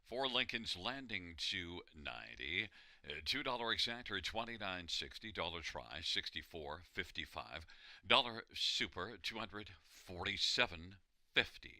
4 Lincoln's Landing, 290, $2 exactor, 29.60, dollar try, 64.55, dollar super, 247.50.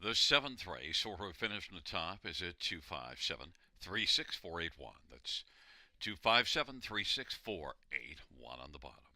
The seventh race, or who finished in the top, is at 257 36481. That's 257 36481 on the bottom.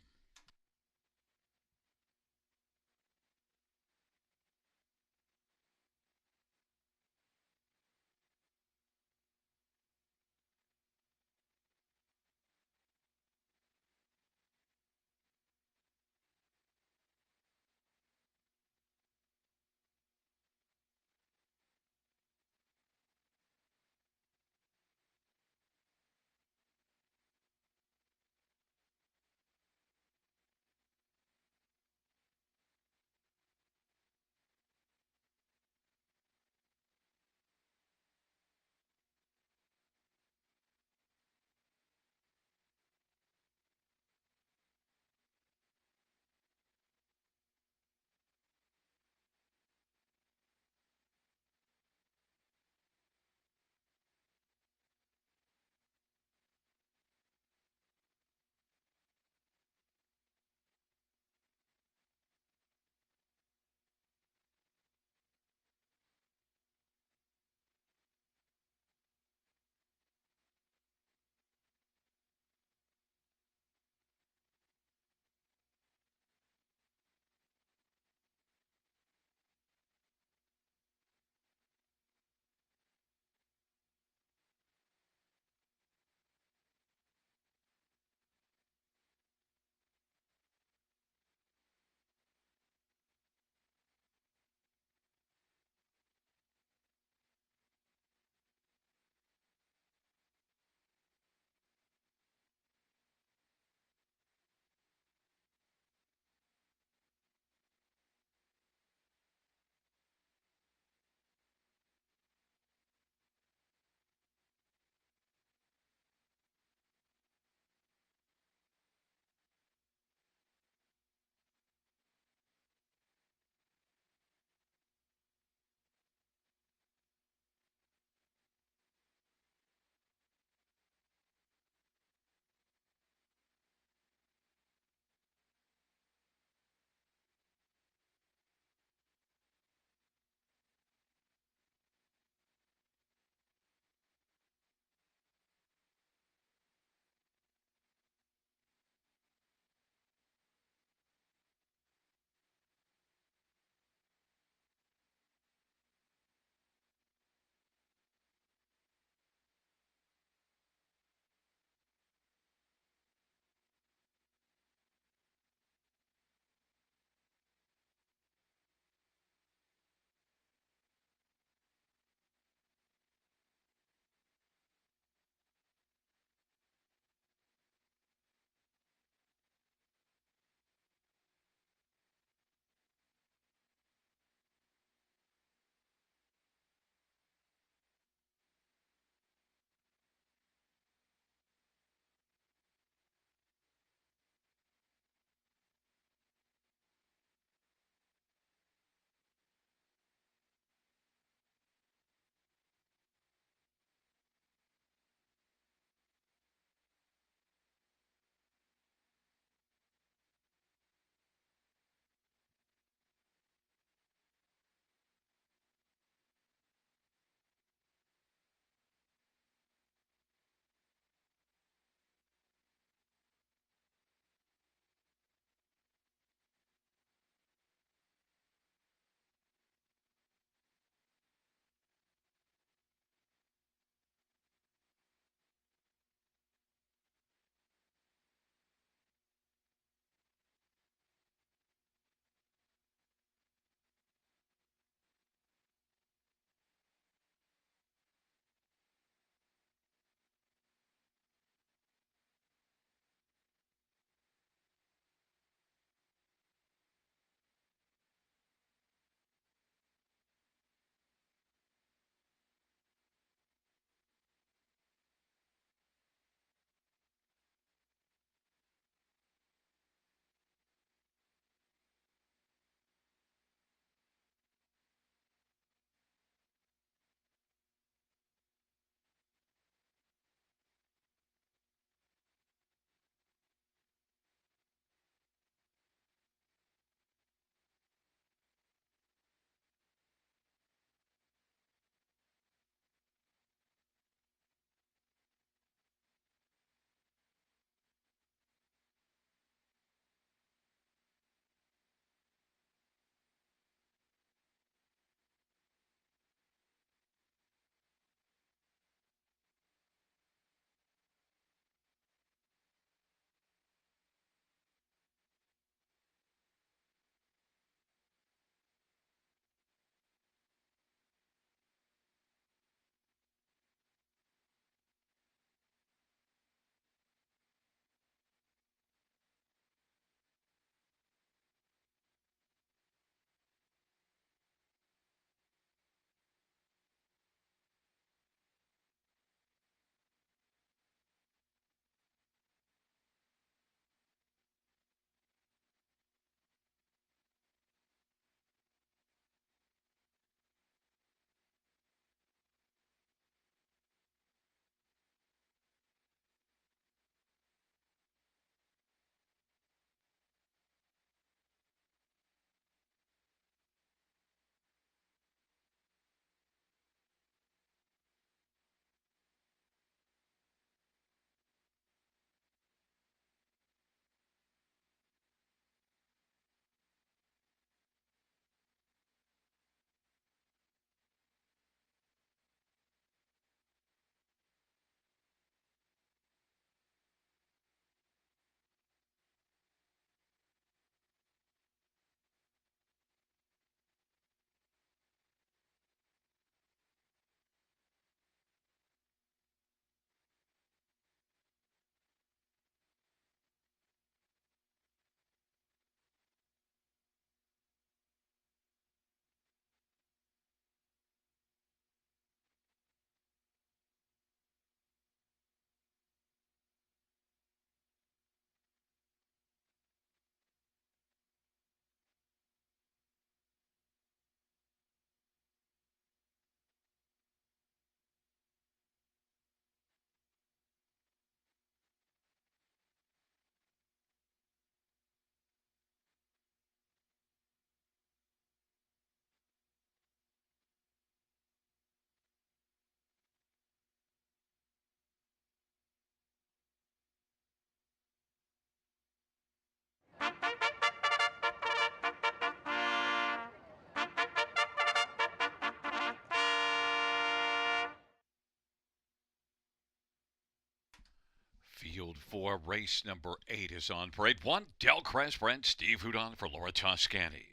field for race number 8 is on parade. 1, Del Crest Brent, Steve Houdon for Laura Toscani.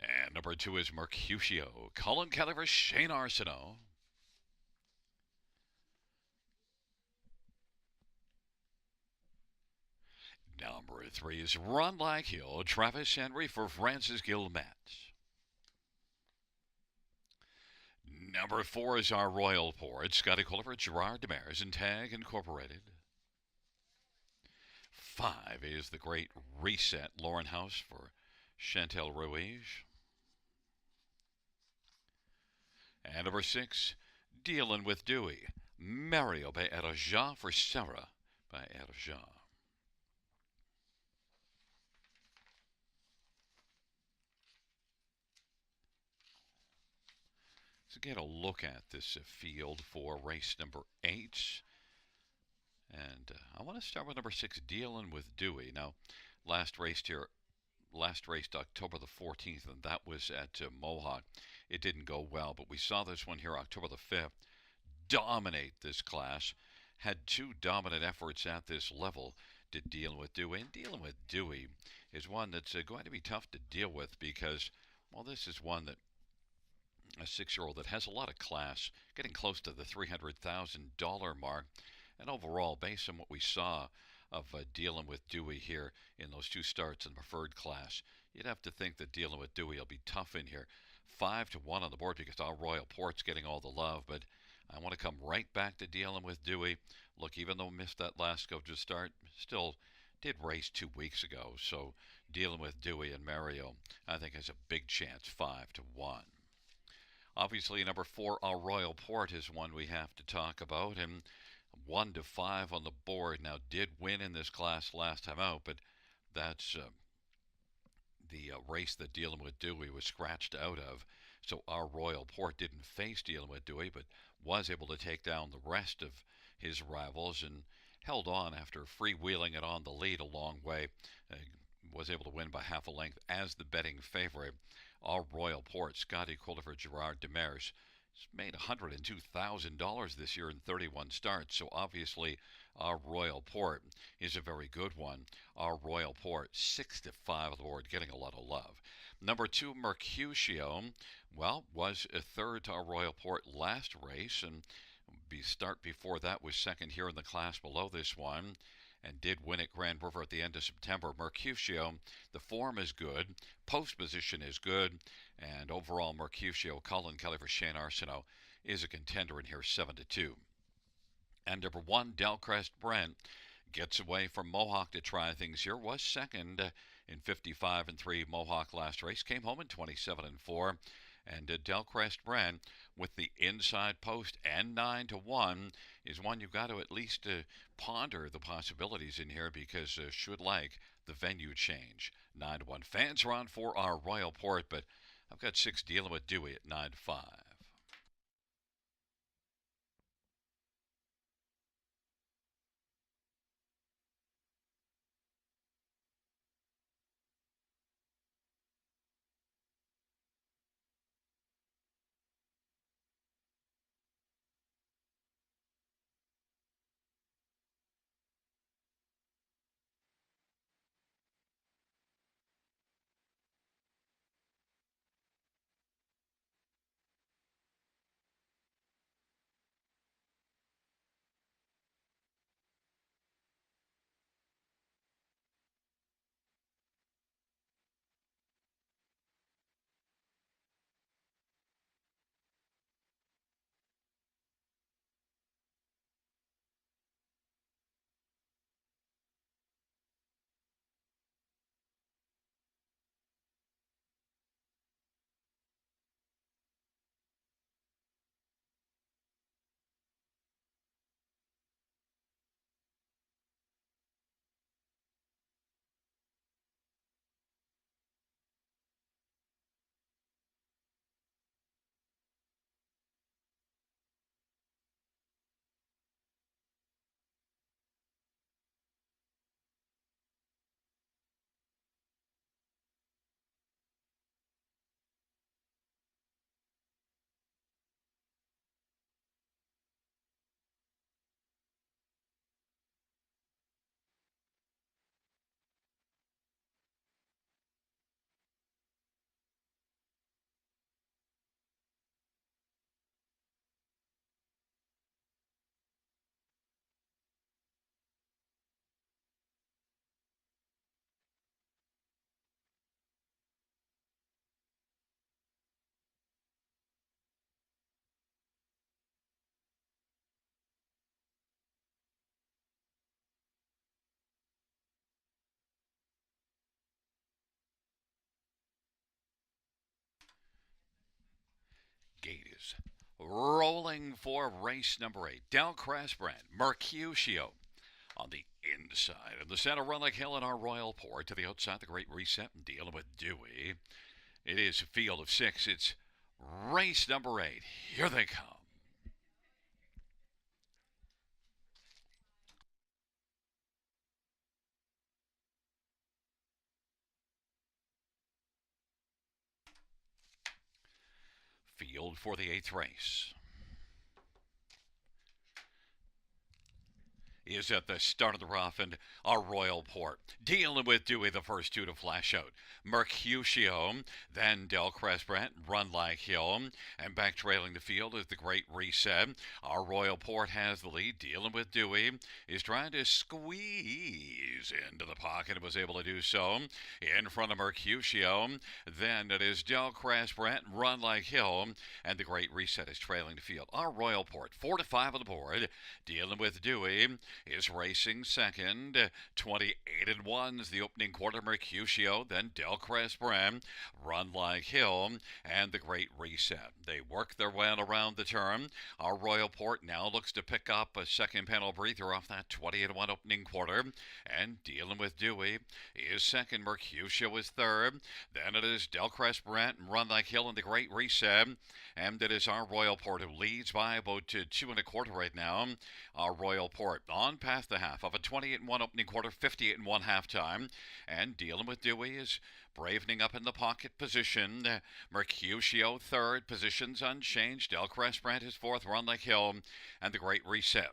And number 2 is Mercutio, Colin Kelly for Shane Arsenault. Number 3 is Run Like Hill, Travis Henry for Francis Gilmet. Number 4 is Our Royal Port, Scotty Culliver, Gerard Demers, and Tag Incorporated. 5 is the Great Reset, Lauren House for Chantel Ruiz. And number 6, Dealin' with Dewey, Mario by Erja for Sarah by Erja. So get a look at this field for race number 8. And I want to start with number 6, Dealin' with Dewey. Now, last raced October the 14th, and that was at Mohawk. It didn't go well, but we saw this one here October the 5th dominate this class. Had 2 dominant efforts at this level. Did Dealin' with Dewey. And Dealin' with Dewey is one that's going to be tough to deal with because, well, this is one that a 6-year-old that has a lot of class, getting close to the $300,000 mark. And overall, based on what we saw of Dealin' with Dewey here in those 2 starts in the preferred class, you'd have to think that Dealin' with Dewey will be tough in here. 5-1 on the board because Our Royal Port's getting all the love, but I want to come right back to Dealin' with Dewey. Look, even though missed that last go to start, still did race 2 weeks ago. So Dealin' with Dewey and Mario, I think, has a big chance, 5-1. Obviously, number 4, Our Royal Port, is one we have to talk about. And 1-5 on the board. Now, did win in this class last time out, but that's the race that Dealin' with Dewey was scratched out of. So Our Royal Port didn't face Dealin' with Dewey, but was able to take down the rest of his rivals and held on after freewheeling it on the lead a long way. Was able to win by half a length as the betting favorite. Our Royal Port, Scotty Culliver, Gerard Demers, made $102,000 this year in 31 starts. So obviously, Our Royal Port is a very good one. Our Royal Port, 6-5 on the board, getting a lot of love. Number 2, Mercutio, well, was a third to Our Royal Port last race, and the start before that was second here in the class below this one, and did win at Grand River at the end of September. Mercutio, the form is good, post position is good, and overall Mercutio, Colin Kelly for Shane Arsenault, is a contender in here, 7-2. And number 1, Del Crest Brent, gets away from Mohawk to try things here, was second in 55-3 Mohawk last race, came home in 27-4. And Del Crest Brent, with the inside post and 9-1, is one you've got to at least ponder the possibilities in here because should like the venue change. 9-1. Fans are on for Our Royal Port, but I've got 6 Dealin' with Dewey at 9-5. is rolling for race number 8. Del Crasbrand, Mercutio on the inside. In the center, Run Like Hill and our Royal Port. To the outside, the Great Reset and dealing with Dewey. It is a field of 6. It's race number 8. Here they come. Field for the 8th race is at the start of the rough, and our Royal Port dealing with Dewey, the first 2 to flash out. Mercutio, then Del Cresprat, Run Like Hill, and back trailing the field is the Great Reset. Our Royal Port has the lead, dealing with Dewey, is trying to squeeze into the pocket and was able to do so in front of Mercutio. Then it is Del Cresprat, Run Like Hill, and the Great Reset is trailing the field. Our Royal Port, 4 to 5 on the board, dealing with Dewey, is racing second. 28-1 is the opening quarter. Mercutio, then Del Cresprat, Run Like Hill, and the Great Reset. They work their way around the turn. Our Royal Port now looks to pick up a second panel breather off that 28-1 opening quarter. And dealing with Dewey is second. Mercutio is third. Then it is Del Cresprat and Run Like Hill and the Great Reset. And it is our Royal Port who leads by about 2 1/4 right now. Our Royal Port on past the half of a 28-1 opening quarter, 58-1 halftime. And dealing with Dewey is bravening up in the pocket position. Mercutio third, positions unchanged. Del Cresprat is fourth, Run Like Hill, and the Great Reset.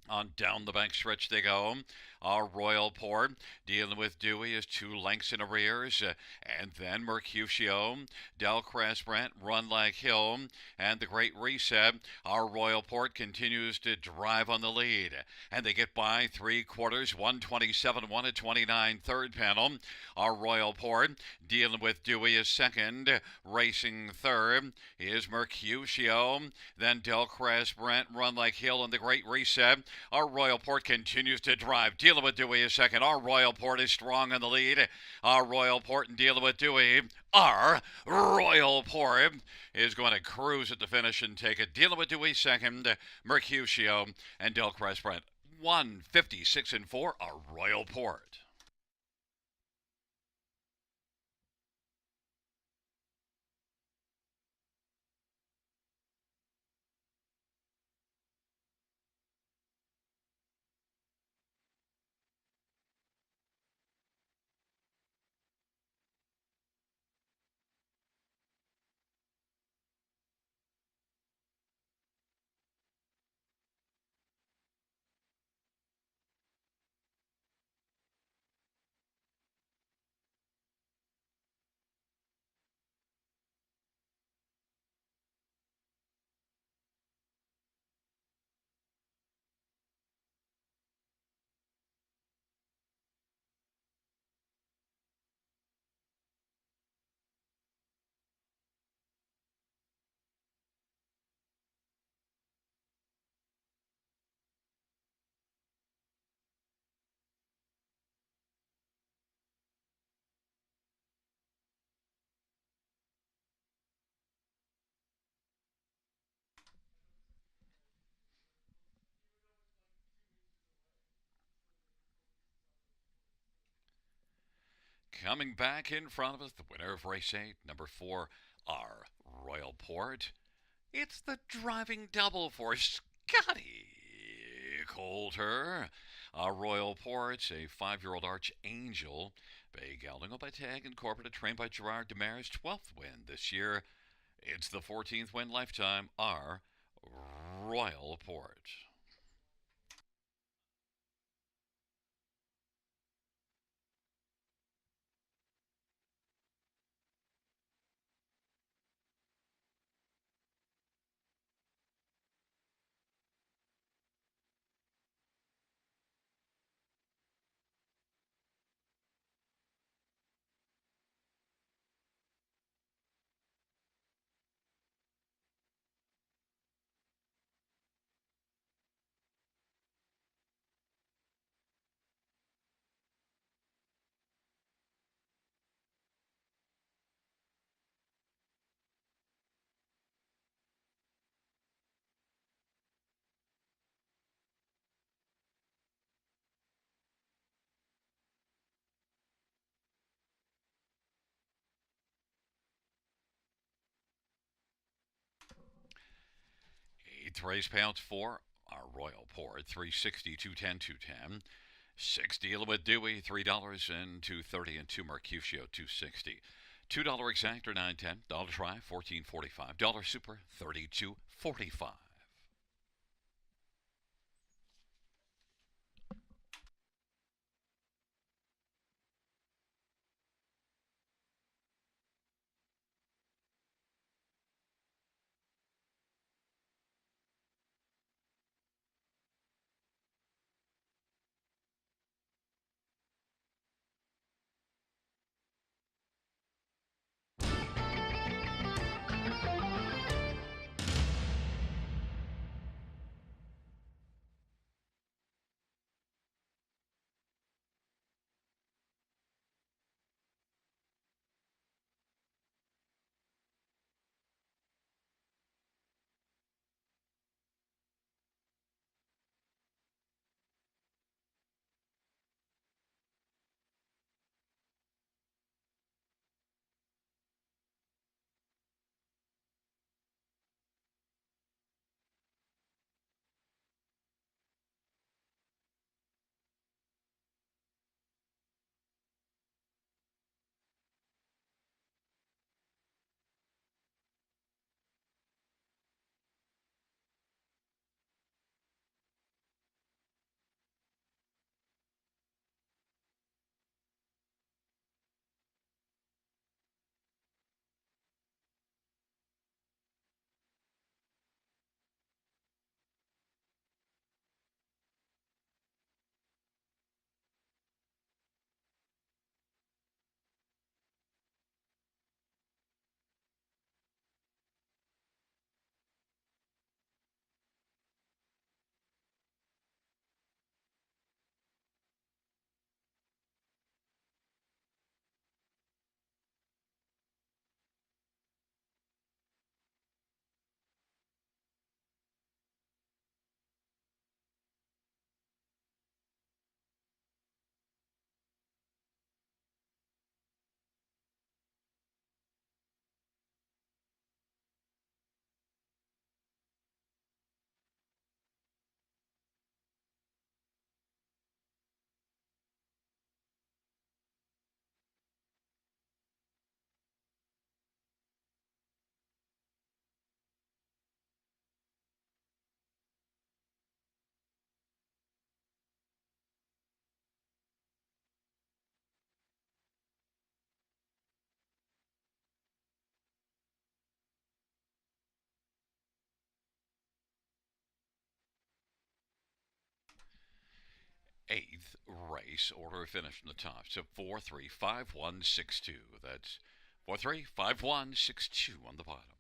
On down the bank stretch they go. Our Royal Port dealing with Dewey is 2 lengths in arrears. And then Mercutio, Del Cresprat, Run Like Hill, and the Great Reset. Our Royal Port continues to drive on the lead. And they get by 3/4, 127, 1-29, third panel. Our Royal Port dealing with Dewey is second. Racing third is Mercutio. Then Del Cresprat, Run Like Hill, and the Great Reset. Our Royal Port continues to drive. Dealing with Dewey is second. Our Royal Port is strong in the lead. Our Royal Port and dealing with Dewey. Our Royal Port is going to cruise at the finish and take it. Dealing with Dewey second. Mercutio and Del Cresprat. 156-4. Our Royal Port. Coming back in front of us, the winner of race 8, number 4, our Royal Port. It's the driving double for Scotty Coulter. Our Royal Port's a 5-year-old Archangel. Bay gelding by Tag Incorporated, trained by Gerard Demers, 12th win this year. It's the 14th win lifetime, our Royal Port. Eighth race payouts for our Royal Port, 360, 210, 210. 6 dealing with Dewey, $3 and 230, and 2 Mercutio, 260. $2 exactor, 910. Dollar try, 14.45. Dollar super, 32.45. Eighth race, order of finish from the top. So 435162. That's 435162 on the bottom.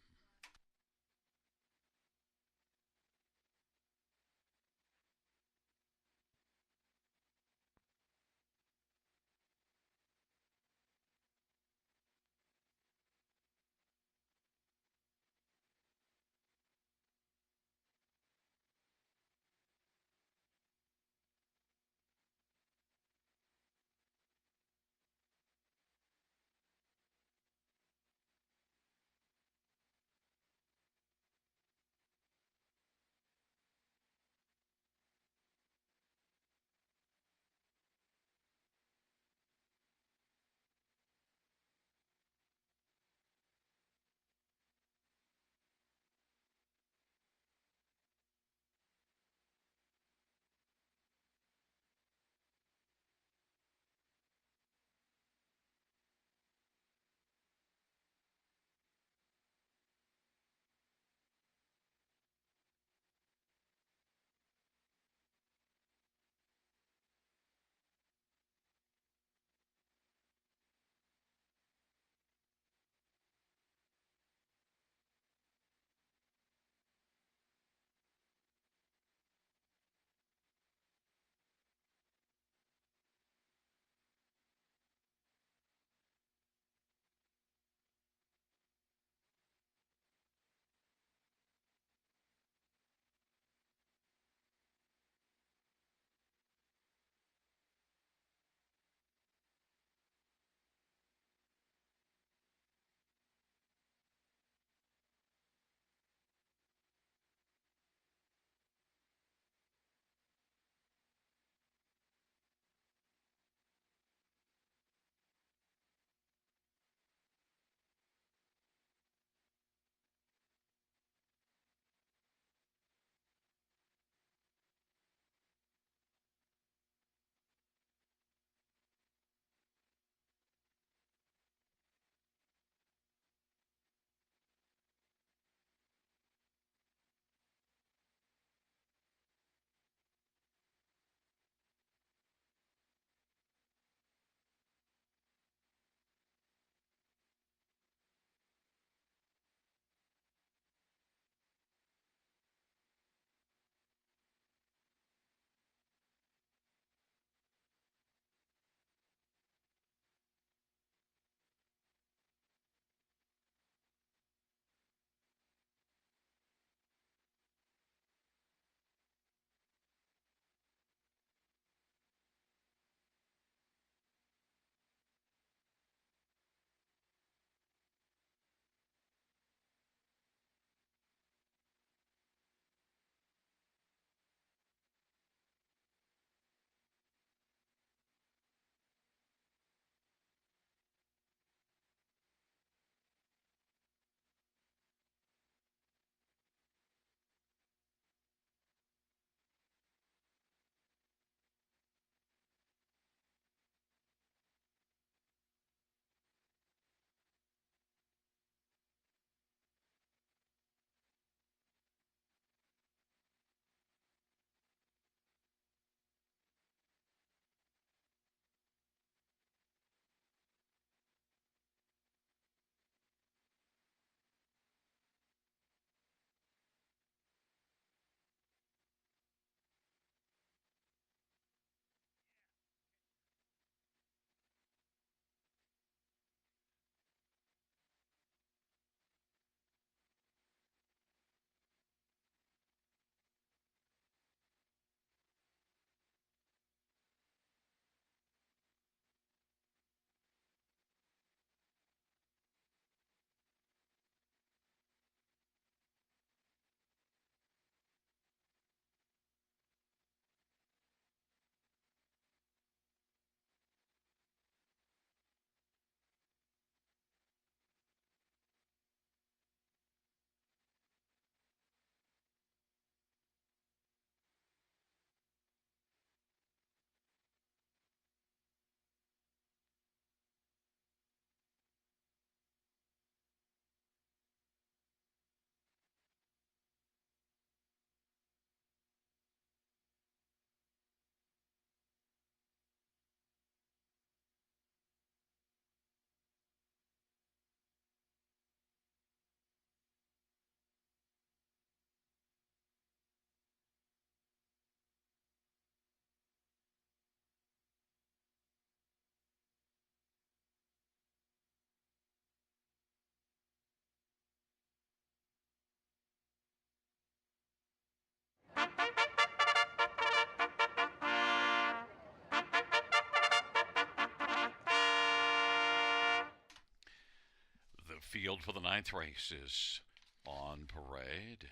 The field for the ninth race is on parade.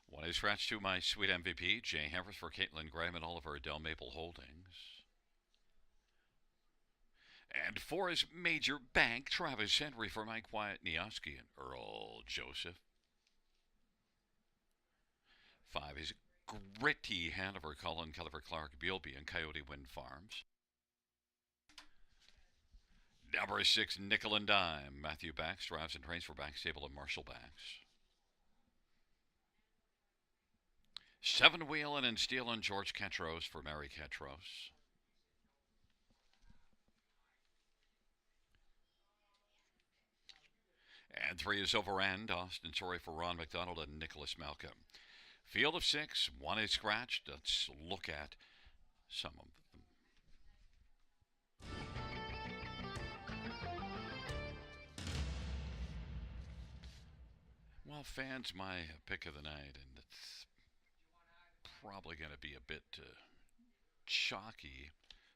One is scratch to my sweet MVP, Jay Havers for Caitlin Graham and Oliver Del Maple Holdings. And four is Major Bank, Travis Henry for Mike Wyatt Nioski and Earl Joseph. Five is Gritty Hanover, Colin Culliver Clark, Bealby and Coyote Wind Farms. Number six, Nickel and Dime, Matthew Bax, drives and trains for Backstable and Marshall Bax. Seven Wheeling and Steel and George Ketros for Mary Ketros. And three is Over End, Austin Sorry for Ron McDonald and Nicholas Malcolm. Field of six, one is scratched. Let's look at some of them. Well, fans, my pick of the night, and it's probably going to be a bit chalky.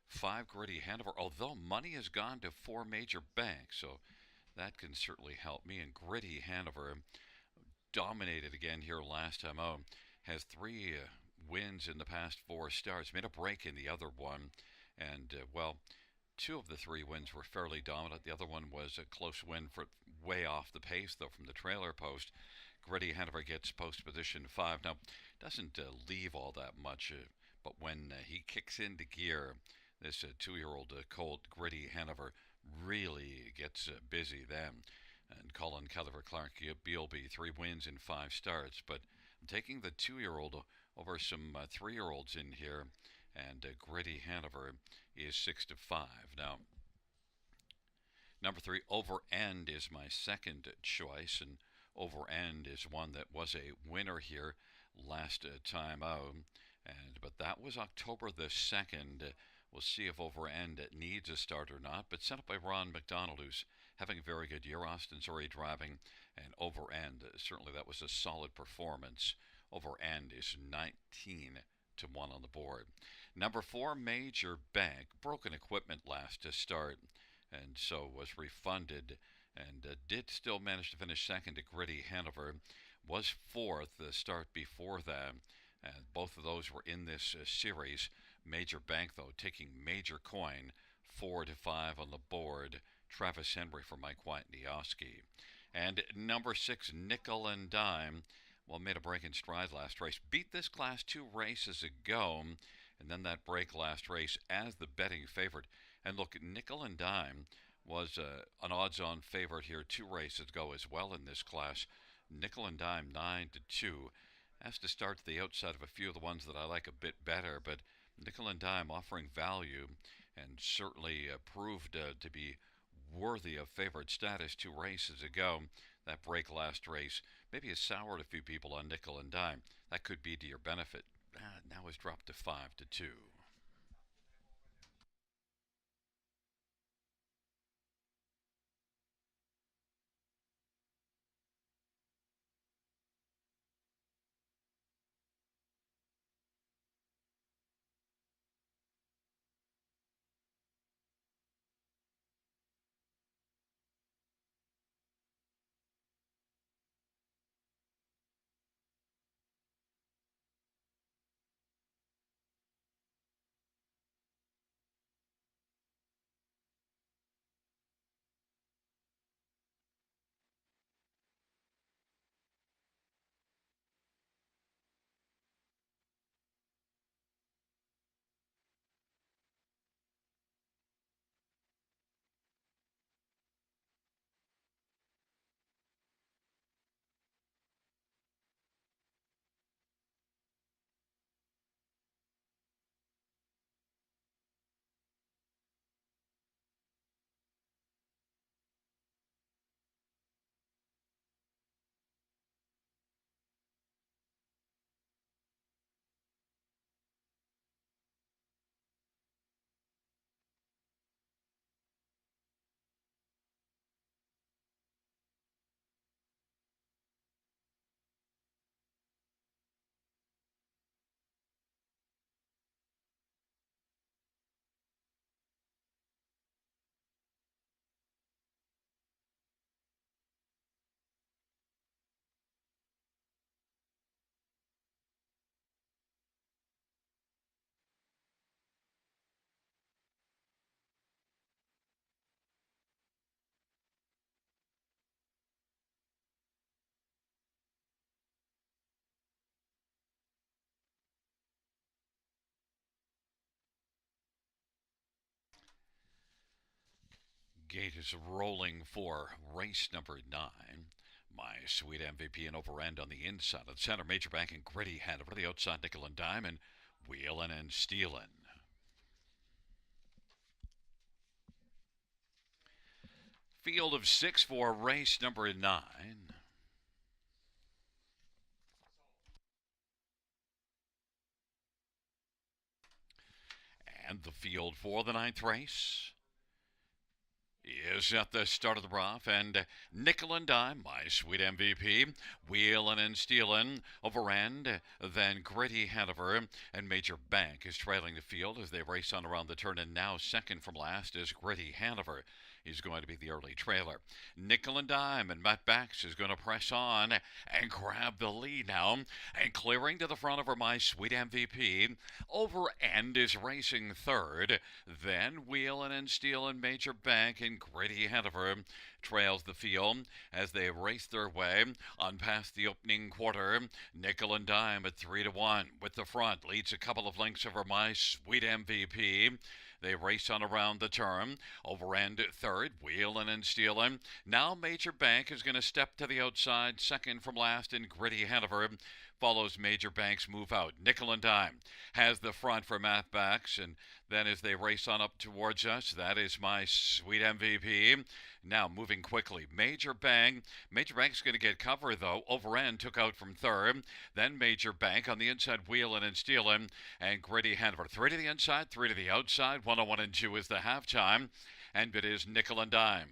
Five Gritty Hanover, although money has gone to four Major Banks, so that can certainly help me. And Gritty Hanover dominated again here last time out. Has three wins in the past four starts. Made a break in the other one. And, well, two of the three wins were fairly dominant. The other one was a close win for way off the pace, though, from the trailer post. Gritty Hanover gets post position 5. Now, doesn't leave all that much, but when he kicks into gear, this 2-year-old Colt Gritty Hanover really gets busy then. And Colin Culliver Clark Bealby, 3 wins in 5 starts. But I'm taking the 2-year-old over some 3-year-olds in here, and Gritty Hanover is 6-5. Now, number 3, Over End is my second choice, and Over End is one that was a winner here last time out. But that was October the 2nd. We'll see if Over End needs a start or not. But sent up by Ron McDonald, who's having a very good year. Austin's already driving, and Over End, certainly that was a solid performance. Over End is 19-1 on the board. Number 4, Major Bank. Broken equipment last to start, and so was refunded, and did still manage to finish second to Gritty Hanover. Was fourth the start before that, and both of those were in this series. Major Bank, though, taking major coin, 4-5 on the board. Travis Henry for Mike White Nioski. And number 6, Nickel and Dime. Well, made a break in stride last race. Beat this class 2 races ago, and then that break last race as the betting favorite. And look, Nickel and Dime was an odds-on favorite here 2 races ago as well in this class. Nickel and Dime 9-2. Has to start to the outside of a few of the ones that I like a bit better, but Nickel and Dime offering value and certainly proved to be worthy of favorite status 2 races ago. That break last race maybe has soured a few people on Nickel and Dime. That could be to your benefit. Now has dropped to 5-2. gate is rolling for race number 9. My Sweet MVP and over end on the inside of the center. Major Bank and Gritty hand over the outside. Nickel and Dime and Wheelin' and Steelin'. Field of 6 for race number 9. And the field for the 9th race is at the start of the rough, and Nickel and Dime, My Sweet MVP, Wheelin' and Steelin' over end, then Gritty Hanover, and Major Bank is trailing the field as they race on around the turn, and now second from last is Gritty Hanover. He's going to be the early trailer. Nickel and Dime and Matt Bax is going to press on and grab the lead now, and clearing to the front over My Sweet MVP. Over end is racing third, then Wheelin' and Steelin', Major Bank, and Gritty Hanover trails the field as they race their way on past the opening quarter. Nickel and Dime at 3-1 with the front, leads a couple of lengths over My Sweet MVP. They race on around the turn. Over end third, Wheelin' and Steelin'. Now Major Bank is going to step to the outside, second from last in Gritty Hanover. Follows Major Bank's move out. Nickel and Dime has the front for Matt Bax, and then as they race on up towards us, that is My Sweet MVP. Now moving quickly, Major Bank. Major Bank's going to get cover though. Over end took out from third. Then Major Bank on the inside, Wheelin' and Steelin', and Gritty Hanover. 3 to the inside, 3 to the outside. 101 and 2 is the halftime, and it is Nickel and Dime,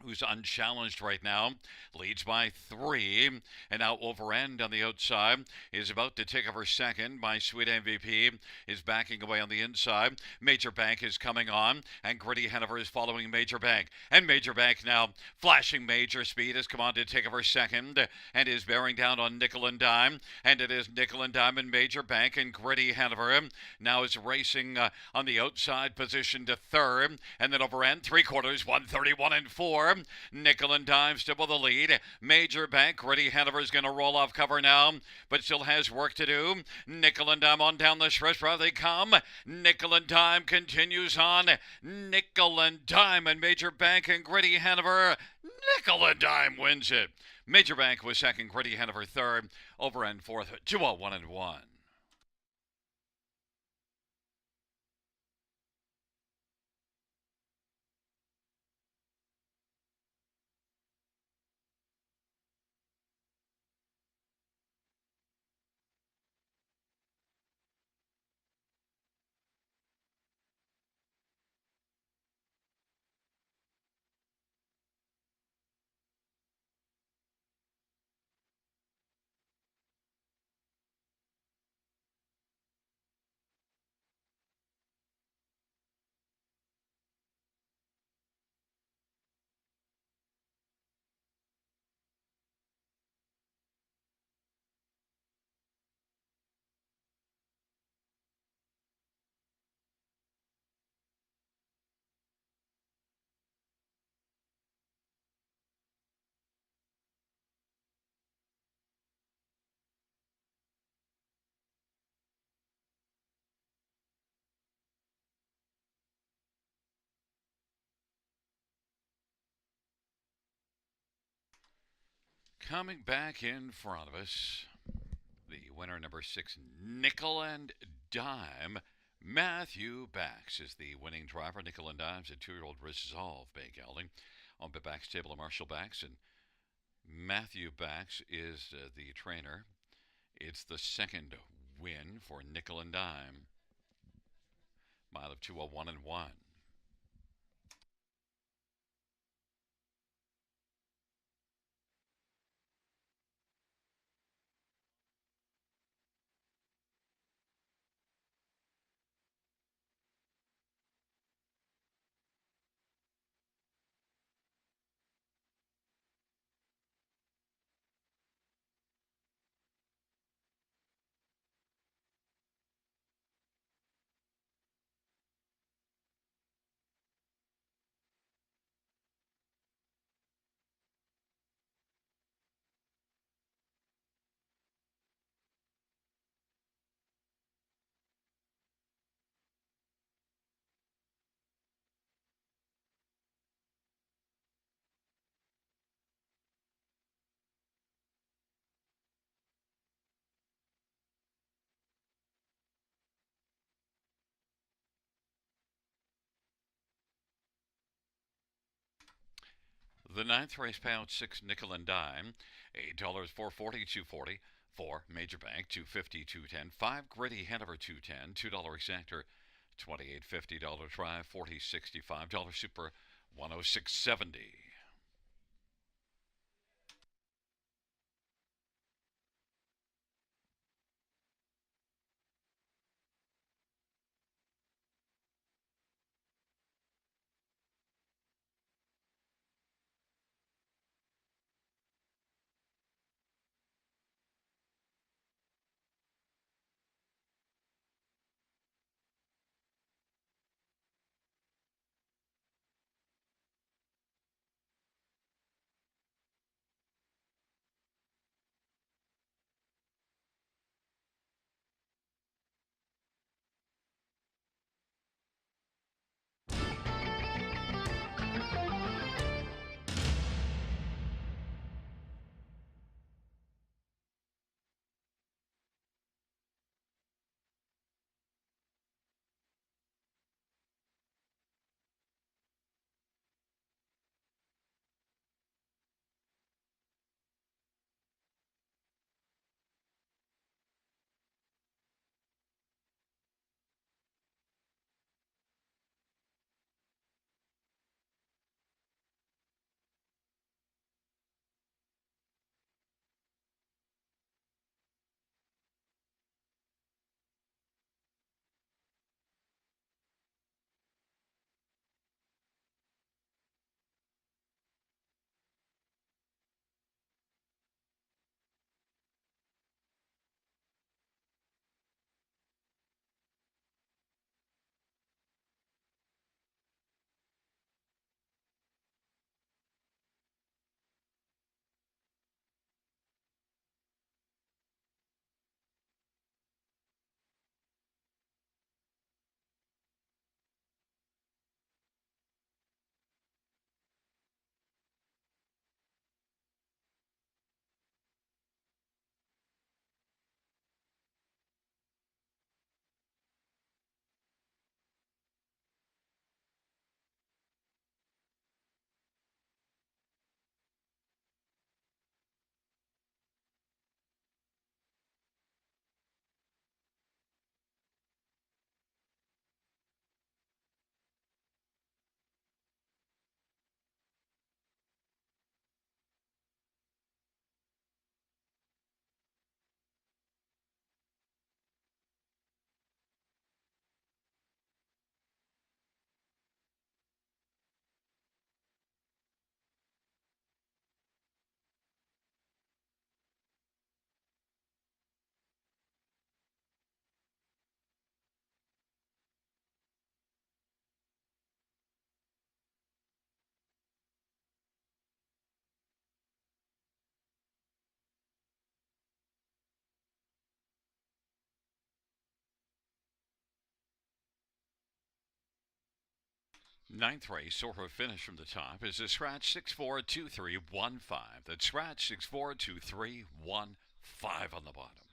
who's unchallenged right now, leads by 3, and now over end on the outside is about to take over second. My Sweet MVP is backing away on the inside. Major Bank is coming on, and Gritty Hanover is following Major Bank, and Major Bank now flashing major speed has come on to take over second and is bearing down on Nickel and Dime, and it is Nickel and Dime and Major Bank, and Gritty Hanover now is racing on the outside position to third, and then over end 3/4, 131 and 4. Nickel and Dime still with the lead. Major Bank, Gritty Hanover is going to roll off cover now, but still has work to do. Nickel and Dime on down the stretch, where they come. Nickel and Dime continues on. Nickel and Dime and Major Bank and Gritty Hanover. Nickel and Dime wins it. Major Bank was second, Gritty Hanover third, over and fourth, 201 and 1. Coming back in front of us, the winner number 6, Nickel and Dime. Matthew Bax is the winning driver. Nickel and Dime's a 2-year-old Resolve Bay Gelding on the Bax table of Marshall Bax, and Matthew Bax is the trainer. It's the second win for Nickel and Dime. Mile of 201 and 1. The ninth race payout 6 nickel and dime. $8 440 240. 4 major bank 250 210. 5 gritty Hanover 210. $2 exactor 28.50. Try 40.65. Super 106.70. Ninth race, Sora finish from the top, is a scratch 642315. That's scratch 642315 on the bottom.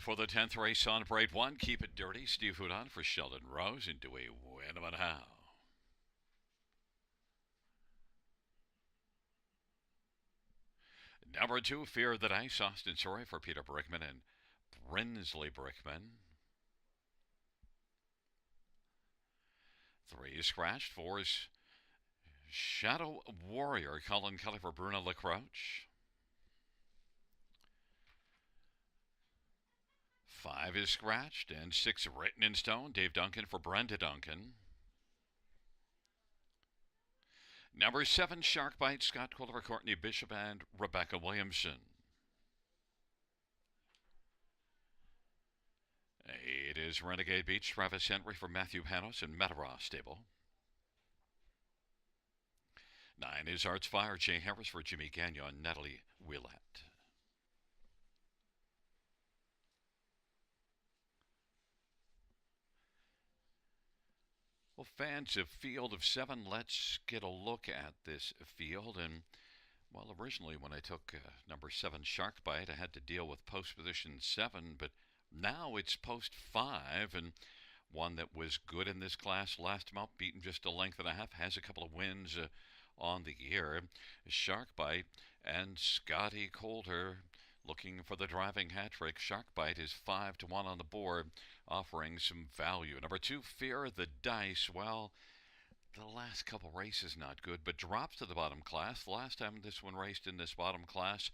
for the 10th race on Braid 1, Keep It Dirty. Steve Houdon for Sheldon Rose into a win about how. Number 2, Fear the Dice, Austin Sorry for Peter Brickman and Brinsley Brickman. 3 is scratched. 4 is Shadow Warrior, Colin Kelly for Bruno LaCroix. 5 is scratched, and 6 written in stone, Dave Duncan for Brenda Duncan. Number 7, Shark Bite, Scott Quilter, Courtney Bishop, and Rebecca Williamson. 8 is Renegade Beach, Travis Henry for Matthew Panos and Metaross Stable. 9 is Arts Fire, Jay Harris for Jimmy Gagnon, Natalie Willett. Well, fans of Field of 7, let's get a look at this field. And, well, originally when I took number 7 Shark Bite, I had to deal with post position 7, but now it's post 5, and one that was good in this class last time out, beaten just a length and a half, has a couple of wins on the year. Shark Bite and Scotty Coulter looking for the driving hat trick. Shark Bite is 5-1 on the board, offering some value. Number 2, Fear the Dice. Well, the last couple races not good, but drops to the bottom class. The last time this one raced in this bottom class,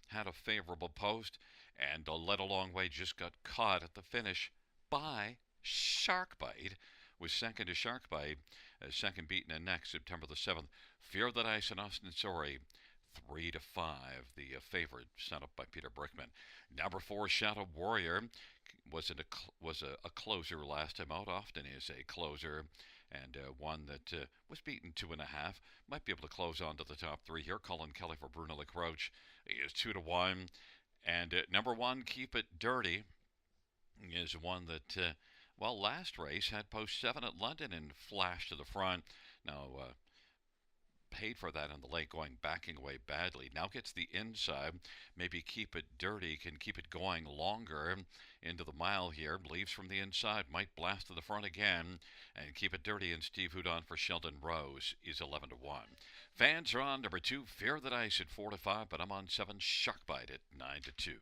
had a favorable post, and led a long way, just got caught at the finish by Shark Bite. Was second to Shark Bite, second beaten and next September the 7th. Fear the Dice and Austin Sorry, 3-5, the favorite, set up by Peter Brickman. Number 4, Shadow Warrior, was a closer last time out, often is a closer, and one that was beaten 2.5. Might be able to close on to the top 3 here. Colin Kelly for Bruno LaCroix is 2-1. And number 1, Keep It Dirty, is one that, well, last race had post 7 at London and flashed to the front. Now, paid for that on the lake, backing away badly. Now gets the inside. Maybe Keep It Dirty can keep it going longer into the mile here. Leaves from the inside, might blast to the front again. And Keep It Dirty and Steve Houdon for Sheldon Rose is 11-1. Fans are on number 2, Fear the Dice at 4-5, but I'm on 7, Shark Bite at 9-2.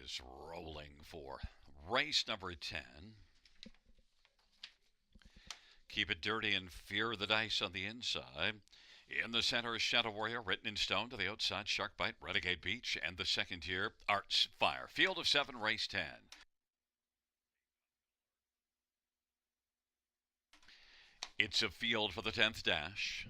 is rolling for race number 10. Keep It Dirty and Fear the Dice on the inside. In the center is Shadow Warrior, written in stone. To the outside, Shark Bite, Renegade Beach, and the second tier, Arts Fire. Field of 7, race 10. It's a field for the 10th dash.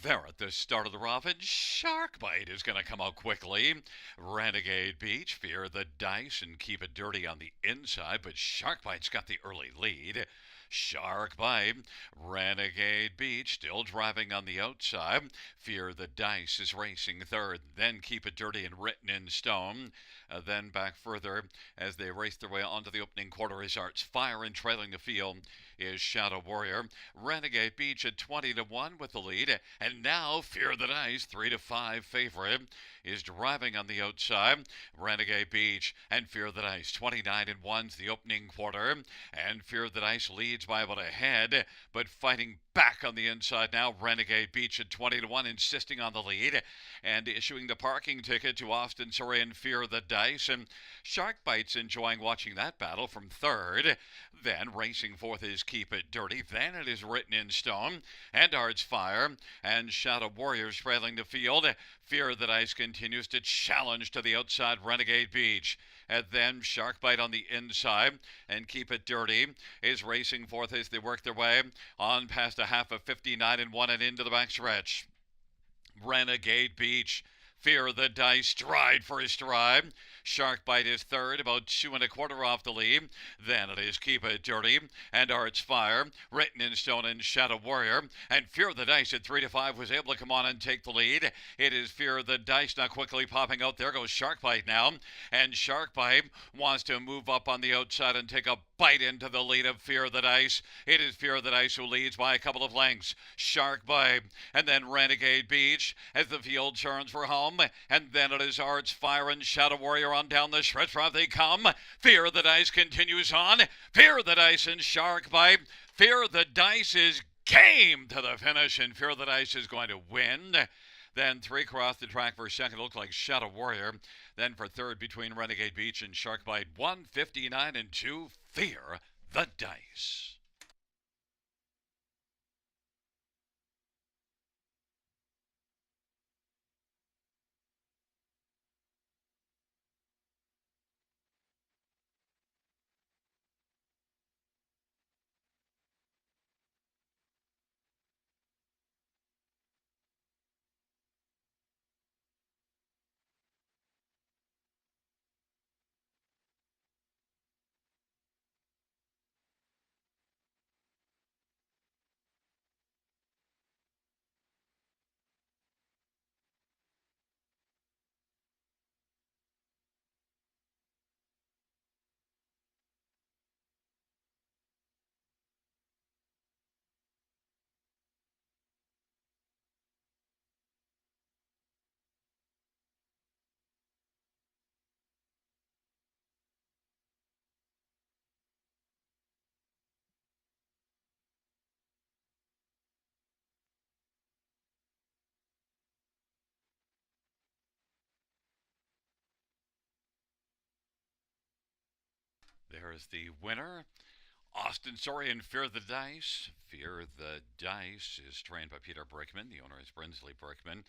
There at the start of the rough, and Shark Bite is going to come out quickly. Renegade Beach, Fear the Dice, and Keep It Dirty on the inside, but Shark Bite's got the early lead. Shark Bite, Renegade Beach, still driving on the outside. Fear the Dice is racing third, then Keep It Dirty and Written in Stone. Then back further as they race their way onto the opening quarter is Arts Fire, and trailing the field is Shadow Warrior. Renegade Beach at 20-1 with the lead, and now Fear the Dice, 3-5 favorite, is driving on the outside. Renegade Beach and Fear the Dice, 29-1's the opening quarter, and Fear the Dice leads by about a head, but fighting back on the inside now. Renegade Beach at 20-1, insisting on the lead and issuing the parking ticket to Austin Surrey and Fear the Dice, and Shark Bite's enjoying watching that battle from third. Then racing fourth is Keep It Dirty, then it is Written in Stone and Arts Fire, and Shadow Warriors trailing the field. Fear the Dice continues to challenge to the outside Renegade Beach. And then Shark Bite on the inside, and Keep It Dirty is racing forth as they work their way on past a half of 59-1 and into the backstretch. Renegade Beach, Fear the Dice, stride for his stride. Shark Bite is third, about 2 1/4 off the lead. Then it is Keep It Dirty and Arts Fire, Written in Stone and Shadow Warrior. And Fear the Dice at 3-5 was able to come on and take the lead. It is Fear the Dice now quickly popping out. There goes Shark Bite now. And Shark Bite wants to move up on the outside and take a bite into the lead of Fear the Dice. It is Fear the Dice who leads by a couple of lengths. Shark Bite and then Renegade Beach as the field turns for home. And then it is Arts Fire and Shadow Warrior on down the stretch. They come. Fear the Dice continues on. Fear the Dice and Shark Bite. Fear the Dice is game to the finish, and Fear the Dice is going to win. Then 3 across the track for second looked like Shadow Warrior. Then for third between Renegade Beach and Shark Bite, 159-2, Fear the Dice. There is the winner, Austin Surrey and Fear the Dice. Fear the Dice is trained by Peter Brickman. The owner is Brinsley Brickman.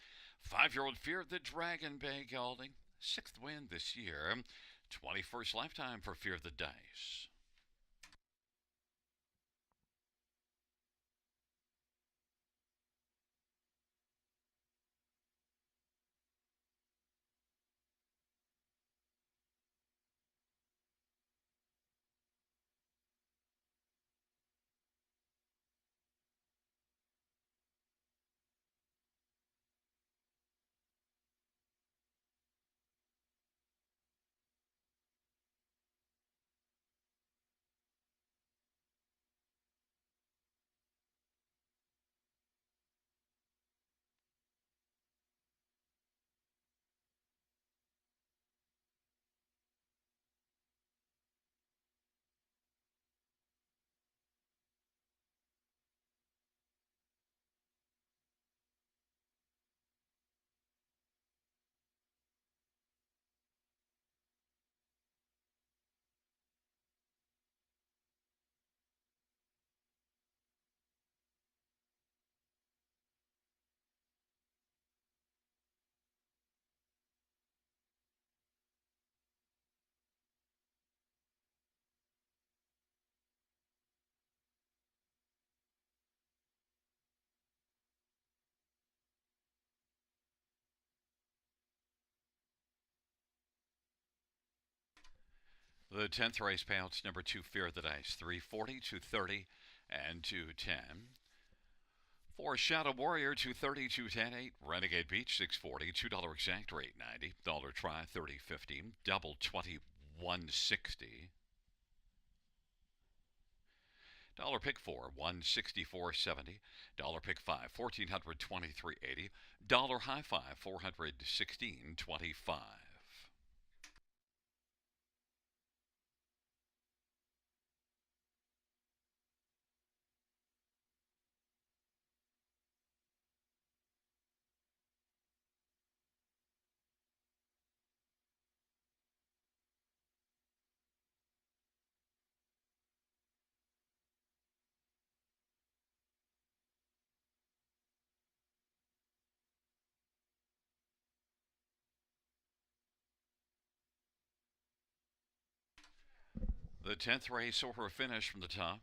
5-year-old Fear the Dragon Bay gelding. 6th win this year. 21st lifetime for Fear the Dice. The 10th race payouts number 2, Fear the Dice, 340, 230, and 210. 4, Shadow Warrior, 230, 210, 8, Renegade Beach, 640, $2 exact, or $8.90. Dollar try, 30.50, double 20, 160. Dollar pick 4, 164.70. Dollar pick 5, 1423.80. Dollar high 5, 416.25. The 10th race order finish from the top.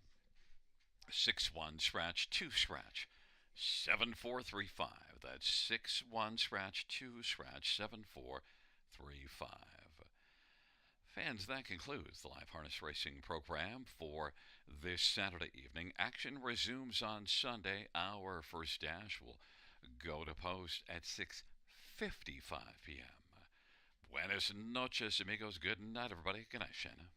6-1 scratch, 2 scratch, 7-4-3-5. That's 6-1 scratch, 2 scratch, 7-4-3-5. Fans, that concludes the live harness racing program for this Saturday evening. Action resumes on Sunday. Our first dash will go to post at 6:55 p.m. Buenas noches, amigos. Good night, everybody. Good night, Shanna.